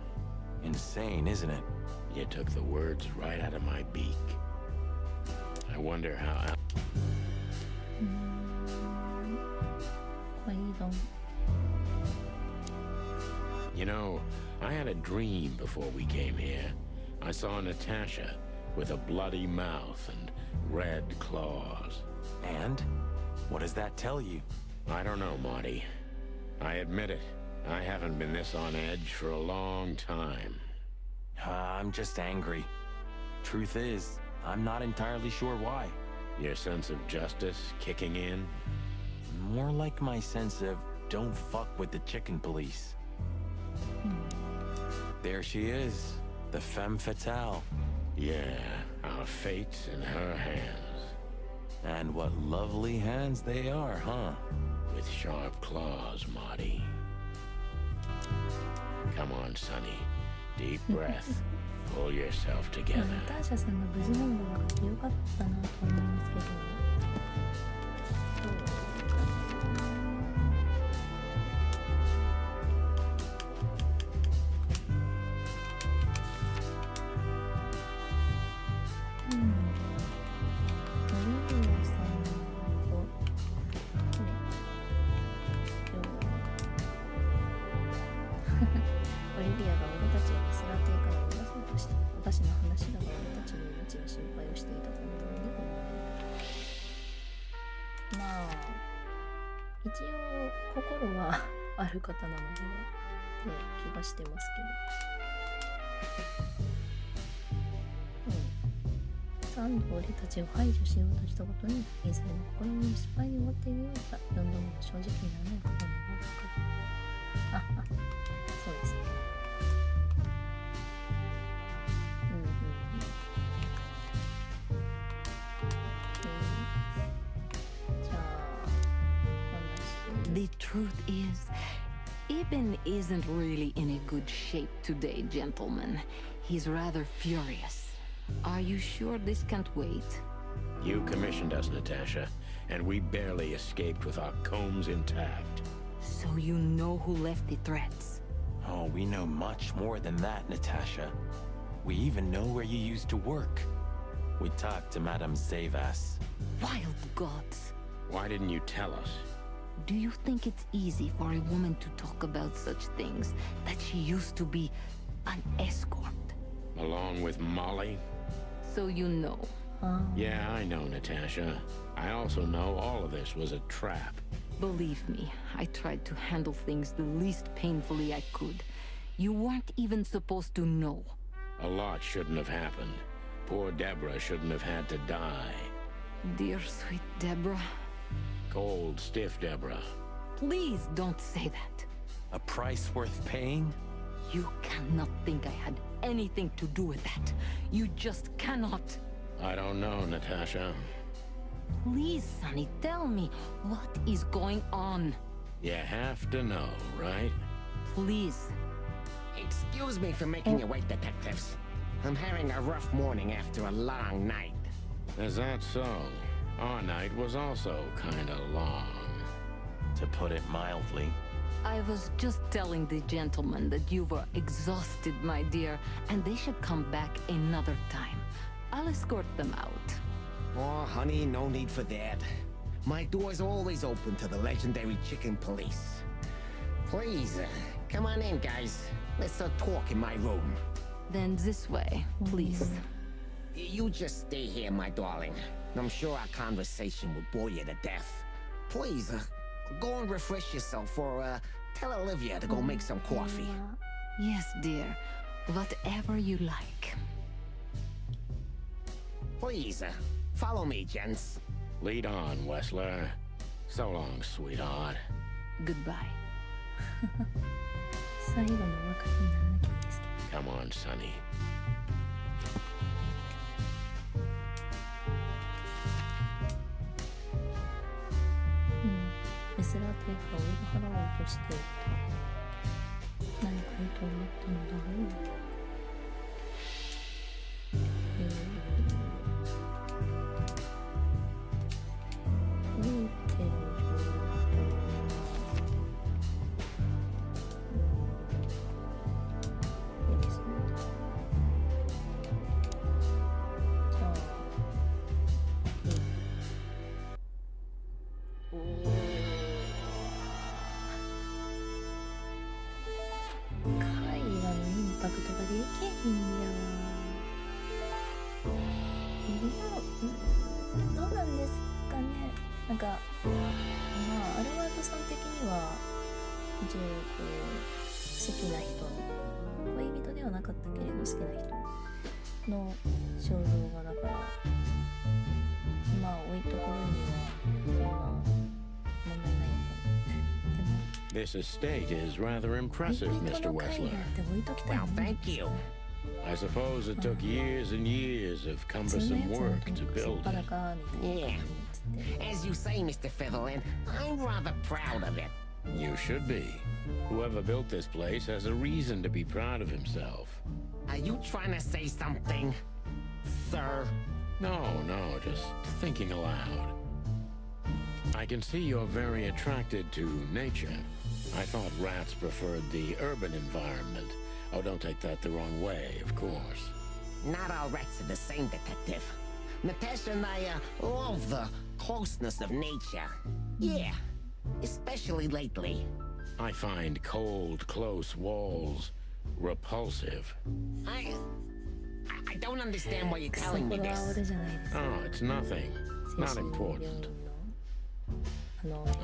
Insane, isn't it? You took the words right out of my beak. I wonder how... You know, I had a dream before we came here. I saw Natasha with a bloody mouth and red claws. And? What does that tell you? I don't know, Marty. I admit it. I haven't been this on edge for a long time. I'm just angry. Truth is, I'm not entirely sure why. Your sense of justice kicking in? More like my sense of don't fuck with the chicken police. There she is, the femme fatale. Yeah, our fate's in her hands. And what lovely hands they are, huh? With sharp claws, Marty. Come on, Sonny. Deep breath. Pull yourself together. ナターシャさんが無事なのが良かったなと思いますけど。一応心はある方なのではって気がしてますけど、3度俺たちを排除しようとしたことにいずれの試みの失敗に終わっているようだ。4度目の正直にならないことになるか。そうですね。The truth is, Ibn isn't really in a good shape today, gentlemen. He's rather furious. Are you sure this can't wait? You commissioned us, Natasha. and we barely escaped with our combs intact. So you know who left the threats? Oh, we know much more than that, Natasha. We even know where you used to work. We talked to Madame Zavas. Wild gods. Why didn't you tell us? Do you think it's easy for a woman to talk about such things, that she used to be an escort? Along with Molly? So you know. Yeah, I know, Natasha. I also know all of this was a trap. Believe me, I tried to handle things the least painfully I could. You weren't even supposed to know. A lot shouldn't have happened. Poor Deborah shouldn't have had to die. Dear sweet Deborah. Cold, stiff Deborah. Please don't say that. A price worth paying? You cannot think I had anything to do with that. You just cannot. I don't know, Natasha. Please, Sonny, tell me, what is going on? You have to know, right? Please. Excuse me for making you wait, detectives. I'm having a rough morning after a long night. Is that so? Our night was also kinda long. To put it mildly. I was just telling the gentlemen that you were exhausted, my dear, and they should come back another time. I'll escort them out. Oh, honey, no need for that. My door's always open to the legendary chicken police. Please, come on in, guys. Let's talk in my room. Then this way, please. You just stay here, my darling. I'm sure our conversation will bore you to death. Please, go and refresh yourself, or tell Olivia to go make some coffee. Yes, dear. Whatever you like. Please, follow me, gents. Lead on, Wessler. So long, sweetheart. Goodbye. 最後のお別れにならなきゃいいですけど。 Come on, Sonny. ウェスラー帝下を追い払おうとしていた。何か意図を持ったのだろう。見えてるこれですね。じゃあ絵画のインパクトができへんやわ。どうなんですかね。なんかまあアルバートさん的には一応こう好きな人の恋人ではなかったけれど好きな人の肖像画だからまあ置いとく分にはそんな問題ないのかな。 This estate is rather impressive, Mr. Wessler. Well, thank you. I suppose it took years and years of cumbersome work to build it. Yeah. As you say, Mr. Featherland, I'm rather proud of it. You should be. Whoever built this place has a reason to be proud of himself. Are you trying to say something, sir? No, just thinking aloud. I can see you're very attracted to nature. I thought rats preferred the urban environment. Oh, don't take that the wrong way, of course. Not all rats are the same, detective. Natasha and I love the closeness of nature. Yeah, especially lately. I find cold, close walls repulsive. I don't understand why you're telling me this. Oh, it's nothing. Not important.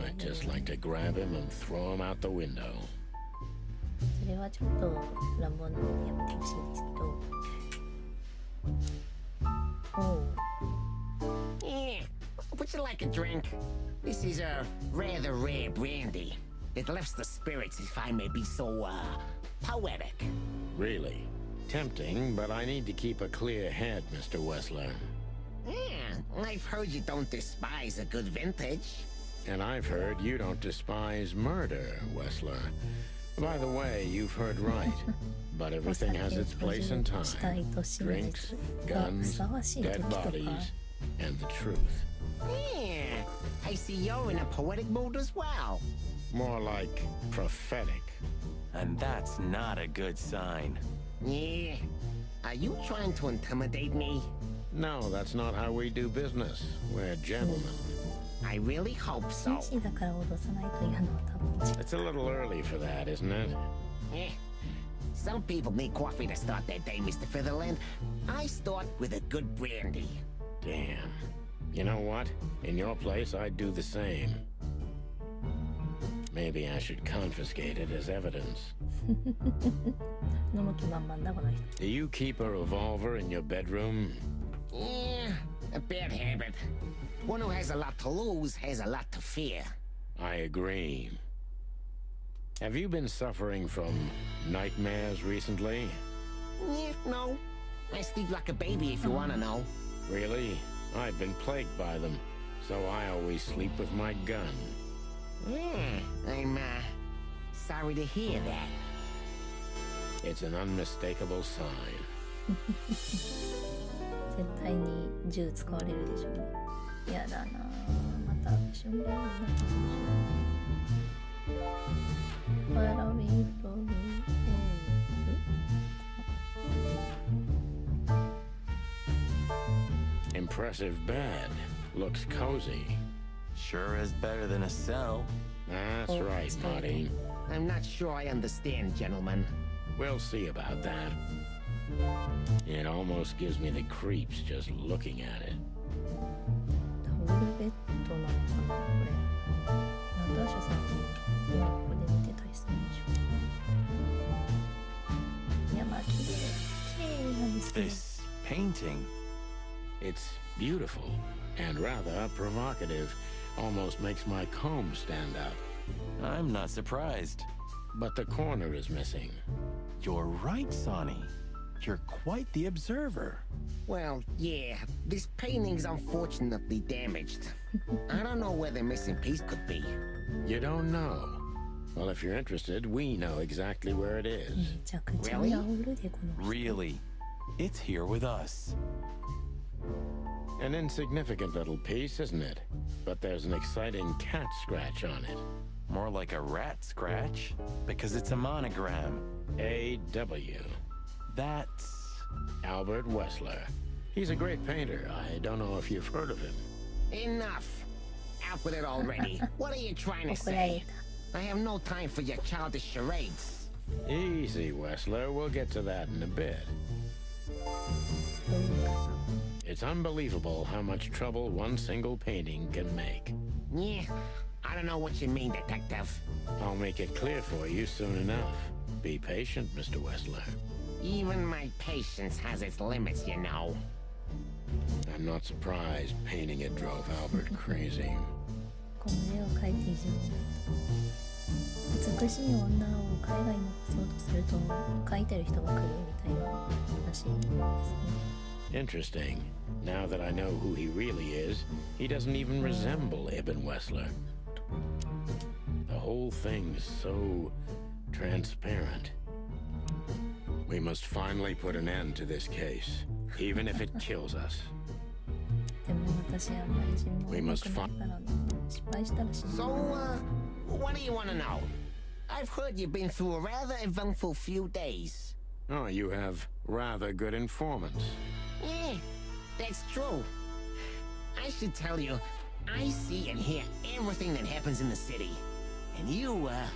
I'd just like to grab him and throw him out the window. それはちょっと乱暴なのでやめてほしいですけど。おう。 Yeah, would you like a drink? This is a rather rare brandy. It lifts the spirits, if I may be so, poetic. Really? Tempting, but I need to keep a clear head, Mr. Wessler. Yeah, I've heard you don't despise a good vintage. And I've heard you don't despise murder, Wessler. By the way, you've heard right. But everything has its place and time. Drinks, guns, dead bodies. and the truth. Yeah, I see you're in a poetic mood as well. More like prophetic. And that's not a good sign. Yeah. Are you trying to intimidate me? No, that's not how we do business. We're gentlemen. I really hope so. 紳士だから脅さないというのは多分違う。 It's a little early for that, isn't it? Eh. Some people need coffee to start their day, Mr. Featherland. I start with a good brandy. Damn. You know what? In your place, I'd do the same. Maybe I should confiscate it as evidence. 飲む気満々だこの人。 Do you keep a revolver in your bedroom? Yeah, a bad habit. One who has a lot to lose has a lot to fear. I agree. Have you been suffering from nightmares recently? Yeah, no. I sleep like a baby if you want to know. Really? I've been plagued by them, so I always sleep with my gun. I'm sorry to hear that. It's an unmistakable sign. 絶対に銃使われるでしょうね。やだなぁ。またシュンベルになってるでしょ。パラウィーロー Impressive bed. Looks cozy. Sure is better than a cell. That's Oh, right, it's good. Marty. I'm not sure I understand, gentlemen. We'll see about that. It almost gives me the creeps just looking at it. ダブルベッドなのかなこれ。ナターシャさんもここで寝てたりするんでしょう。いやまあ綺麗なんですけど。 This painting. It's beautiful and rather provocative. Almost makes my comb stand up. I'm not surprised. But the corner is missing. You're right, Sonny. You're quite the observer. Well, yeah, this painting's unfortunately damaged. I don't know where the missing piece could be. You don't know? Well, if you're interested, we know exactly where it is. めちゃくちゃ煽るでこの人。 Really? It's here with us. An insignificant little piece, isn't it? But there's an exciting cat scratch on it. More like a rat scratch, because it's a monogram. A.W. That's... Albert Wessler. He's a great painter. I don't know if you've heard of him. Enough. Out with it already. What are you trying to 怒られ say? た。 I have no time for your childish charades. Easy, Wessler. We'll get to that in a bit. どういうかな。 It's unbelievable how much trouble one single painting can make. Yeah, I don't know what you mean, Detective. I'll make it clear for you soon enough. Be patient, Mr. Wessler. Even my patience has its limits, you know. I'm not surprised painting it drove Albert crazy. この絵を描いて以上に美しい女を海外に残そうとすると描いてる人が来るみたいな話ですね。 Interesting. Now that I know who he really is, he doesn't even resemble Ibn Wessler. The whole thing's so transparent. We must finally put an end to this case, even if it kills us. でも私あんまり自分も良くないからな。失敗したら死ぬ。 So, what do you want to know? I've heard you've been through a rather eventful few days. Oh, you have rather good informants. Yeah, that's true. I should tell you, I see and hear everything that happens in the city. And you are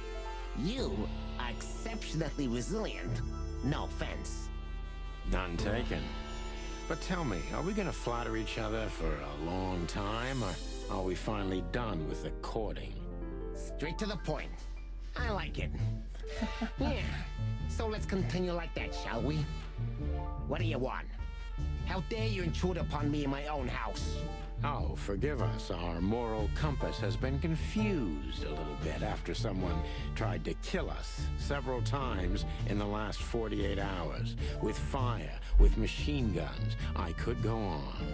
exceptionally resilient. No offense. None taken. But tell me, are we gonna flatter each other for a long time, or are we finally done with the courting? Straight to the point. I like it. Yeah, so let's continue like that, shall we? What do you want? How dare you intrude upon me in my own house? Oh, forgive us. Our moral compass has been confused a little bit after someone tried to kill us several times in the last 48 hours. With fire, with machine guns. I could go on.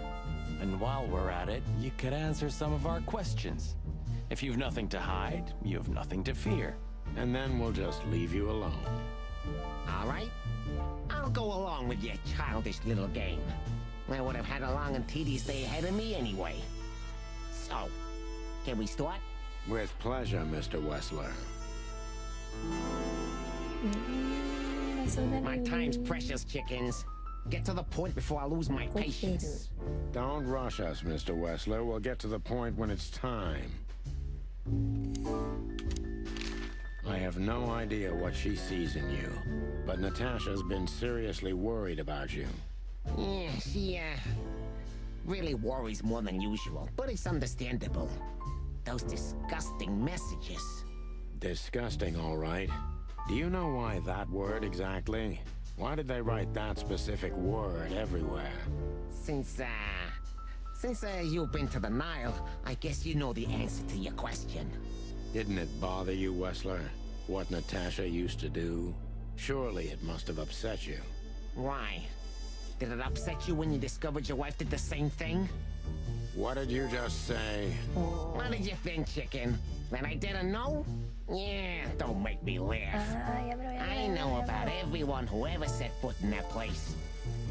And while we're at it, you could answer some of our questions. If you've nothing to hide, you have nothing to fear. And then we'll just leave you alone. All right. I'll go along with your childish little game. I would have had a long and tedious day ahead of me anyway. So, can we start? With pleasure, Mr. Wessler. My time's precious, chickens. Get to the point before I lose my patience. Don't rush us, Mr. Wessler. We'll get to the point when it's time. I have no idea what she sees in you, but Natasha's been seriously worried about you. Yeah, she, really worries more than usual, but it's understandable. Those disgusting messages. Disgusting, all right. Do you know why that word exactly? Why did they write that specific word everywhere? Since you've been to the Nile, I guess you know the answer to your question. Didn't it bother you, Wessler? What Natasha used to do? Surely it must have upset you. Why? Did it upset you when you discovered your wife did the same thing? What did you just say? What did you think, chicken? That I didn't know? Yeah, don't make me laugh. I know about everyone who ever set foot in that place.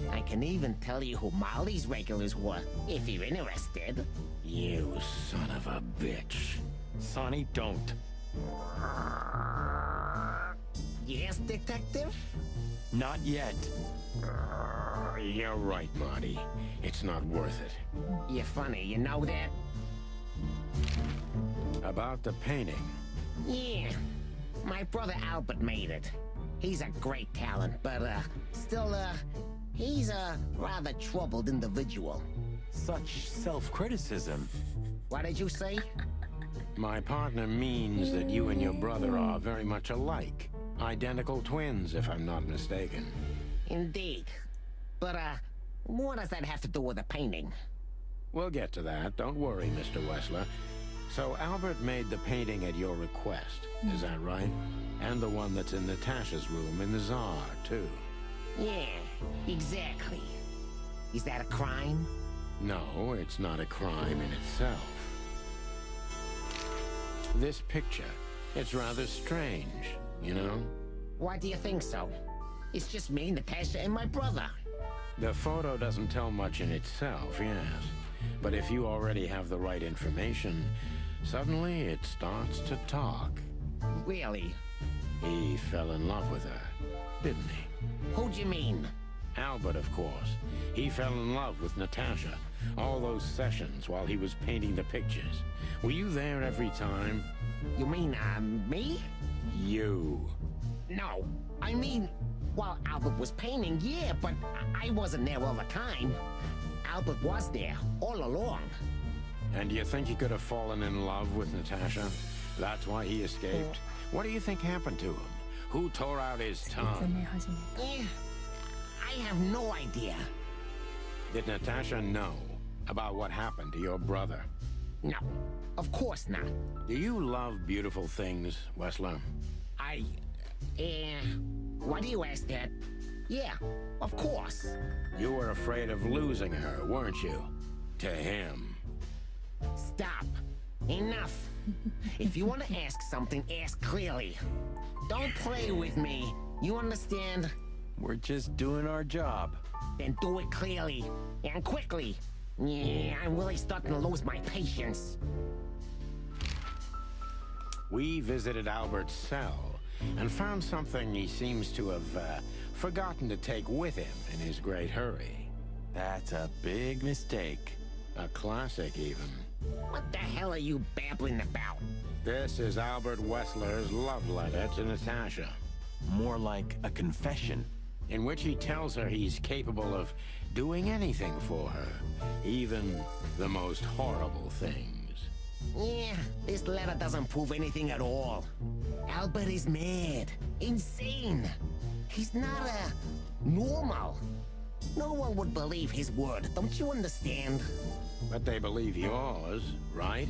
I can even tell you who Molly's regulars were, if you're interested. You son of a bitch. Sonny, don't. Yes, detective? Not yet. You're right, Marty. It's not worth it. You're funny, you know that? About the painting. Yeah. My brother Albert made it. He's a great talent, but, still, he's a rather troubled individual. Such self-criticism. What did you say? My partner means that you and your brother are very much alike. Identical twins, if I'm not mistaken. Indeed. But, what does that have to do with the painting? We'll get to that. Don't worry, Mr. Wessler. So Albert made the painting at your request, is that right? And the one that's in Natasha's room in the Tsar, too. Yeah, exactly. Is that a crime? No, it's not a crime in itself. This picture, it's rather strange, you know? Why do you think so? It's just me, Natasha, and my brother. The photo doesn't tell much in itself, yes. But if you already have the right information, suddenly it starts to talk. Really? He fell in love with her, didn't he? Who do you mean? Albert, of course. He fell in love with Natasha. All those sessions while he was painting the pictures. Were you there every time? You mean, me? You. No, I mean, while Albert was painting, yeah, but I wasn't there all the time. Albert was there, all along. And do you think he could have fallen in love with Natasha? That's why he escaped? What do you think happened to him? Who tore out his tongue? I have no idea. Did Natasha know about what happened to your brother? No, of course not. Do you love beautiful things, Wessler? Why do you ask that? Yeah, of course. You were afraid of losing her, weren't you? To him. Stop. Enough. If you want to ask something, ask clearly. Don't play with me. You understand? We're just doing our job. Then do it clearly. And quickly. Yeah, I'm really starting to lose my patience. We visited Albert's cell and found something he seems to have forgotten to take with him in his great hurry. That's a big mistake. A classic, even. What the hell are you babbling about? This is Albert Wessler's love letter to Natasha. More like a confession. In which he tells her he's capable of doing anything for her, even the most horrible things. Yeah, this letter doesn't prove anything at all. Albert is mad, insane. He's not normal. No one would believe his word, don't you understand? But they believe yours, right?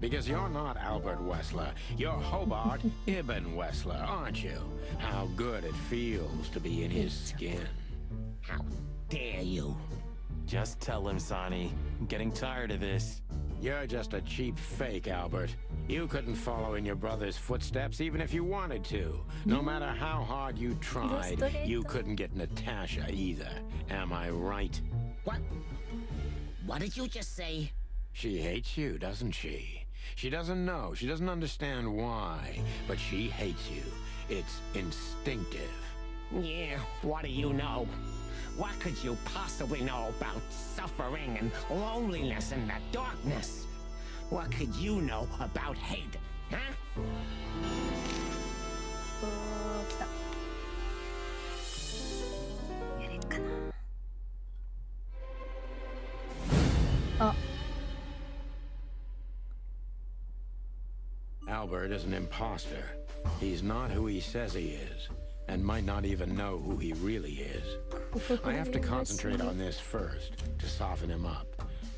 Because you're not Albert Wessler. You're Hobart Ibn Wessler, aren't you? How good it feels to be in his skin. How dare you? Just tell him, Sonny. I'm getting tired of this. You're just a cheap fake, Albert. You couldn't follow in your brother's footsteps even if you wanted to. No matter how hard you tried, you couldn't get Natasha either. Am I right? What did you just say? She hates you, doesn't she? She doesn't know. She doesn't understand why. But she hates you. It's instinctive. Yeah, what do you know? What could you possibly know about suffering and loneliness and the darkness? What could you know about hate, huh? おー、来た。やれるかな。あ。Albert is an imposter. He's not who he says he is, and might not even know who he really is. I have to concentrate on this first, to soften him up,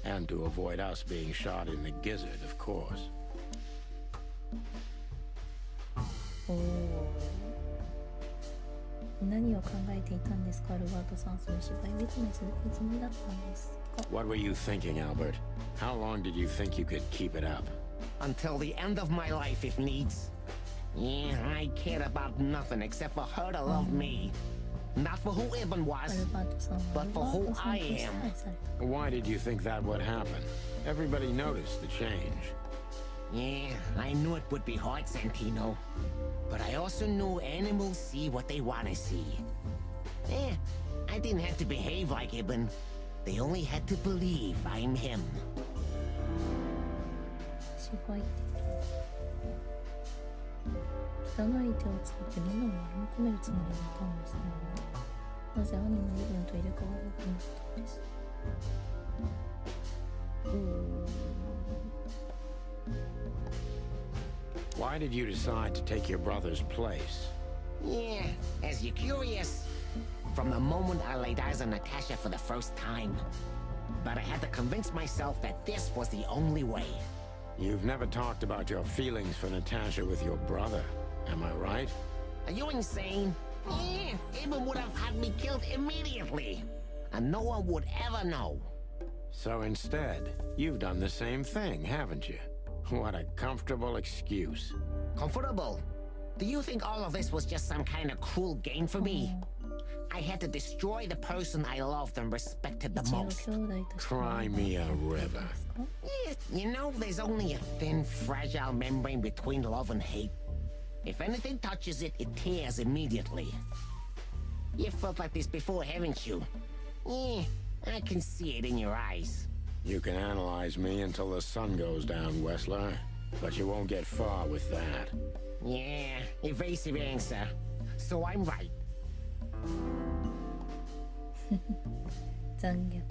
and to avoid us being shot in the gizzard, of course. おー。何を考えていたんですか、アルバートさん。その芝居をいつも続けるつもりだったんですか。 What were you thinking, Albert? How long did you think you could keep it up? Until the end of my life, if needs. Yeah, I cared about nothing except for her to love me. Not for who Ibn was, but for who I am. Why did you think that would happen? Everybody noticed the change. Yeah, I knew it would be hard, Santino. But I also knew animals see what they want to see. Eh, I didn't have to behave like Ibn. They only had to believe I'm him. 芝居的。汚い手を使ってみんなを丸め込めるつもりだったんですよね。なぜ兄の身分と入れ替わろうと思ったんです。Why did you decide to take your brother's place? Yeah, as you're curious, from the moment I laid eyes on Natasha for the first time. But I had to convince myself that this was the only way. You've never talked about your feelings for Natasha with your brother, am I right? Are you insane? Yeah, Ibn would have had me killed immediately. And no one would ever know. So instead, you've done the same thing, haven't you? What a comfortable excuse. Comfortable? Do you think all of this was just some kind of cruel game for me? I had to destroy the person I loved and respected the most. Cry me a river. Yeah, you know, there's only a thin, fragile membrane between love and hate. If anything touches it, it tears immediately. You felt like this before, haven't you? Yeah, I can see it in your eyes. You can analyze me until the sun goes down, Wessler. But you won't get far with that. Yeah, evasive answer. So I'm right. 残虐。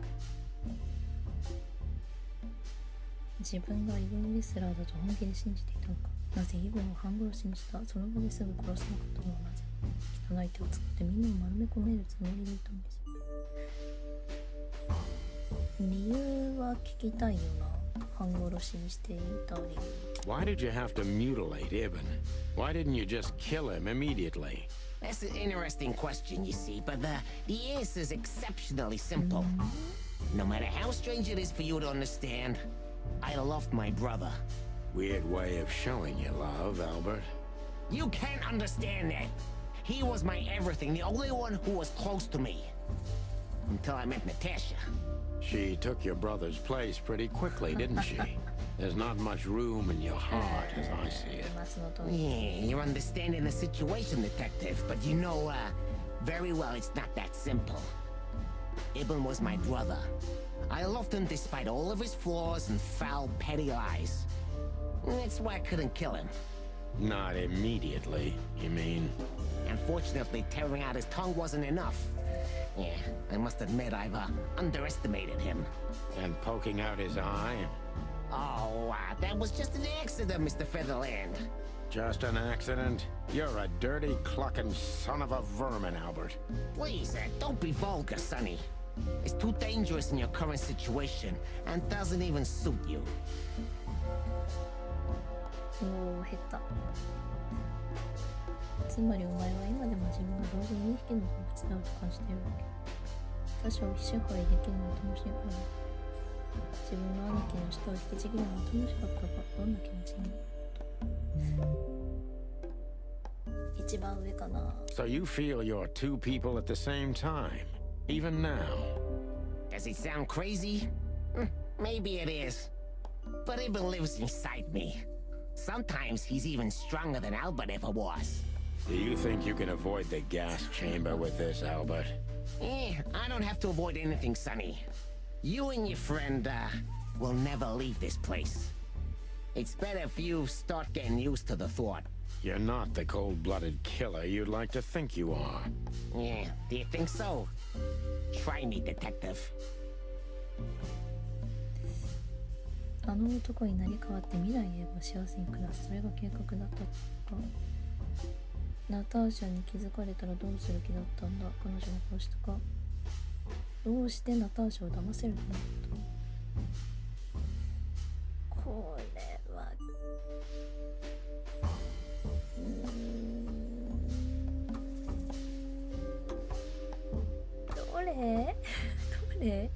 自分がイブン・ウェスラーだと本気で信じていたのか。なぜイブンを半殺しにした。その場ですぐ殺さなかったのはなぜ。汚い手を使ってみんなを丸め込めるつもりでいたんです。理由は聞きたいよな。半殺しにしていた理由。Why did you have to mutilate Ibn? Why didn't you just kill him immediately? That's an interesting question, you see, but the answer is exceptionally simple. No matter how strange it is for you to understand, I loved my brother. Weird way of showing your love, Albert. You can't understand that. He was my everything, the only one who was close to me. Until I met Natasha. She took your brother's place pretty quickly, didn't she? There's not much room in your heart, as I see it. Yeah, you're understanding the situation, Detective, but you know, very well it's not that simple. Ibn was my brother. I loved him despite all of his flaws and foul, petty lies. That's why I couldn't kill him. Not immediately, you mean? Unfortunately, tearing out his tongue wasn't enough. Yeah, I must admit I've underestimated him. And poking out his eye? Oh, that was just an accident, Mr. Featherland. Just an accident? You're a dirty, clucking son of a vermin, Albert. Please, don't be vulgar, Sonny. It's too dangerous in your current situation, and doesn't even suit you. おお、減った。つまりお前は今でも自分が同時に2匹の動物であると感じているわけ。他者を支配できるのは楽しいから。自分の兄貴の舌を引きちぎるのは楽しかったか。どんな気持ちに。一番上かな。So you feel you're two people at the same time, even now? Does it sound crazy? Maybe it is. But Ibn lives inside me. Sometimes he's even stronger than Albert ever was. Do you think you can avoid the gas chamber with this, Albert? I don't have to avoid anything, Sonny. You and your friend, will never leave this place. It's better if you start getting used to the thought. You're not the cold-blooded killer you'd like to think you are. Yeah, do you think so? Try me, detective. あの男になり変わって未来へを幸せに暮らす。それが計画だったか。ナターシャに気づかれたらどうする気だったんだ。彼女がこうしたか。どうしてナターシャを騙せるのだと。これはどれどれ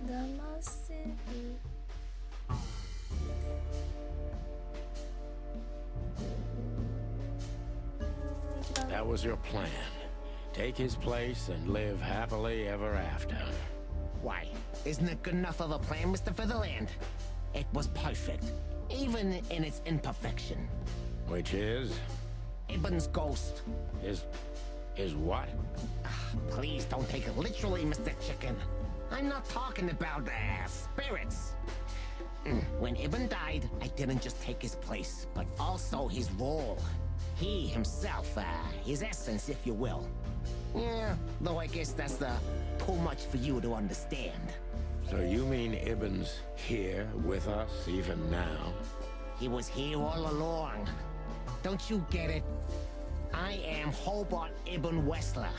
騙せるThat was your plan. Take his place and live happily ever after. Why? Isn't it good enough of a plan, Mr. Featherland? It was perfect, even in its imperfection. Which is? Ibn's ghost. Is what? Please don't take it literally, Mr. Chicken. I'm not talking about, spirits. When Ibn died, I didn't just take his place, but also his role. He himself, his essence, if you will. Yeah, though I guess that's too much for you to understand. So you mean Ibn's here with us even now? He was here all along. Don't you get it? I am Hobart Ibn Wessler.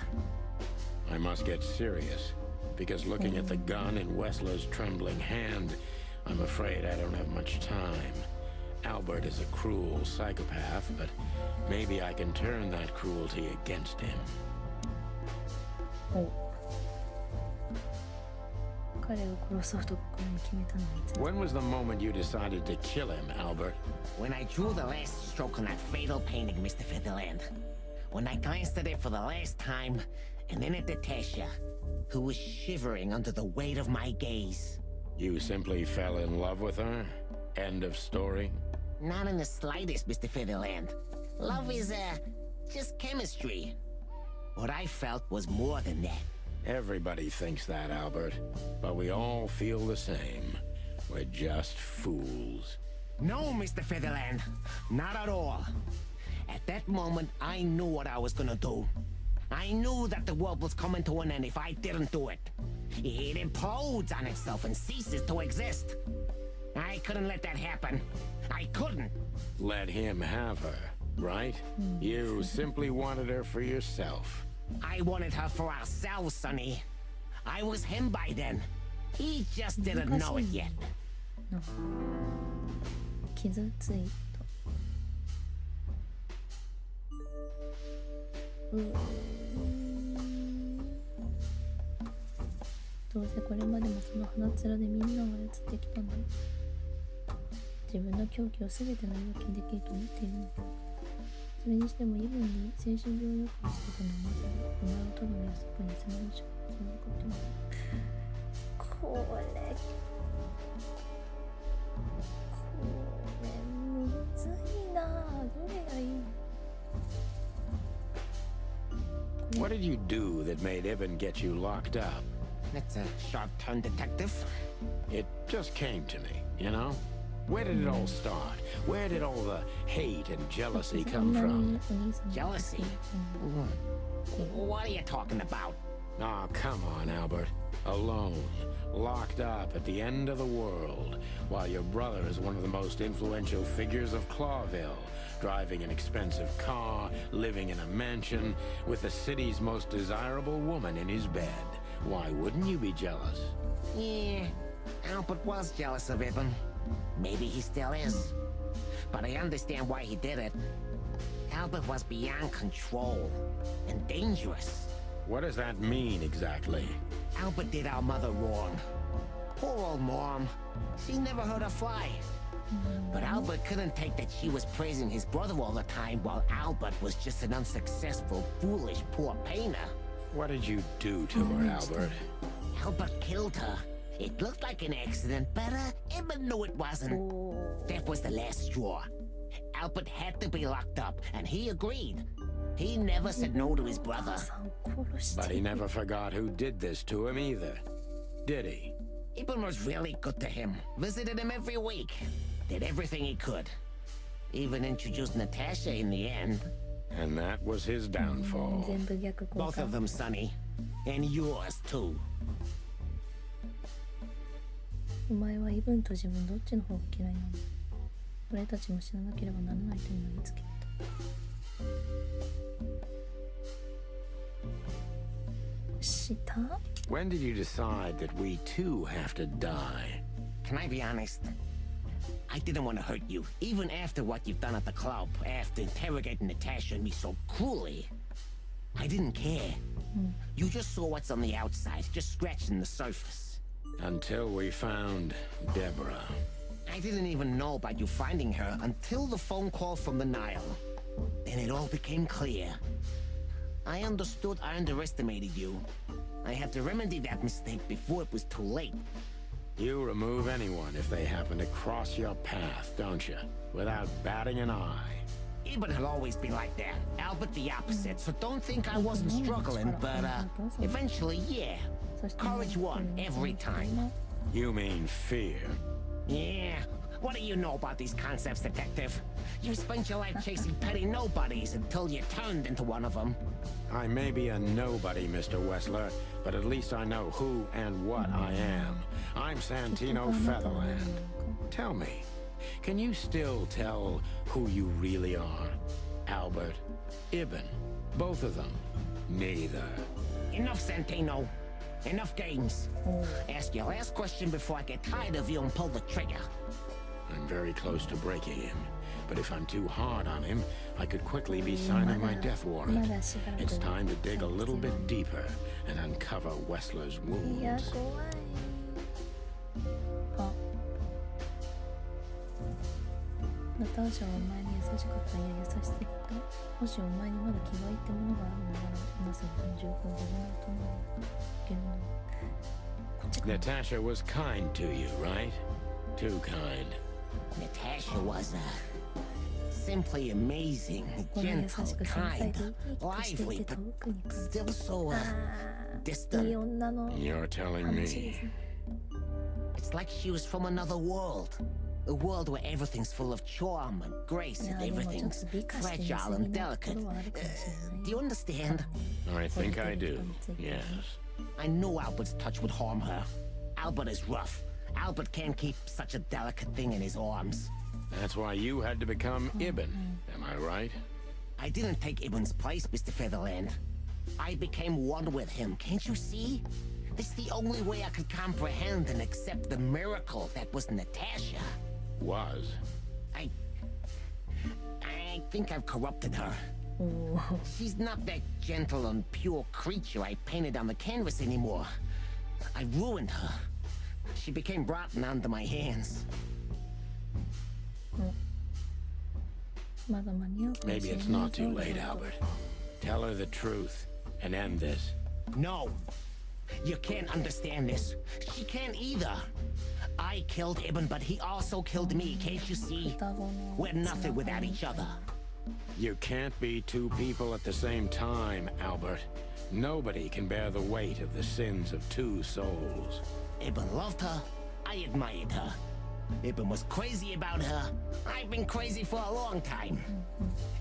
I must get serious, because looking at the gun in Wessler's trembling hand, I'm afraid I don't have much time. Albert is a cruel psychopath, but maybe I can turn that cruelty against him. When was the moment you decided to kill him, Albert? When I drew the last stroke on that fatal painting, Mr. Featherland. When I glanced at it for the last time, and then at Natasha, who was shivering under the weight of my gaze. You simply fell in love with her? End of story? Not in the slightest, Mr. Featherland. Love is, just chemistry. What I felt was more than that. Everybody thinks that, Albert. But we all feel the same. We're just fools. No, Mr. Featherland. Not at all. At that moment, I knew what I was gonna do. I knew that the world was coming to an end if I didn't do it. It implodes on itself and ceases to exist. I couldn't let that happen. I couldn't. Let him have her, right? You simply wanted her for yourself. I wanted her for ourselves, Sonny. I was him by then. He just didn't know it yet. 傷ついた。どうせこれまでもその鼻面でみんなを操ってきたんだろう。自分の狂気を全ての言い訳にできると思っているのか。それにしてもイブンに精神病をよくしてたのはなぜお前をただの安っぽい偽物でしょ。そんなこともこれむずいな。どれがいいの。What did you do that made Ibn get you locked up? That's a sharp turn, detective. It just came to me, you know? Where did it all start? Where did all the hate and jealousy come from? Jealousy? What are you talking about? Oh, come on, Albert. Alone, locked up at the end of the world, while your brother is one of the most influential figures of Clawville, driving an expensive car, living in a mansion, with the city's most desirable woman in his bed. Why wouldn't you be jealous? Yeah, Albert was jealous of Ibn. Maybe he still is. But I understand why he did it. Albert was beyond control and dangerous. What does that mean exactly? Albert did our mother wrong. Poor old Mom. She never heard her fly. But Albert couldn't take that she was praising his brother all the time while Albert was just an unsuccessful, foolish, poor painter. What did you do to her, Albert? Albert killed her. It looked like an accident, but Eben knew it wasn't. That was the last straw. Albert had to be locked up, and he agreed. He never said no to his brother. But he never forgot who did this to him either, did he? Eben was really good to him. Visited him every week. Did everything he could. Even introduced Natasha in the end. And that was his downfall. Both of them, Sonny. And yours, too. お前はイブンと自分どっちの方が嫌いなの？俺たちも死ななければならないというのはいつ決めた？した？ When did you decide that we too have to die? Can I be honest? I didn't want to hurt you, even after what you've done at the club, after interrogating Natasha and me so cruelly. I didn't care. You just saw what's on the outside, just scratching the surface. Until we found Deborah. I didn't even know about you finding her until the phone call from the Nile. Then it all became clear. I understood I underestimated you. I had to remedy that mistake before it was too late. You remove anyone if they happen to cross your path, don't you? Without batting an eye. Eben had always been like that. Albert the opposite, so don't think I wasn't struggling, but eventually, yeah. Courage won every time. You mean fear? Yeah. What do you know about these concepts, detective? You spent your life chasing petty nobodies until you turned into one of them. I may be a nobody, Mr. Wessler, but at least I know who and what I am. I'm Santino Featherland. Tell me, can you still tell who you really are? Albert, Ibn, both of them? Neither. Enough, Santino. Enough games. Ask your last question before I get tired of you and pull the trigger. I'm very close to breaking him, but if I'm too hard on him, I could quickly be signing my death warrant. It's time to dig a little bit deeper and uncover Wessler's wounds. ナターシャはお前に優しかった。いや、優しすぎた。もしお前にまだ気がいってものがあるなら、今すぐその情報を言わないと思うけどな。こっちかな。 Natasha was kind to you, right? Too kind. Natasha was simply amazing, gentle, kind, lively, but still so distant. You're telling me. It's like she was from another world. A world where everything's full of charm and grace and everything's fragile and delicate. Do you understand? I think I do, yes. I know Albert's touch would harm her. Albert is rough. Albert can't keep such a delicate thing in his arms. That's why you had to become Ibn, am I right? I didn't take Ibn's place, Mr. Featherland. I became one with him, can't you see? It's the only way I could comprehend and accept the miracle that was Natasha. Was? I think I've corrupted her. She's not that gentle and pure creature I painted on the canvas anymore. I ruined her. She became rotten under my hands. Maybe it's not too late, Albert. Tell her the truth and end this. No. You can't understand this. She can't either. I killed Ibn, but he also killed me, can't you see? We're nothing without each other. You can't be two people at the same time, Albert. Nobody can bear the weight of the sins of two souls. Ibn loved her. I admired her. Ibn was crazy about her. I've been crazy for a long time.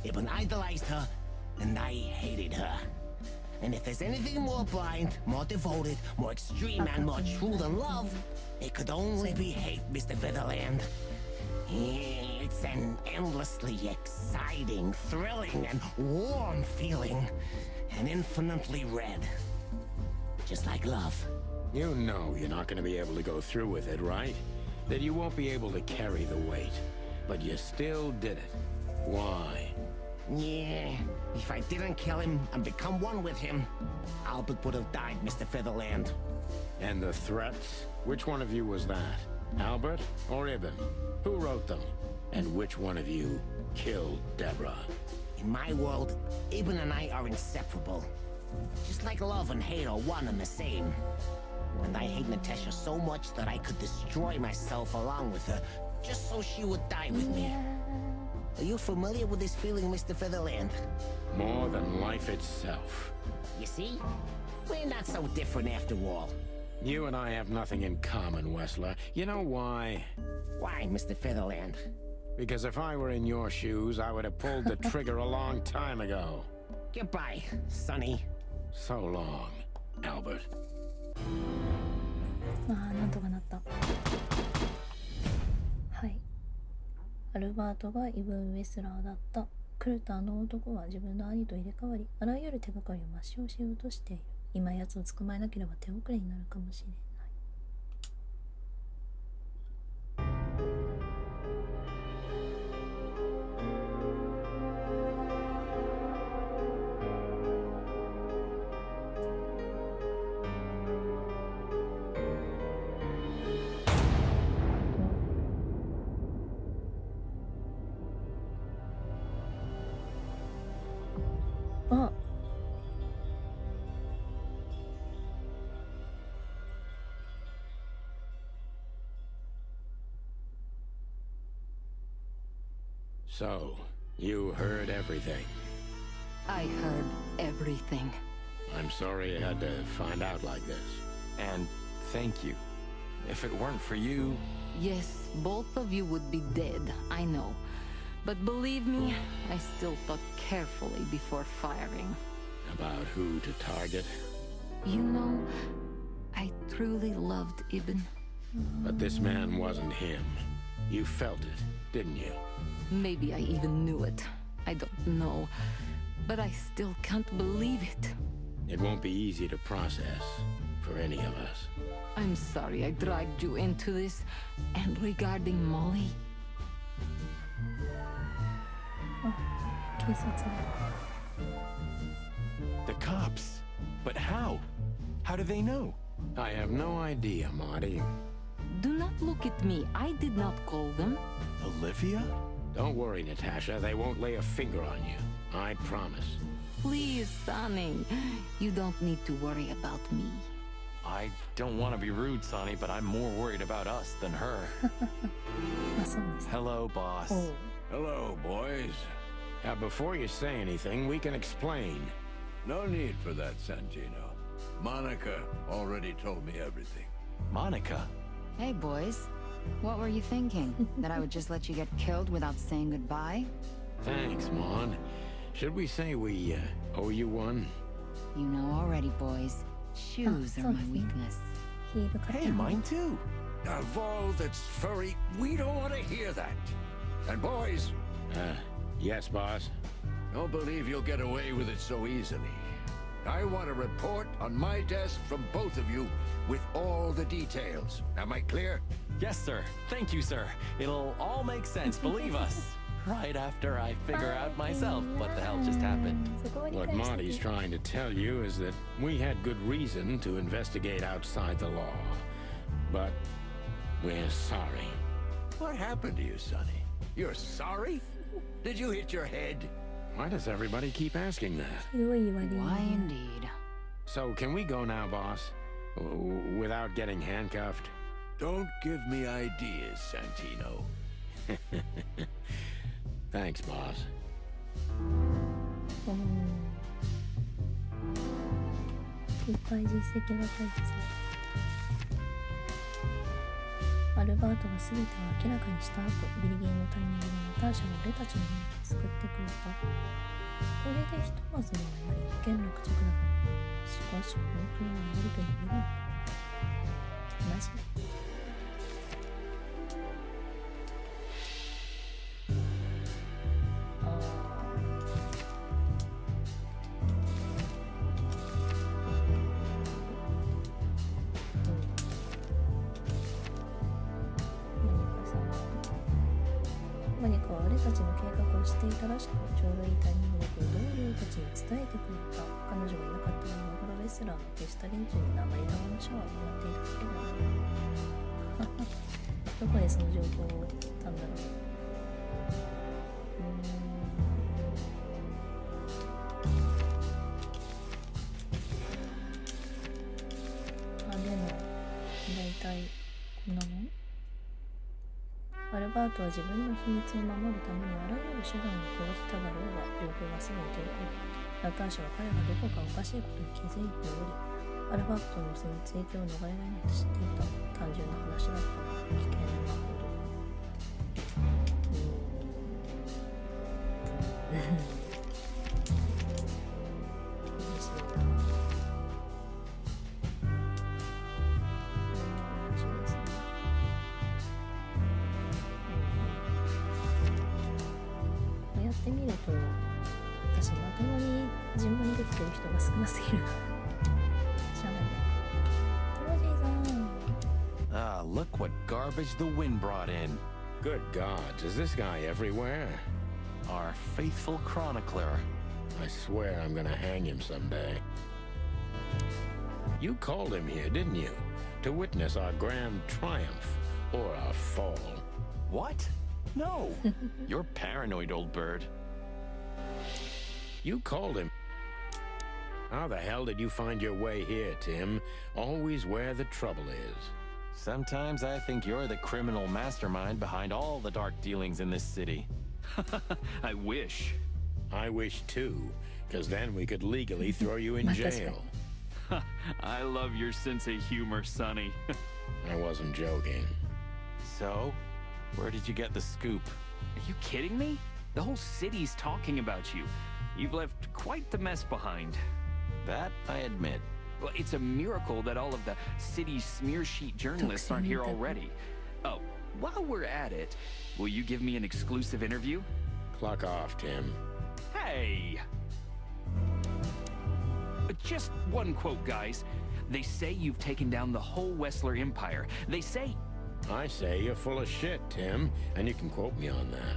Ibn idolized her, and I hated her. And if there's anything more blind, more devoted, more extreme, and more true than love, it could only be hate, Mr. Featherland. It's an endlessly exciting, thrilling, and warm feeling. And infinitely red. Just like love. You know you're not going to be able to go through with it, right? That you won't be able to carry the weight. But you still did it. Why? Yeah, if I didn't kill him and become one with him, Albert would have died, Mr. Featherland. And the threats? Which one of you was that? Albert or Ibn? Who wrote them? And which one of you killed Deborah? In my world, Ibn and I are inseparable. Just like love and hate are one and the same. And I hate Natasha so much that I could destroy myself along with her, just so she would die with me. Are you familiar with this feeling, Mr. Featherland? More than life itself. You see? We're not so different after all. You and I have nothing in common, Wessler. You know why? Why, Mr. Featherland? Because if I were in your shoes, I would have pulled the trigger a long time ago. Goodbye, Sonny. So long, Albert. まあなんとかなった。はい。アルバートがイブン・ウェスラーだった。クルターの男は自分の兄と入れ替わり、あらゆる手がかりを抹消しようとしている。今奴を捕まえなければ手遅れになるかもしれない。あ、So, you heard everything. I heard everything. I'm sorry you had to find out like this. And thank you. If it weren't for you... Yes, both of you would be dead, I know. But believe me, I still thought carefully before firing. About who to target? You know, I truly loved Ibn. But this man wasn't him. You felt it, didn't you? Maybe I even knew it. I don't know. But I still can't believe it. It won't be easy to process for any of us. I'm sorry I dragged you into this. And regarding Molly... 警察。 The cops. But how? How do they know? I have no idea, Marty. Do not look at me. I did not call them. Olivia? Don't worry, Natasha. They won't lay a finger on you. I promise. Please, Sonny. You don't need to worry about me. I don't want to be rude, Sonny, but I'm more worried about us than her. あ、そうです。 Hello, boss. おう。 Hello, boys. Before you say anything, we can explain. No need for that, Santino. Monica already told me everything. Monica? Hey, boys. What were you thinking? That I would just let you get killed without saying goodbye? Thanks, Mon. Should we say we owe you one? You know already, boys. Shoes are my weakness. ヒール買って Hey, mine too. Of all that's furry, we don't want to hear that. And boys, Yes, boss. don't believe you'll get away with it so easily. I want a report on my desk from both of you with all the details. Am I clear? Yes, sir. Thank you, sir. It'll all make sense, believe us. Right after I figure out myself what the hell just happened. What Marty's trying to tell you is that we had good reason to investigate outside the law. But we're sorry. What happened to you, Sonny? You're sorry? Did you hit your head? Why does everybody keep asking that? ひどい言われ。 Why indeed? So can we go now, boss? Without getting handcuffed? Don't give me ideas, Santino. Thanks, boss. いっぱい実績が書いてさ。アルバートが全てを明らかにした後、ギリギリのタイミングでナターシャが俺たちの命を救ってくれた。これでひとまずはやはり一件落着だが、しかし本当に守ると言えるのか。マジで。モニカは俺たちの計画を知っていたらしく、ちょうどいいタイミングで同僚たちに伝えてくれた。彼女がいなかったら今頃レスラーの手下連中に鉛玉のシャワーをもらっていただけだ。どこでその情報を得たんだろう。体こんなの？アルバートは自分の秘密を守るためにあらゆる手段を講じただろうが、両方は全てをナターシャは彼がどこかおかしいことに気づいており、アルバートのその追及を逃れられないと知っていた。単純な話だったが危険なほど。厳しいな。こうやって見ると、私まともに順番に出てくる人が少なすぎるな。知らないか。トロジーさん。Ah, look what garbage the wind brought in. Good gods, is this guy everywhere? Our faithful chronicler. I swear I'm gonna hang him someday. You called him here, didn't you? To witness our grand triumph, or our fall. What? No. You're paranoid, old bird. You called him. How the hell did you find your way here, Tim? Always where the trouble is. Sometimes I think you're the criminal mastermind behind all the dark dealings in this city. I wish. I wish too, because then we could legally throw you in jail. I love your sense of humor, Sonny. I wasn't joking. So, where did you get the scoop? Are you kidding me? The whole city's talking about you. You've left quite the mess behind. That I admit. Well, it's a miracle that all of the city's smear sheet journalists aren't here already. Oh, while we're at it, will you give me an exclusive interview? Clock off, Tim. Hey! Just one quote, guys. They say you've taken down the whole Wessler Empire. They say... I say you're full of shit, Tim, and you can quote me on that.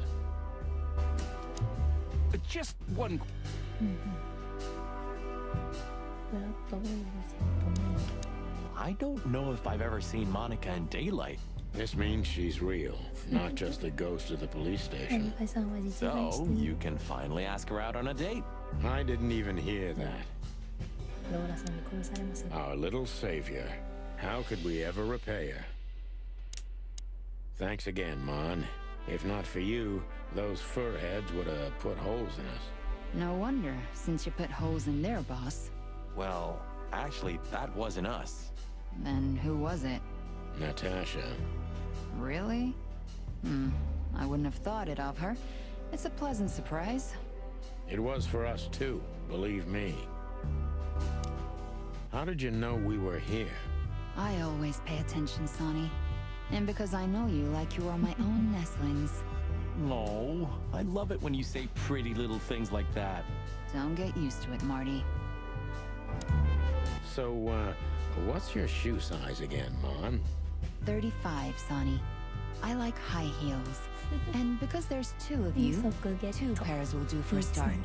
Just one... I don't know if I've ever seen Monica in daylight. This means she's real, not just the ghost of the police station. So, you can finally ask her out on a date. I didn't even hear that. Our little savior. How could we ever repay her? Thanks again, Mon. If not for you, those furheads would have put holes in us. No wonder, since you put holes in their boss. Well, actually, that wasn't us. Then who was it? Natasha. Really? I wouldn't have thought it of her. It's a pleasant surprise. It was for us too, believe me. How did you know we were here? I always pay attention, Sonny. And because I know you like you are my own nestlings. No, I love it when you say pretty little things like that. Don't get used to it, Marty. So, what's your shoe size again, Mon? 35, Sonny. I like high heels. And because there's two of you, 2 pairs will do for a start.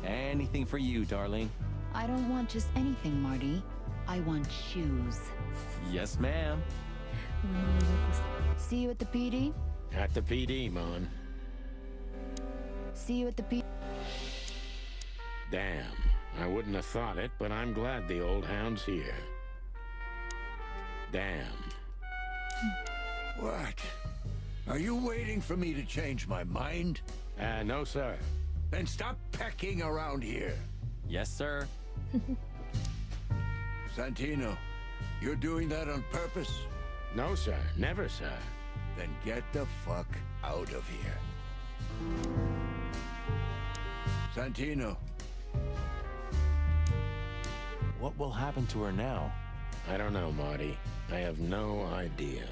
Anything for you, darling. I don't want just anything, Marty. I want shoes. Yes, ma'am. See you at the PD? At the PD, Mon. See you at the PD. Damn, I wouldn't have thought it, but I'm glad the old hound's here. Damn. What? Are you waiting for me to change my mind? No, sir. Then stop pecking around here. Yes, sir. Santino, you're doing that on purpose? No, sir. Never, sir. Then get the fuck out of here. Santino. What will happen to her now? I don't know, Marty. I have no idea.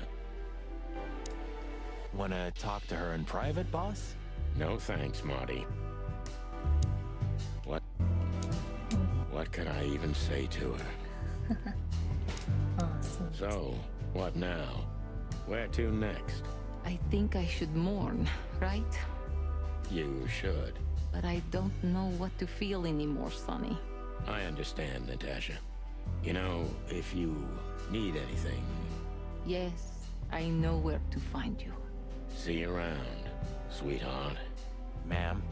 Wanna talk to her in private, boss? No thanks, Marty. What could I even say to her? So, what now? Where to next? I think I should mourn, right? You should. But I don't know what to feel anymore, Sonny. I understand, Natasha. You know, if you need anything... Yes, I know where to find you. See you around, sweetheart. Ma'am.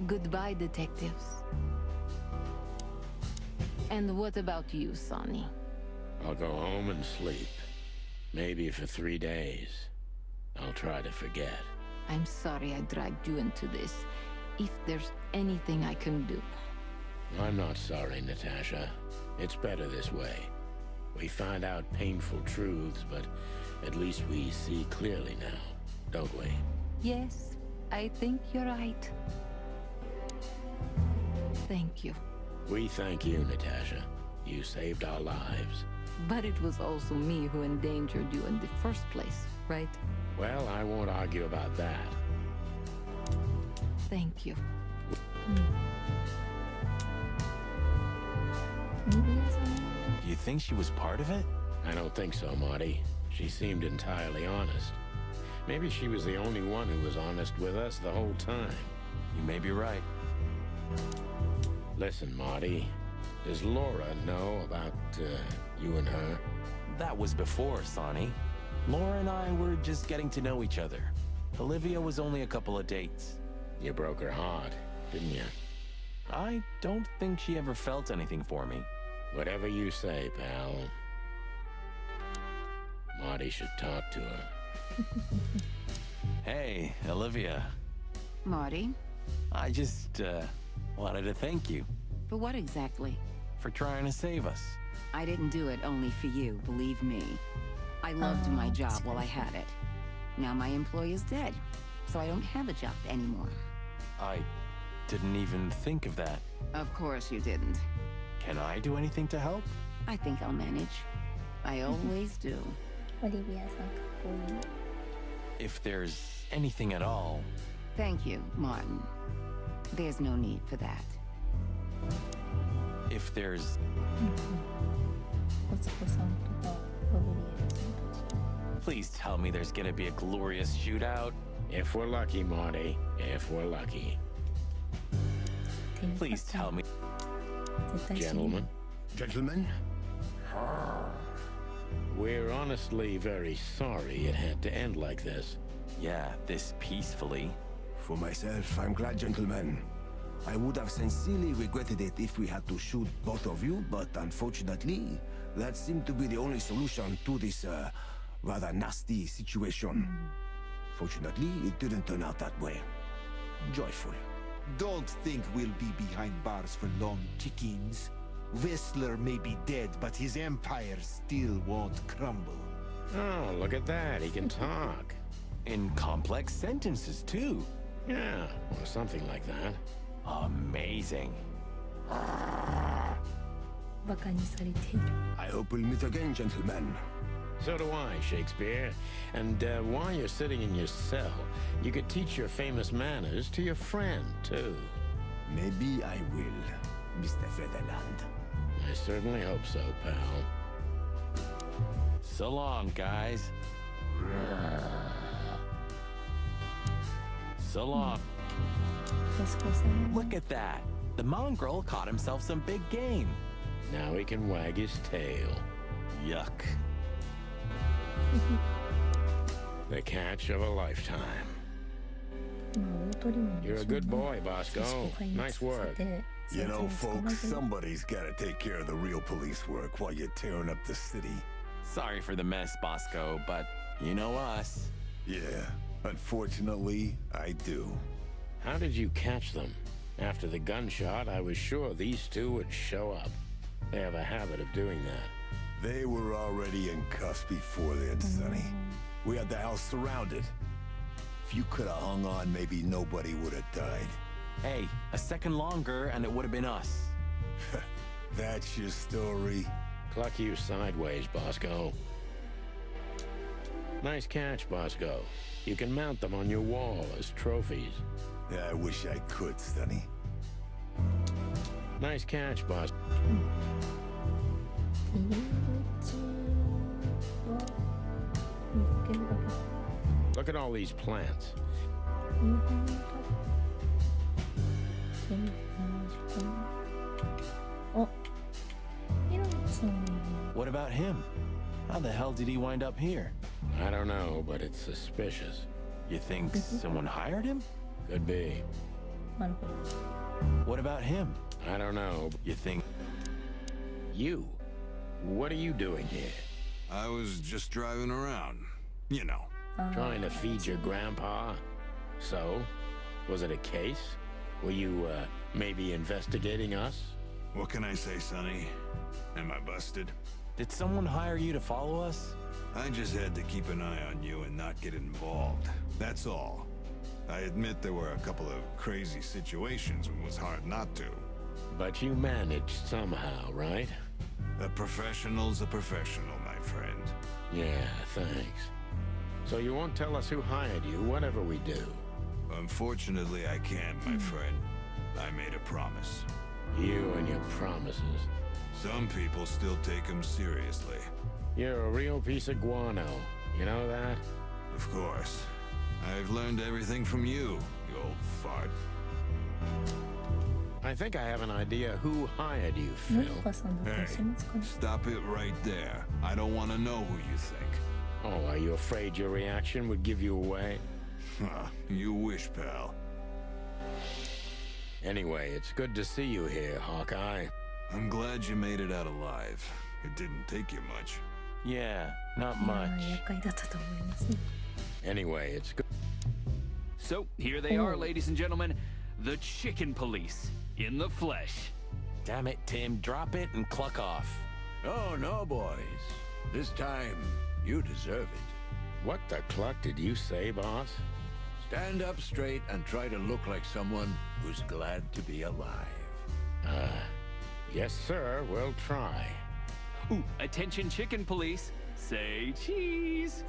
Goodbye, detectives. And what about you, Sonny? I'll go home and sleep. Maybe for 3 days. I'll try to forget. I'm sorry I dragged you into this. If there's anything I can do. I'm not sorry, Natasha. It's better this way. We find out painful truths, but at least we see clearly now, don't we? Yes, I think you're right. Thank you. We thank you, Natasha. You saved our lives. But it was also me who endangered you in the first place, right? Well, I won't argue about that. Thank you. You think she was part of it? I don't think so, Marty. She seemed entirely honest. Maybe she was the only one who was honest with us the whole time. You may be right. Listen, Marty. Does Laura know about, you and her? That was before, Sonny. Laura and I were just getting to know each other. Olivia was only a couple of dates. You broke her heart, didn't you? I don't think she ever felt anything for me. Whatever you say, pal. Marty should talk to her. Hey, Olivia. Marty? I just, wanted to thank you. For what exactly? For trying to save us. I didn't do it only for you, believe me. I loved my job while I had it. Now my employee is dead, so I don't have a job anymore. I didn't even think of that. Of course you didn't. Can I do anything to help? I think I'll manage. I always do. If there's anything at all. Thank you, Martin. There's no need for that. If there's... Please tell me there's gonna be a glorious shootout. If we're lucky, Marty. If we're lucky. Please tell me. Gentlemen? Gentlemen? We're honestly very sorry it had to end like this. Yeah, this peacefully. For myself, I'm glad, gentlemen. I would have sincerely regretted it if we had to shoot both of you, but unfortunately, that seemed to be the only solution to this, rather nasty situation. Fortunately, it didn't turn out that way. Joyful. Don't think we'll be behind bars for long, chickens. Whistler may be dead, but his empire still won't crumble. Oh, look at that. He can talk. In complex sentences, too. Yeah, or something like that. Amazing. I hope we'll meet again, gentlemen. So do I, Shakespeare. And while you're sitting in your cell, you could teach your famous manners to your friend, too. Maybe I will, Mr. Featherland. I certainly hope so, pal. So long, guys. So long. Look at that. The mongrel caught himself some big game. Now he can wag his tail. Yuck. The catch of a lifetime. You're a good boy, Bosco. Nice work. You know, folks, somebody's gotta take care of the real police work while you're tearing up the city. Sorry for the mess, Bosco, but you know us. Yeah, unfortunately, I do. How did you catch them? After the gunshot, I was sure these two would show up. They have a habit of doing that. They were already in cuffs before then, Sonny. We had the house surrounded. If you could have hung on, maybe nobody would have died. Hey, a second longer and it would have been us. That's your story? Cluck you sideways, Bosco. Nice catch, Bosco. You can mount them on your wall as trophies. Yeah, I wish I could, Sonny. Nice catch, Bosco. Look at all these plants. What about him? How the hell did he wind up here? I don't know, but it's suspicious. You think someone hired him? Could be. What about him? I don't know. You think... You? What are you doing here? I was just driving around. You know. Trying to feed your grandpa? So, was it a case? Were you, maybe investigating us? What can I say, Sonny? Am I busted? Did someone hire you to follow us? I just had to keep an eye on you and not get involved. That's all. I admit there were a couple of crazy situations and it was hard not to. But you managed somehow, right? A professional's a professional, my friend. Yeah, thanks. So you won't tell us who hired you, whatever we do? Unfortunately, I can't, my friend. I made a promise. You and your promises. Some people still take them seriously. You're a real piece of guano. You know that? Of course. I've learned everything from you, you old fart. I think I have an idea who hired you, Phil. Hey, stop it right there. I don't want to know who you think. Oh, are you afraid your reaction would give you away? You wish, pal. Anyway, it's good to see you here, Hawkeye. I'm glad you made it out alive. It didn't take you much. Yeah, not much. Anyway, it's good. So, here they are, ladies and gentlemen. The Chicken Police, in the flesh. Damn it, Tim. Drop it and cluck off. Oh, no, boys. This time, you deserve it. What the cluck did you say, boss? Stand up straight and try to look like someone who's glad to be alive. Yes, sir. We'll try. Ooh, attention Chicken Police. Say cheese.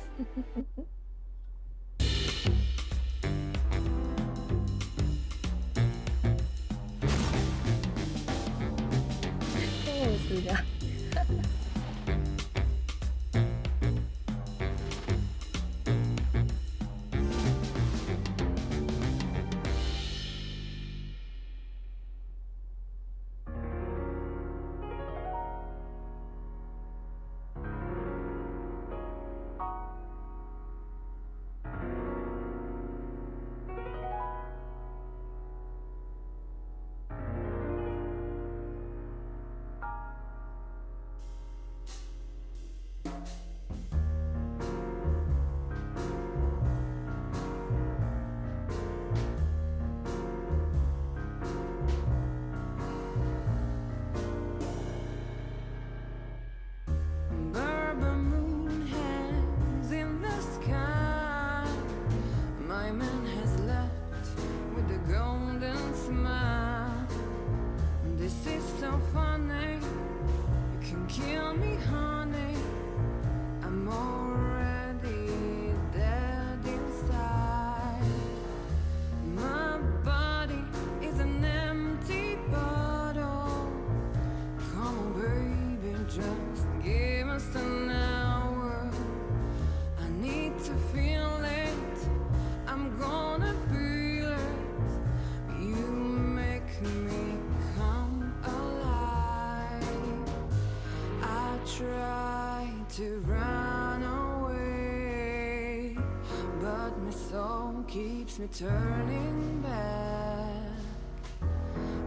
Keeps me turning back.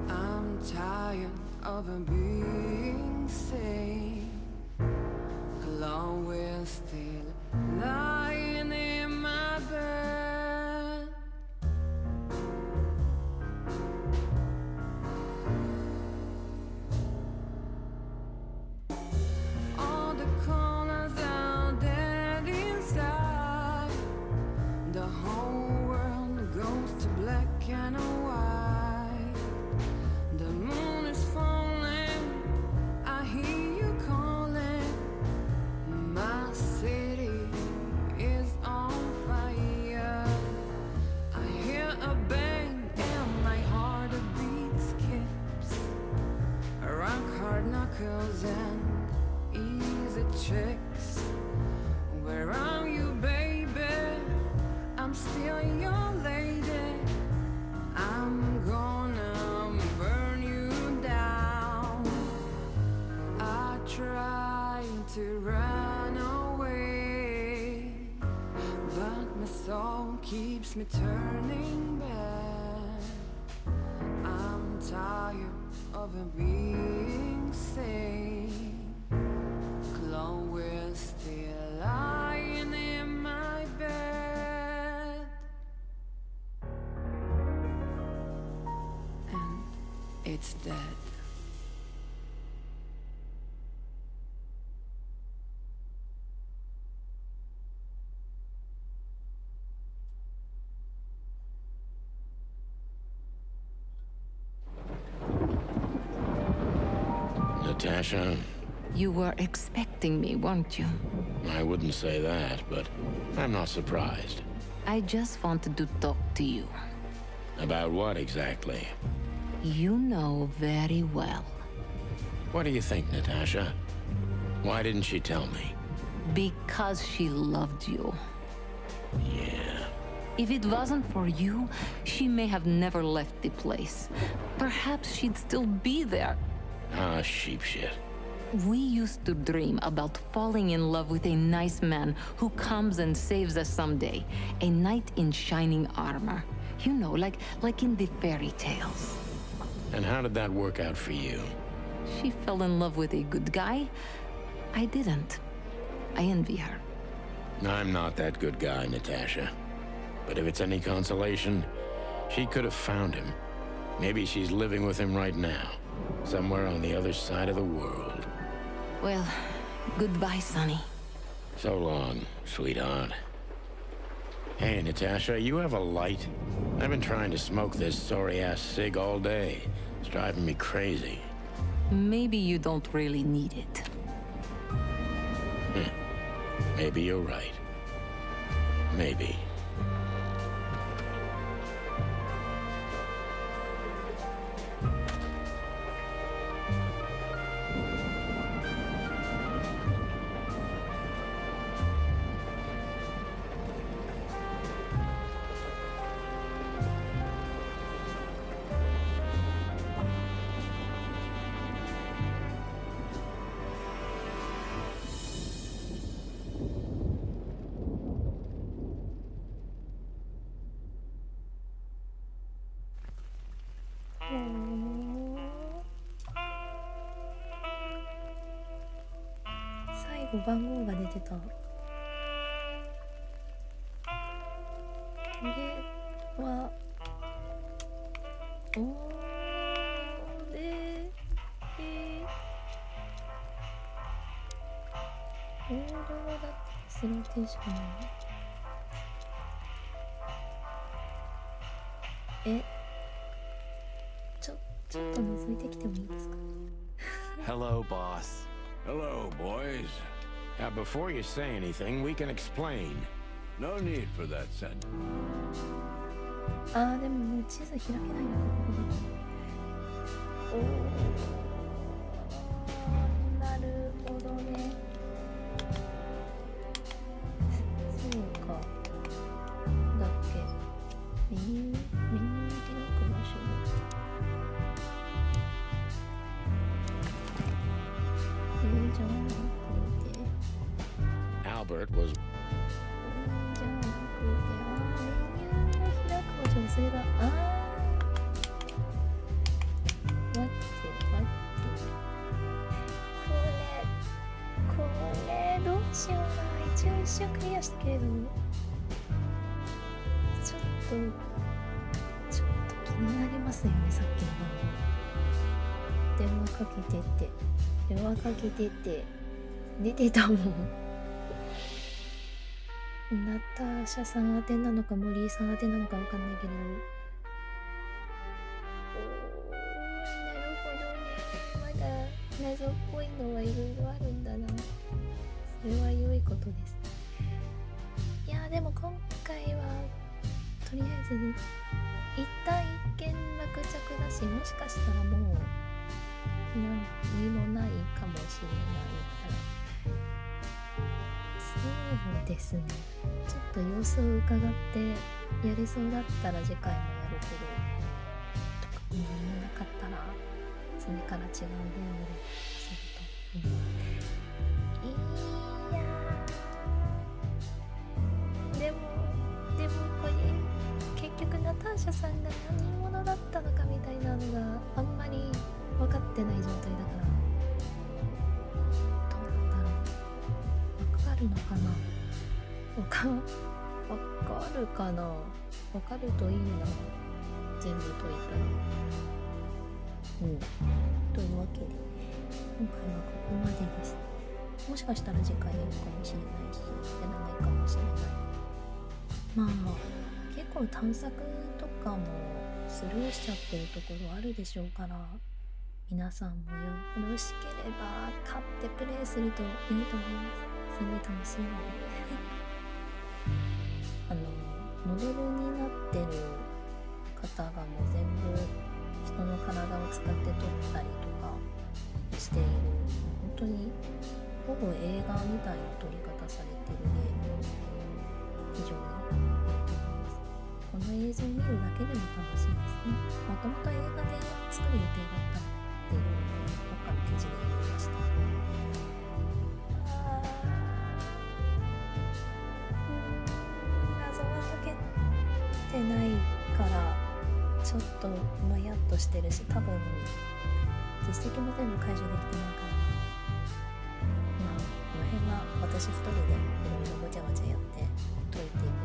I'm tired of being sane. Chloe's still lying in my bed. All the colors are dead inside. The whole goes to black and white. The moon is falling. I hear you calling. My city is on fire. I hear a bang and my heartbeat skips. Rock hard knuckles and easy checks. Where are you, baby? I'm still your lady. I'm gonna burn you down. I try to run away, but my soul keeps me turning back. I'm tired of being sane. Chloe's still it's dead. Natasha? You were expecting me, weren't you? I wouldn't say that, but I'm not surprised. I just wanted to talk to you. About what exactly? You know very well. What do you think, Natasha? Why didn't she tell me? Because she loved you. Yeah. If it wasn't for you, she may have never left the place. Perhaps she'd still be there. Ah, sheep shit. We used to dream about falling in love with a nice man who comes and saves us someday. A knight in shining armor. You know, like in the fairy tales. And how did that work out for you? She fell in love with a good guy. I didn't. I envy her. I'm not that good guy, Natasha. But if it's any consolation, she could have found him. Maybe she's living with him right now. Somewhere on the other side of the world. Well, goodbye, Sonny. So long, sweetheart. Hey, Natasha, you have a light? I've been trying to smoke this sorry-ass cig all day. It's driving me crazy. Maybe you don't really need it. Maybe you're right. Maybe.最後番号が出てた。これはおれオーロラだってスローテンションなの？ちょっと覗いてきてもいいですか？ Hello, boss. Hello, boys. Now, before you say anything, we can explain. No need for that sentence. でももう地図開けないのか、ここで。なるほどね。そうか。だっけ。メニュー開く場所。じゃなくて。Albert was. じゃなくて、メニューの開く場所それだ。待って。これどうしような。一応クリアしたけれどちょっと気になりますよね。さっきの番号。電話かけてって出てたもん。ナターシャさん宛てなのか森井さん宛てなのかわかんないけれど。なるほどね。まだ謎っぽいのはいろいろあるんだな。それは良いことです。いやでも今回はとりあえず一旦一見落着だし、もしかしたらもう何もないかもしれないから。そうですね。ちょっと様子を伺ってやれそうだったら次回もやるけど、特に何もなかったら次から違うゲームで遊ぶと思う。でもこれ結局ナターシャさんが何者だったのかみたいなのがあんまり分かってない状態だからどうなんだろう。分かるのかな。分かるかな。分かるといいな。全部解いたら。というわけで今回はここまでです。もしかしたら次回やるかもしれないし、やらないかもしれない。まあ結構探索とかもスルーしちゃってるところあるでしょうから、皆さんもよろしければ買ってプレイするといいと思います。すごい楽しいのでモデルになってる方がもう全部人の体を使って撮ったりとかしている、本当にほぼ映画みたいな撮り方されてるゲームなので非常にいいと思います。この映像を見るだけでも楽しいですね。もともと映画で作る予定だったっていうのをどっかの記事で読みました。謎は解けてないからちょっともやっとしてるし、多分実績も全部解除できてないから、まあこの辺は私一人でいろいろごちゃごちゃやって解いていくのが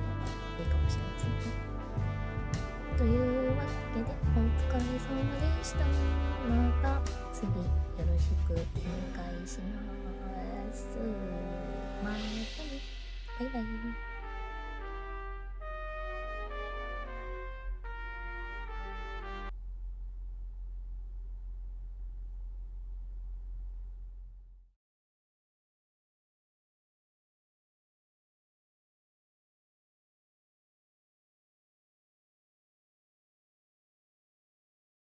いいかもしれませんね。というわけでお疲れ様でした。また次よろしくお願いします。またね。バイバイ。